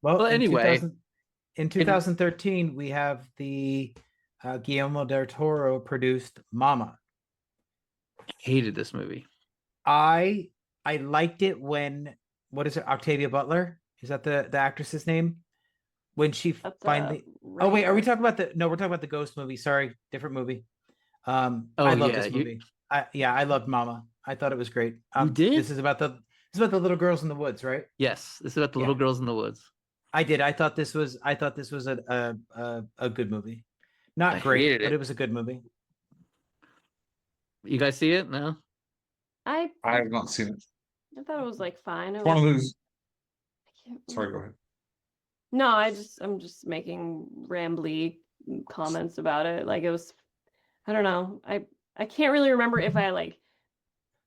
Well, anyway, in 2013, we have the Guillermo del Toro produced Mama. Hated this movie. I liked it when, what is it, Octavia Butler Is that the actress's name? When she That's finally. Oh wait, are we Rainer. talking about the? No, we're talking about the ghost movie. Sorry, different movie. I Oh, love yeah, this movie. I loved Mama. I thought it was great. You did? This is about the little girls in the woods, right? Yes, this is about the little Yeah. girls in the woods. I did. I thought this was a good movie. Not I great, hated but it. it was a good movie. You guys see it? No? I have not seen it. I thought it was like fine. It It's one of was, those. I can't Sorry, go remember. ahead. No, I'm just making rambly comments about it. Like it was, I don't know. I can't really remember if I like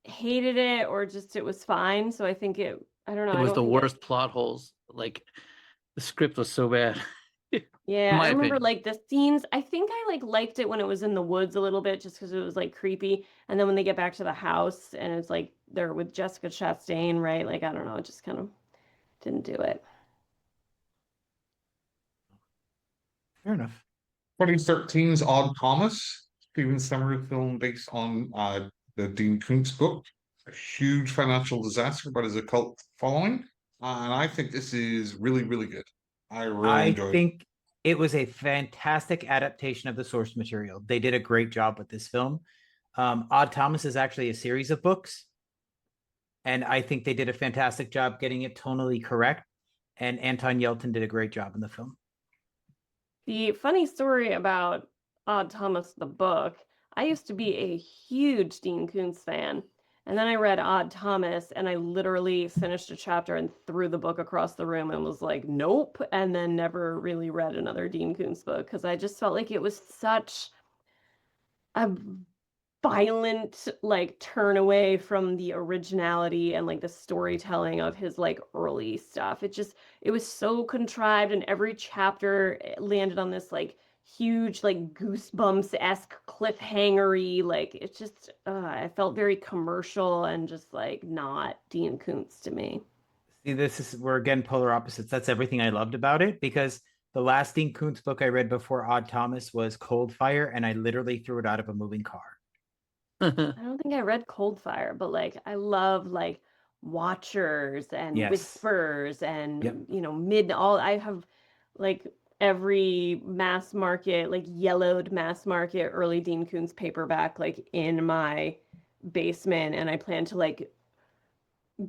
hated it or just it was fine. So I think I don't know. It I was don't the think it, worst plot holes. Like the script was so bad. yeah, In I my remember opinion. like the scenes. I think I like liked it when it was in the woods a little bit, just because it was like creepy. And then when they get back to the house and it's like they're with Jessica Chastain, right? Like I don't know, it just kind of didn't do it. Fair enough. 2013's Odd Thomas, Steven Sommers film based on the Dean Koontz book. A huge financial disaster, but as a cult following. And I think this is really, really good. I really I enjoyed it. think it was a fantastic adaptation of the source material. They did a great job with this film. Odd Thomas is actually a series of books, and I think they did a fantastic job getting it tonally correct. And Anton Yelchin did a great job in the film. The funny story about Odd Thomas, the book, I used to be a huge Dean Koontz fan. And then I read Odd Thomas and I literally finished a chapter and threw the book across the room and was like, nope. And then never really read another Dean Koontz book because I just felt like it was such a violent like turn away from the originality and like the storytelling of his like early stuff. It was so contrived and every chapter landed on this like huge like goosebumps-esque cliffhangery, like it's just I felt very commercial and just like not Dean Koontz to me. See, we're again polar opposites. That's everything I loved about it, because the last Dean Koontz book I read before Odd Thomas was Cold Fire, and I literally threw it out of a moving car. I don't think I read Cold Fire, but like I love like Watchers and Yes. Whispers and Yep. mid all I have like every mass market, like yellowed mass market early Dean Koontz paperback like in my basement, and I plan to like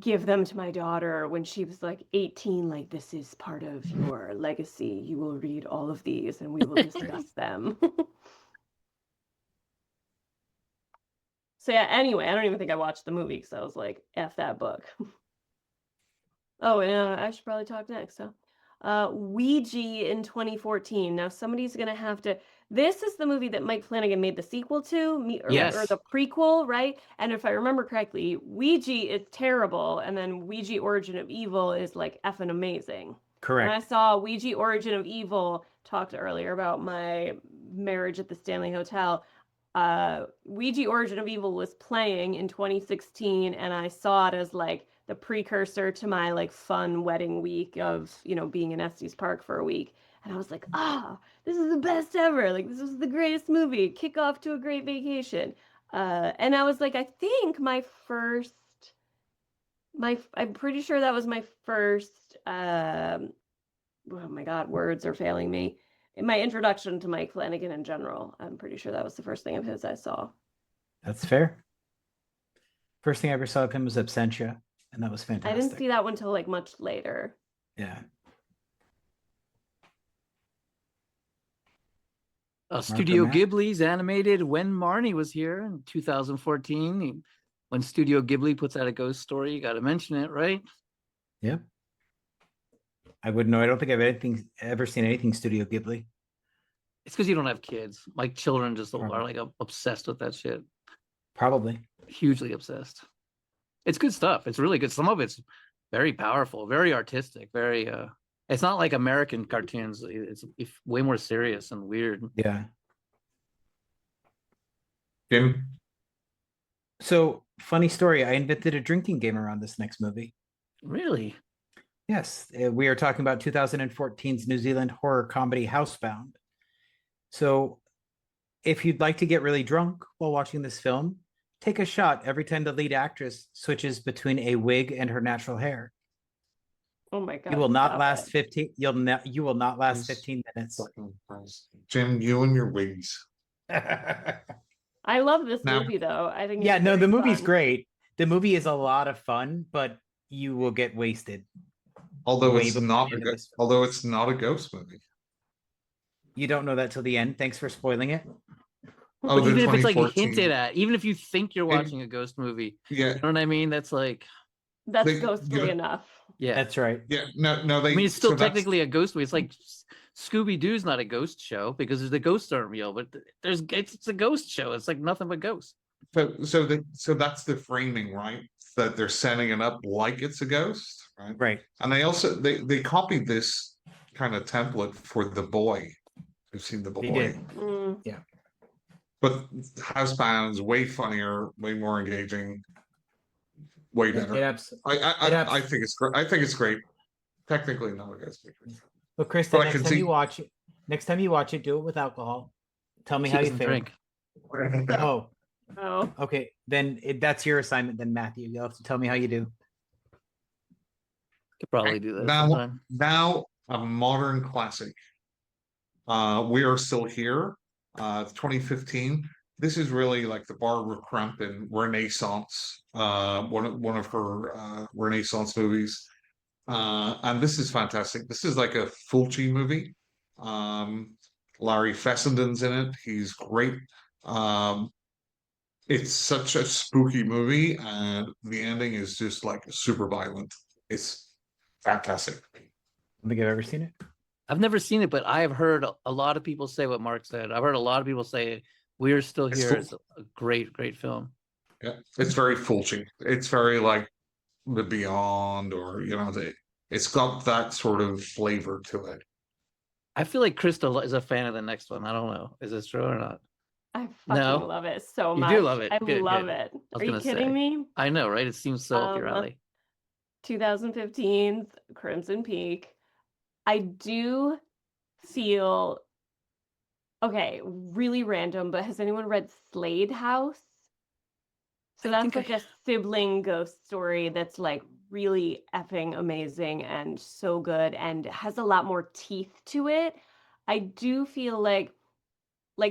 give them to my daughter when she was like 18, like this is part of your legacy. You will read all of these and we will discuss them. So yeah, anyway, I don't even think I watched the movie because I was like, F that book. Oh, and I should probably talk next, huh? Ouija in 2014. Now somebody's gonna have to. This is the movie that Mike Flanagan made the sequel to, or Yes. the prequel, right? And if I remember correctly, Ouija is terrible, and then Ouija Origin of Evil is like effing amazing. Correct. And I saw Ouija Origin of Evil, talked earlier about my marriage at the Stanley Hotel. Ouija Origin of Evil was playing in 2016, and I saw it as like the precursor to my like fun wedding week of being in Estes Park for a week, and I was like, this is the best ever, like this was the greatest movie, kick off to a great vacation. And I was like, I think I'm pretty sure that was my first oh my god, words are failing me, my introduction to Mike Flanagan in general. I'm pretty sure that was the first thing of his I saw. That's fair. First thing I ever saw of him was Absentia, and that was fantastic. I didn't see that one till like much later. Yeah. Studio Matt? Ghibli's animated When Marnie Was Here in 2014. When Studio Ghibli puts out a ghost story, you got to mention it, right? Yep. I wouldn't know. I don't think I've ever seen anything Studio Ghibli. It's because you don't have kids. My children just Probably. are like obsessed with that shit. Probably. Hugely obsessed. It's good stuff. It's really good. Some of it's very powerful, very artistic, very it's not like American cartoons. It's way more serious and weird. Yeah. Jim? So, funny story. I invented a drinking game around this next movie. Really? Yes. We are talking about 2014's New Zealand horror comedy Housebound. So, if you'd like to get really drunk while watching this film, take a shot every time the lead actress switches between a wig and her natural hair. Oh my god. You will not stop last it. 15. You will not last Yes. 15 minutes. Fucking Christ. Jim, you and your wigs. I love this Now- movie though. I think Yeah, it's no, very the movie's fun. great. The movie is a lot of fun, but you will get wasted. Although Way it's before not the end of this film. although it's not a ghost movie. You don't know that till the end. Thanks for spoiling it. Oh, But the even if it's like 2014. hinted at, even if you think you're It- watching a ghost movie, Yeah, you know what I mean? That's like, That's They- ghostly you- enough. yeah. That's right. yeah. No, they. I mean, it's still so that's- technically a ghost movie. It's like Scooby Doo's not a ghost show because the ghosts aren't real, but it's a ghost show. It's like nothing but ghosts. So that's the framing, right? That they're setting it up like it's a ghost, right? Right. And they also they copied this kind of template for The Boy. You've seen The Boy. They did. Mm. But Housebound is way funnier, way more engaging, way better. I think it's great. I think it's great. Technically not a ghost movie. But Krista, But I next can time see- you watch it, do it with alcohol. Tell me how She you doesn't feel. drink. Oh, Oh. okay. Then that's your assignment. Then Matthew, you'll have to tell me how you do. Could probably do that Now- sometime. Now a modern classic. We Are Still Here, 2015. This is really like the Barbara Crampton Renaissance, one of her Renaissance movies. And this is fantastic. This is like a Fulci movie. Larry Fessenden's in it. He's great. It's such a spooky movie, and the ending is just like super violent. It's fantastic. I don't think I've ever seen it. I've never seen it, but I have heard a lot of people say what Mark said. I've heard a lot of people say We're Still It's Here full- is a great film. Yeah, it's very Fulci. It's very like The Beyond, or it's got that sort of flavor to it. I feel like Christa is a fan of the next one. I don't know. Is this true or not? I fucking No? love it so You much. do love it. I Good, love good. it. was Are you gonna kidding say. me? I know, right? It seems so up your alley. 2015 Crimson Peak. I do feel okay, really random, but has anyone read Slade House? So I that's think like a sibling ghost story that's like really effing amazing and so good and has a lot more teeth to it. I do feel like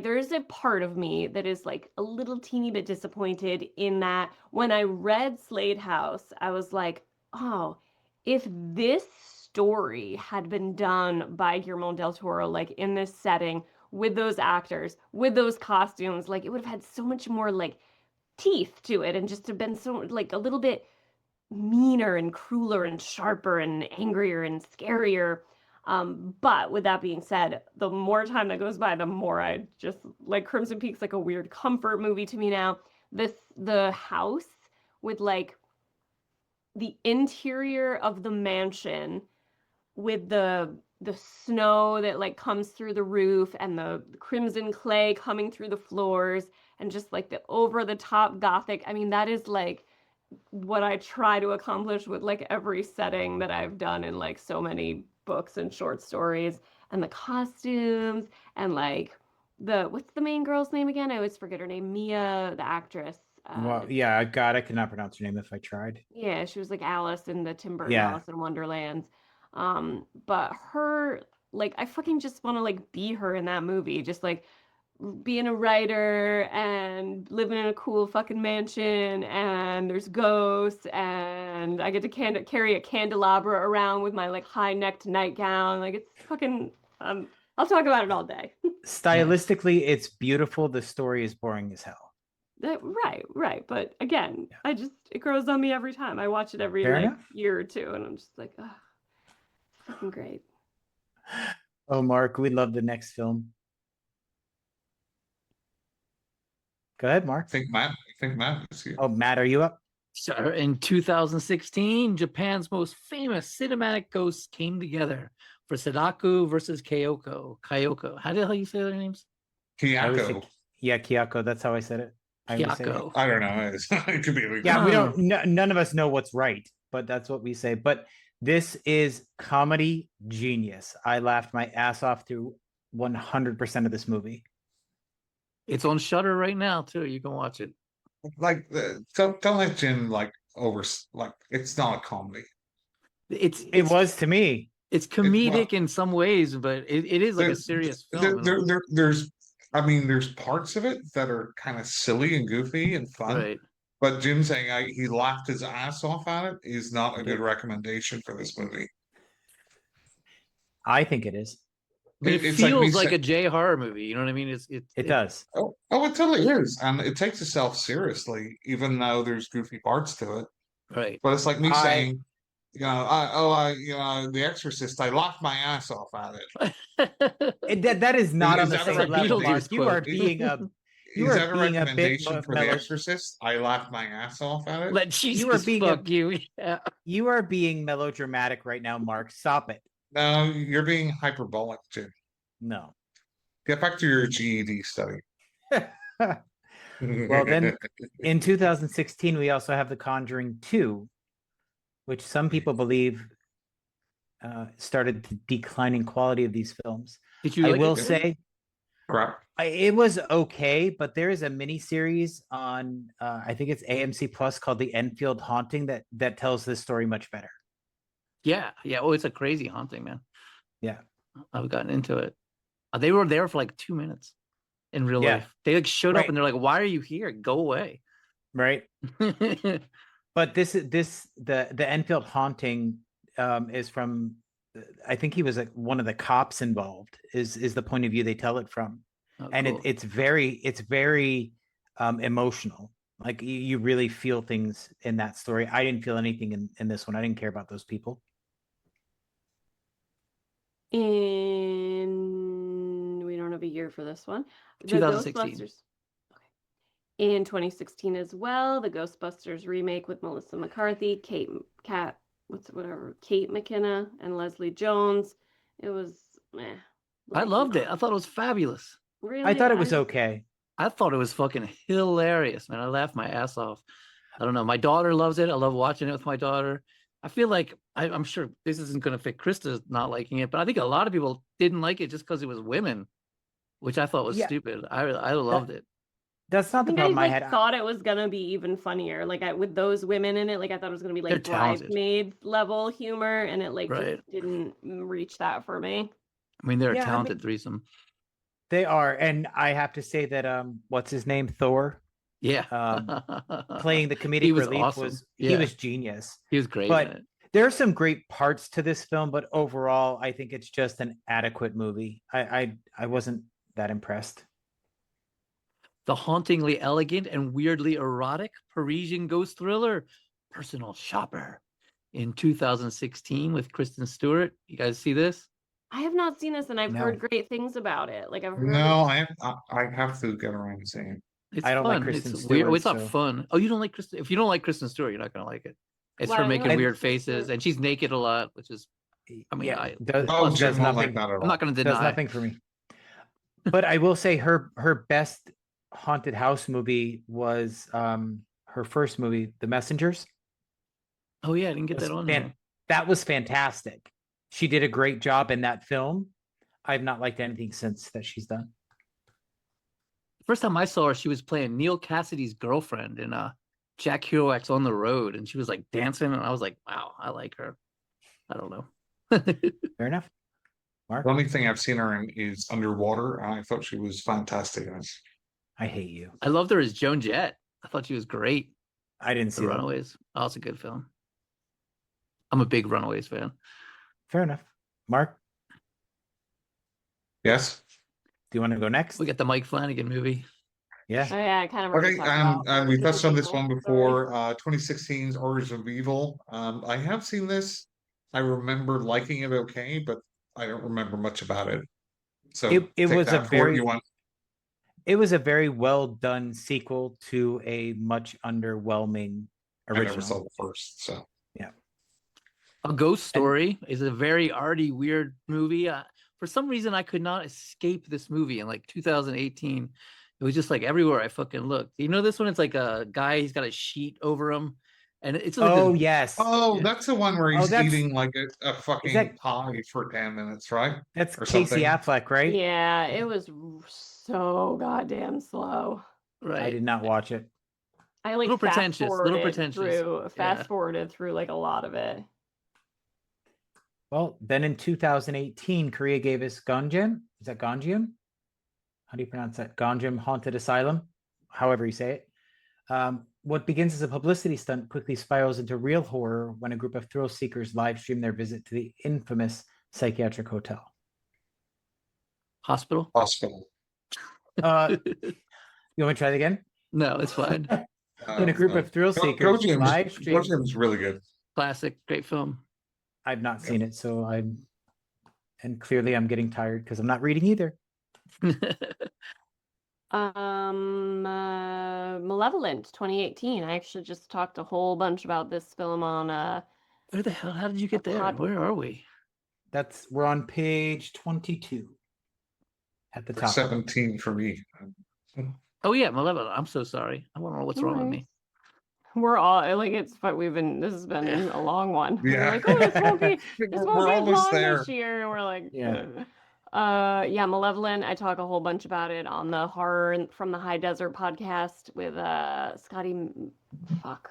there is a part of me that is like a little teeny bit disappointed in that when I read Slade House, I was like, oh, if this story had been done by Guillermo del Toro, like in this setting, with those actors, with those costumes, like it would have had so much more like teeth to it and just have been so like a little bit meaner and crueler and sharper and angrier and scarier. But with that being said, the more time that goes by, the more I just like Crimson Peak's like a weird comfort movie to me now. The house with like the interior of the mansion with the snow that like comes through the roof and the crimson clay coming through the floors and just like the over the top gothic. I mean, that is like what I try to accomplish with like every setting that I've done in like so many books and short stories, and the costumes and like what's the main girl's name again? I always forget her name. Mia, the actress. Well, yeah, God, I could not pronounce her name if I tried. Yeah, she was like Alice in the Tim Burton Yeah. Alice in Wonderland. But her, like, I fucking just want to like be her in that movie, just like being a writer and living in a cool fucking mansion, and there's ghosts, and I get to carry a candelabra around with my like high necked nightgown. Like it's fucking. I'll talk about it all day. Stylistically, it's beautiful. The story is boring as hell. Right. But again, it grows on me every time. I watch it every Fair like enough. year or two, and I'm just like, oh, fucking great. Oh, Mark, we love the next film. Go ahead, Mark. I think Matt is here. Oh, Matt, are you up? So in 2016, Japan's most famous cinematic ghosts came together for Sadako versus Kyoko. How the hell you say their names? I always Kiyako. think- Yeah, Kyoko. That's how I said it. I always say it. Kyoko. I don't know. It could be. Yeah, we Oh. don't. None of us know what's right, but that's what we say. But this is comedy genius. I laughed my ass off through 100% of this movie. It's on Shutter right now too. You can watch it. Like don't let Jim like it's not a comedy. It was to me. It's well, comedic in some ways, but it is like a There's serious there, film. in a way. there's I mean there's parts of it that are kind of silly and goofy and fun. Right. But Jim saying he laughed his ass off at it is not I a good did. recommendation for this movie. I think it is. But it It's like me feels like say- a J horror movie. You know what I mean? It does. oh, it totally is, and it takes itself seriously, even though there's goofy parts to it. Right. But it's like me I- saying, The Exorcist, I laughed my ass off at it. That is not Is on the that a same level, Beetlejuice Mark. You are quote? being a You Is are that a being a bit recommendation for The mellow- Exorcist? I laughed my ass off at it. Let Jesus You are being a- fuck you. Yeah. you are being melodramatic right now, Mark. Stop it. No, you're being hyperbolic, Jim. No. Get back to your GED study. Well, then in 2016, we also have The Conjuring 2, which some people believe started the declining quality of these films. Did you I like will it? say Crap. it was okay, but there is a mini series on I think it's AMC Plus called The Enfield Haunting that tells this story much better. Yeah. Yeah. Oh, it's a crazy haunting, man. Yeah. I've gotten into it. They were there for like 2 minutes in real Yeah. life. They like showed up Right. and they're like, "Why are you here? Go away." Right. But the Enfield Haunting is from I think he was like one of the cops involved is the point of view they tell it from. Oh, And cool. it's very emotional. Like you really feel things in that story. I didn't feel anything in this one. I didn't care about those people. We don't have a year for this one. The 2016. Ghostbusters. Okay. In 2016 as well, the Ghostbusters remake with Melissa McCarthy, Kate McKenna, and Leslie Jones. It was I loved it. I thought it was fabulous. Really, I thought it was okay. I thought it was fucking hilarious, man. I laughed my ass off. I don't know. My daughter loves it. I love watching it with my daughter. I feel like I'm sure this isn't going to fit Christa not liking it, but I think a lot of people didn't like it just because it was women, which I thought was Yeah. stupid. I loved it. That's I not the think I problem I had. thought it was gonna be even funnier. Like with those women in it, like I thought it was gonna be They're like talented. bridesmaid level humor, and it like Right. just didn't reach that for me. I mean, they're Yeah, a I talented mean- threesome. They are, and I have to say that what's his name, Thor, Yeah. playing the comedic He was relief awesome. he Yeah. was genius. He was great. But in it. there are some great parts to this film, but overall, I think it's just an adequate movie. I wasn't that impressed. The hauntingly elegant and weirdly erotic Parisian ghost thriller, Personal Shopper, in 2016 with Kristen Stewart. You guys see this? I have not seen this, and I've No. heard great things about it. Like I've heard. No, I have to get around to seeing it. It's I don't like fun. Kristen It's weird. Stewart, It's not so- fun. Oh, you don't like Kristen? If you don't like Kristen Stewart, you're not gonna like it. It's Why her not? making I- weird faces, and she's naked a lot, which is I mean, yeah, I- does, Oh, does Jim won't nothing. like that at all. I'm not gonna Does deny. nothing for me. But I will say her best haunted house movie was her first movie, The Messengers. Oh yeah, I didn't get Was that on. fan- there. That was fantastic. She did a great job in that film. I've not liked anything since that she's done. First time I saw her, she was playing Neil Cassidy's girlfriend in Jack Kerouac's On the Road, and she was like dancing, and I was like, wow, I like her. I don't know. Fair enough. Mark, The only thing I've seen her in is Underwater, and I thought she was fantastic in it. I hate you. I loved her as Joan Jett. I thought she was great. I didn't The see that. Runaways. Oh, it's a good film. I'm a big Runaways fan. Fair enough. Mark, Yes. do you want to go next? We got the Mike Flanagan movie. Yeah. Oh yeah, I kind of. already Okay, talked about and we touched on this People. one before. 2016's Orders of Evil. I have seen this. I remember liking it okay, but I don't remember much about it. So It take was a that for what very- you want. It was a very well done sequel to a much underwhelming I never saw original. the first, so A Ghost Story is a very arty, weird movie. For some reason, I could not escape this movie in like 2018. It was just like everywhere I fucking looked. You know this one? It's like a guy. He's got a sheet over him, and it's like Oh this- yes. Oh, Yeah. that's the one where Oh, he's that's- eating like a fucking that- pie for 10 minutes, right? That's or Casey something. Affleck, right? Yeah, it was so goddamn slow. right. I did not watch it. I like Little pretentious, little fast-forwarded pretentious. through, fast forwarded through like a lot of it. Well, then in 2018, Korea gave us Gonjam. Is that Gonjam? How do you pronounce that? Gonjam Haunted Asylum, however you say it. What begins as a publicity stunt quickly spirals into real horror when a group of thrill seekers live stream their visit to the infamous psychiatric hotel. Hospital? Hospital. You want me to try it again? No, it's fine. When a group of thrill seekers live stream. Gojim's really good. Classic, great film. I've not seen it, so and clearly I'm getting tired because I'm not reading either. Malevolent 2018. I actually just talked a whole bunch about this film on Where the hell? How did you get there? Pod- Where are we? We're on page 22 at the top. 17 for me. Oh yeah, Malevolent. I'm so sorry. I don't know what's wrong with me. We're all like this has been a long one. Yeah. We're like, oh, this won't be We're almost long there. this year. And we're like, Yeah. yeah, Malevolent. I talk a whole bunch about it on the Horror from the High Desert podcast with Scotty. Fuck,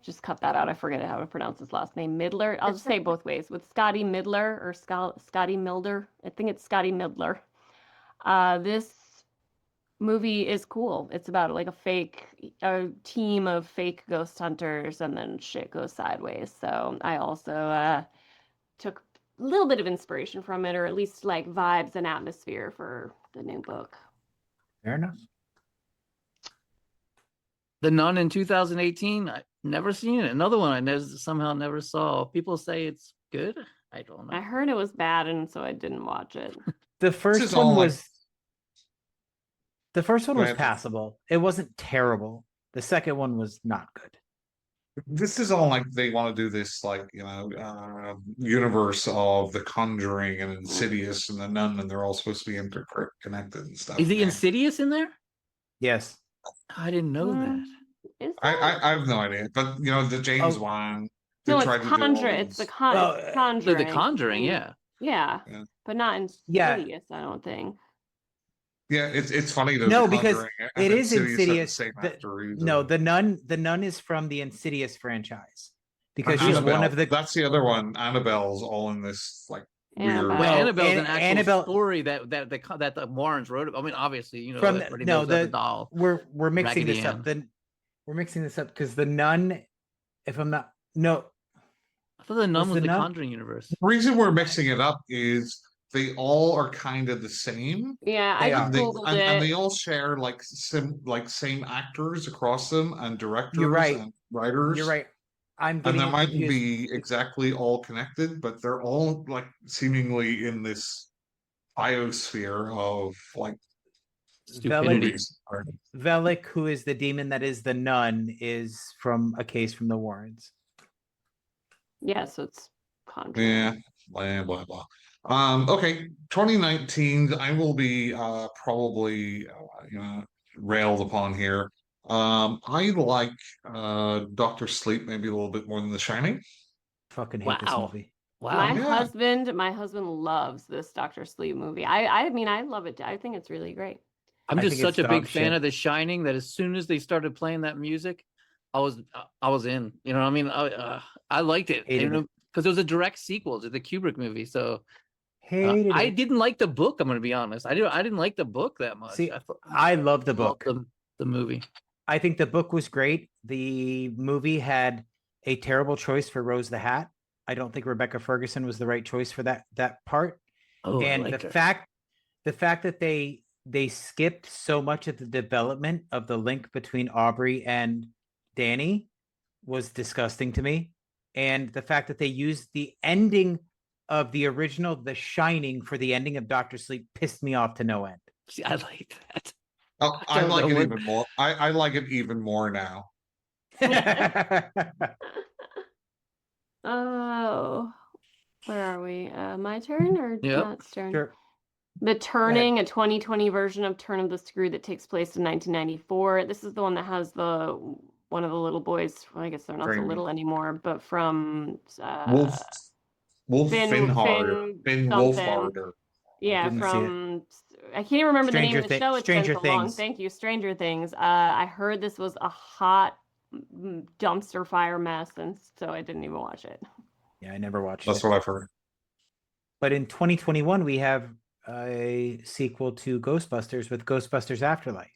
just cut that out. I forget how to pronounce his last name. Midler. I'll just say it both ways with Scotty Midler or Scotty Milder. I think it's Scotty Midler. This movie is cool. It's about like a team of fake ghost hunters, and then shit goes sideways. So I also took a little bit of inspiration from it, or at least like vibes and atmosphere for the new book. Fair enough. The Nun in 2018. I never seen it. Another one I somehow never saw. People say it's good. I don't know. I heard it was bad, and so I didn't watch it. The is first all one like- was Right. passable. It wasn't terrible. The second one was not good. This is all like they want to do this, like, universe of The Conjuring and Insidious and The Nun, and they're all supposed to be interconnected and stuff. Is the man. Insidious in there? Yes. I didn't know that. Is I that? have no idea, but the James Oh. one. They No, tried it's to do all Conjuring. It's these- the Well, it's The Conjuring. Conjuring, yeah. Yeah, Yeah. but not Insidious. I don't think. Yeah, it's funny though. No, The because Conjuring and it is have the Insidious. same actor who's No, in- the nun is from the Insidious franchise because she's Annabelle, one of the. That's the other one. Annabelle's all in this like Annabelle. weird. Well, Well, Annabelle's an actual Annabelle- story that the Warrens wrote. I mean, obviously, From everybody no, knows about the the doll. we're mixing Raggedy this up. We're mixing this up because the nun, if I'm not I thought the Nun was was the the Nun? Conjuring universe. The reason we're mixing it up is they all are kind of the same. Yeah, I They just are. googled And it. they all share like same actors across them and directors right. and writers. you're right. I'm And getting they it might confused. be exactly all connected, but they're all like seemingly in this biosphere of like Stupidity. movies. Velik, who is the demon that is the nun, is from a case from the Warrens. Yeah, so it's Conjuring. Yeah, blah blah blah. Okay, 2019. I will be probably railed upon here. I like Doctor Sleep maybe a little bit more than The Shining. Fucking hate this Wow. movie. Wow. My husband loves this Dr. Sleep movie. I mean, I love it. I think it's really great. I'm I just think it's such a big dog fan shit. of The Shining that as soon as they started playing that music, I was in. You know what I mean? I liked it. Hated it. Because it was a direct sequel to the Kubrick movie. So Hated I it. didn't like the book. I'm going to be honest. I didn't like the book that much. See, I love the loved book. the movie. I think the book was great. The movie had a terrible choice for Rose the Hat. I don't think Rebecca Ferguson was the right choice for that part. Oh, I And liked the her. fact that they skipped so much of the development of the link between Aubrey and Danny was disgusting to me. And the fact that they used the ending of the original The Shining for the ending of Doctor Sleep pissed me off to no end. See, I like that. Oh, I don't like know it what- even more. I like it even more now. Oh, where are we? My turn or Yep. Matt's turn? Sure. The Turning, a 2020 version of Turn of the Screw that takes place in 1994. This is the one that has one of the little boys. Well, I guess they're not so Dreamy. little anymore, but from Wolf Finn- Finharder. Finn Finn something. Wolfharder. yeah, didn't see it. from I can't even remember the name Stranger of the Thi- show. It's Stranger been so long. Things. Thank you, Stranger Things. I heard this was a hot dumpster fire mess, and so I didn't even watch it. Yeah, I never watched That's it. what I've heard. But in 2021, we have a sequel to Ghostbusters with Ghostbusters Afterlife.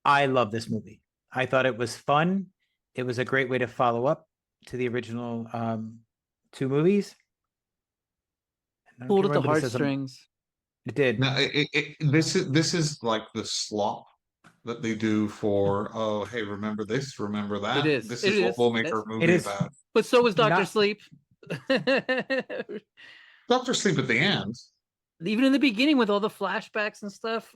I love this movie. I thought it was fun. It was a great way to follow up to the original 2 movies. I don't Pulled care at the what anybody says, heartstrings. it did. Now, this is like the slop that they do for, oh, hey, remember this, remember that. It is. This It is what is. we'll make Yes. our It movie is. about. But so was Doctor Not- Sleep. Doctor Sleep at the end. Even in the beginning with all the flashbacks and stuff,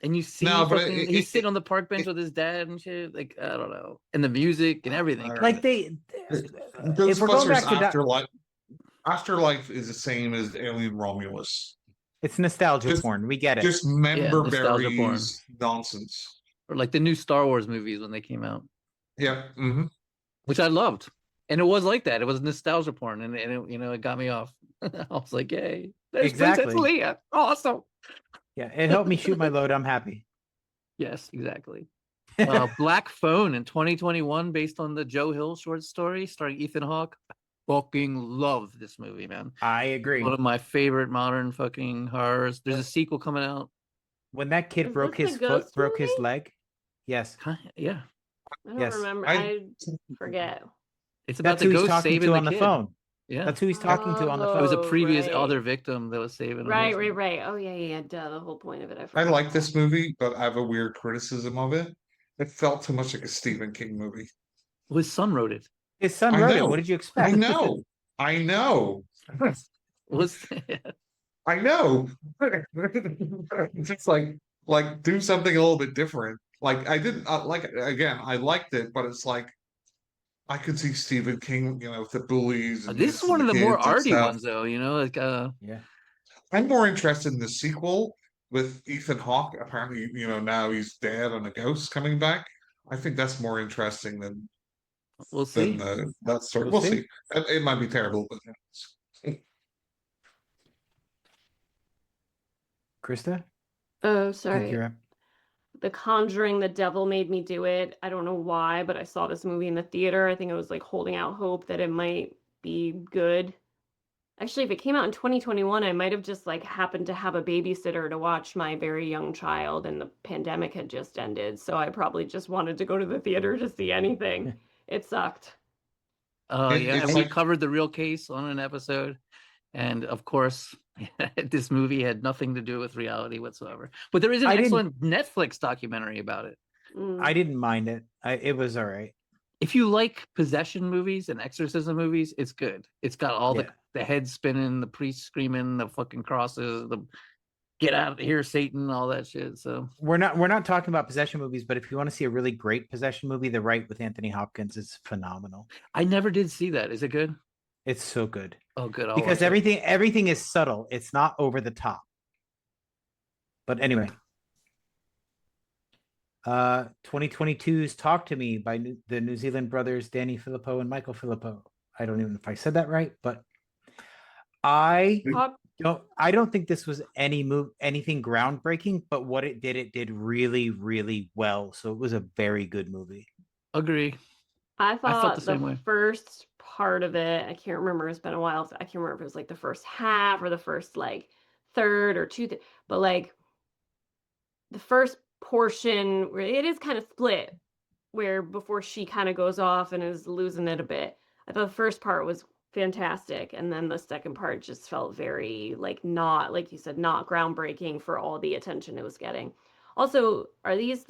and you see No, but fucking, he's sitting on the park bench with his dad and shit. Like, I don't know, and the music and everything. Like if we're going Ghostbusters back to Afterlife is the same as Alien Romulus. it's nostalgia Just- porn. We get it. Just member nostalgia porn. berries nonsense. Or like the new Star Wars movies when they came out, Yeah. Mm-hmm. which I loved, and it was like that. It was nostalgia porn, and it, it got me off. I was like, "Yay, there's Princess Exactly. Leia, awesome!" Yeah, it helped me shoot my load. I'm happy. Yes, exactly. Black Phone in 2021, based on the Joe Hill short story starring Ethan Hawke. Fucking love this movie, man. I agree. One of my favorite modern fucking horrors. There's a sequel coming out. When that kid Is broke this his the foot, ghost broke his movie? leg. Yes. Yeah, I don't Yes. remember. I- I forget. it's about That's the who he's ghost talking saving to the on the kid. phone. Yeah, That's who he's talking to on the it phone. was a Oh, previous right. other victim that was saving him. Right. Oh yeah. Duh. The whole point of it. I forgot. like this movie, but I have a weird criticism of it. It felt too much like a Stephen King movie. His son wrote it. His son I wrote it. know. What did you expect? I know. I know. Was I know. It's like do something a little bit different. Like I didn't like again. I liked it, but it's like I could see Stephen King, with the bullies. And this is one of the more kids and arty stuff. ones, though. Like Yeah. I'm more interested in the sequel with Ethan Hawke. Apparently, now he's dead and a ghost coming back. I think that's more interesting than we'll see. that sort. We'll We'll see. see. It might be terrible, but Krista? Oh, I think sorry. you're up. The Conjuring, The Devil Made Me Do It. I don't know why, but I saw this movie in the theater. I think I was like holding out hope that it might be good. Actually, if it came out in 2021, I might have just like happened to have a babysitter to watch my very young child, and the pandemic had just ended. So I probably just wanted to go to the theater to see anything. It sucked. Oh yeah, it's and we like- covered the real case on an episode, and of course, this movie had nothing to do with reality whatsoever. But there is an I didn't- excellent Netflix documentary about it. Mm. I didn't mind it. It was all right. If you like possession movies and exorcism movies, it's good. It's got all Yeah. the head spinning, the priest screaming, the fucking crosses, the get out of here, Satan, all that shit. So We're not talking about possession movies, but if you want to see a really great possession movie, The Right with Anthony Hopkins is phenomenal. I never did see that. Is it good? It's so good. Oh, good. I'll Because watch it. everything is subtle. It's not over the top. But anyway. 2022's Talk to Me by the New Zealand brothers Danny Filippo and Michael Filippo. I don't even know if I said that right, but I don't think this was anything groundbreaking, but what it did really, really well. So it was a very good movie. Agree. I felt thought the same way. first part of it, I can't remember, it's been a while. I can't remember if it was like the first half or the first like third or two, but like the first portion where it is kind of split, where before she kind of goes off and is losing it a bit. I thought the first part was fantastic, and then the second part just felt very like not, like you said, not groundbreaking for all the attention it was getting. Also, are these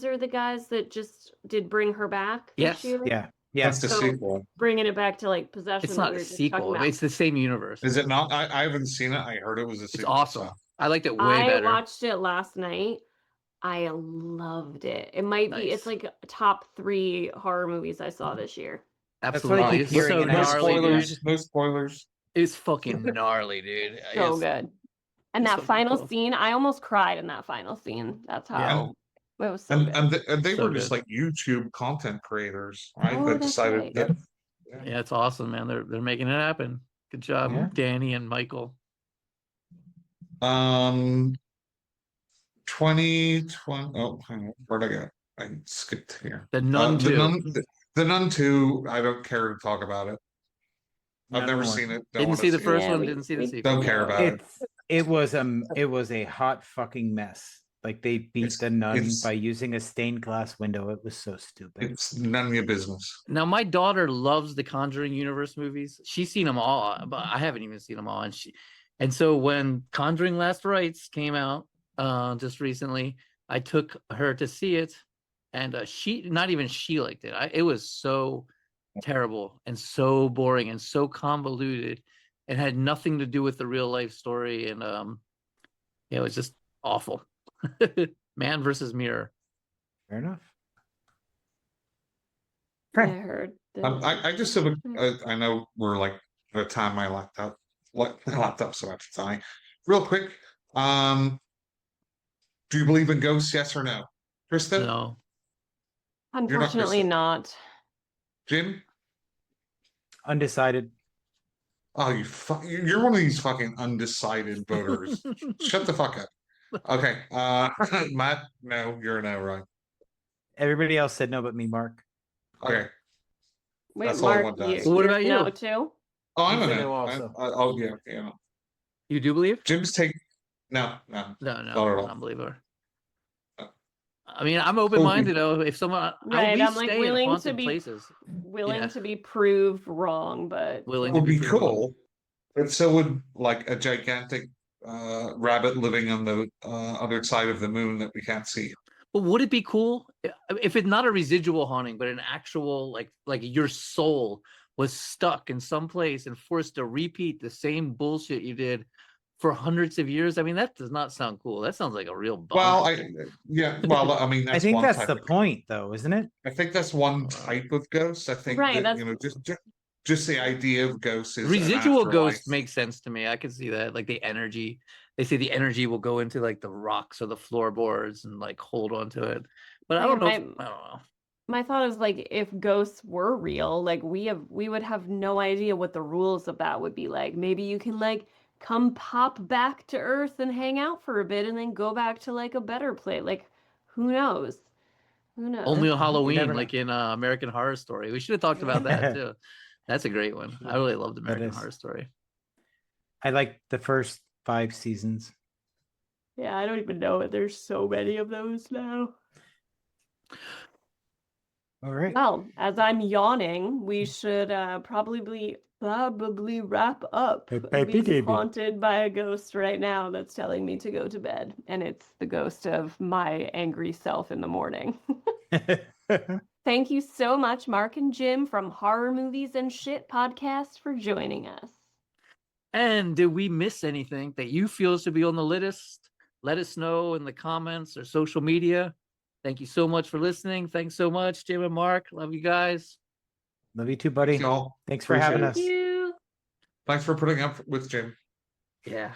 are the guys that just did Bring Her Back Yes. this year? Yeah. that's Yes. the So- sequel. Bringing it back to like possession. It's that not we a were just talking sequel. about. It's the same universe. Is it not? I haven't seen it. I heard it was a It's sequel. awesome. so- I liked it way I better. watched it last night. I loved it. It might be. It's Nice. like top 3 horror movies I saw this year. That's what I Absolutely. keep It's hearing so in No Gnarly, gnarly, dude. spoilers. No spoilers. It's fucking gnarly, dude. So It's- good. And it's that fucking final cool. scene, I almost cried in that final scene. That's how it was so And good. and they So were just good. like YouTube content creators, right? Oh, that that's decided right. that. Yeah, it's awesome, man. They're making it happen. Good job, Yeah. Danny and Michael. 2020. Oh, hang on. Where'd I go? I skipped here. The Nun the 2. Nun. The Nun 2. I don't care to talk about it. I've None never more. seen it. Don't Didn't wanna see the it. first Yeah, one. we- Didn't see the we sequel. Don't care about it. It was a hot fucking mess. Like they beat It's- the nun it's- by using a stained glass window. It was so stupid. It's none of your business. Now my daughter loves the Conjuring universe movies. She's seen them all, but I haven't even seen them all. And so when Conjuring Last Rites came out just recently, I took her to see it, and not even she liked it. It was so terrible and so boring and so convoluted, and had nothing to do with the real life story. And yeah, it was just awful. Man versus mirror. Fair enough. I Okay. heard. I just have I know we're like at a time my laptop's about to die. Real quick, do you believe in ghosts? Yes or no? Krista? No. Unfortunately, Krista. not. Jim? Undecided. Oh, you're one of these fucking undecided voters. Shut the fuck up. Okay, Matt, no, you're a no, right? Everybody else said no but me, Mark. Okay. Wait, That's all I Mark, want to ask. Well, what you're about no you? too? Oh, I'm You a said no. no also. Oh, yeah. You do believe? Jim's take no. No, Not at all. non-believer. No. I mean, I'm open-minded. If someone, Right, we I'm like stay in willing to haunted be places. willing Yeah. to be proved wrong, but Willing It to would be proven wrong. cool, but so would like a gigantic rabbit living on the other side of the moon that we can't see. But would it be cool if it's not a residual haunting, but an actual like your soul was stuck in some place and forced to repeat the same bullshit you did for hundreds of years? I mean, that does not sound cool. That sounds like a real bummer. Well, I mean, that's I think one that's type the of- point, though, isn't it? I think that's one type of ghost. I think Right, that that's- just the idea of ghosts is an Residual afterlife. ghost makes sense to me. I can see that. Like the energy, they say the energy will go into like the rocks or the floorboards and like hold on to it. But I Like, don't know. I I don't know. my thought is like if ghosts were real, like we would have no idea what the rules of that would be like. Maybe you can like come pop back to Earth and hang out for a bit and then go back to like a better place. Like who knows? Who knows? Only on never Halloween, know. like in American Horror Story. We should have talked about that too. That's a great one. I really loved American is. Horror Story. I like the first 5 seasons. Yeah, I don't even know it. There's so many of those now. All right. Well, as I'm yawning, we should probably wrap up. Hey, At least baby. haunted by a ghost right now that's telling me to go to bed, and it's the ghost of my angry self in the morning. Thank you so much, Mark and Jim from Horror Movies and Shit podcast for joining us. And did we miss anything that you feel should be on the list? Let us know in the comments or social media. Thank you so much for listening. Thanks so much, Jim and Mark. Love you guys. Love you too, buddy. Y'all, Thanks for having appreciate us. Thank you. thanks for putting up with Jim. Yeah.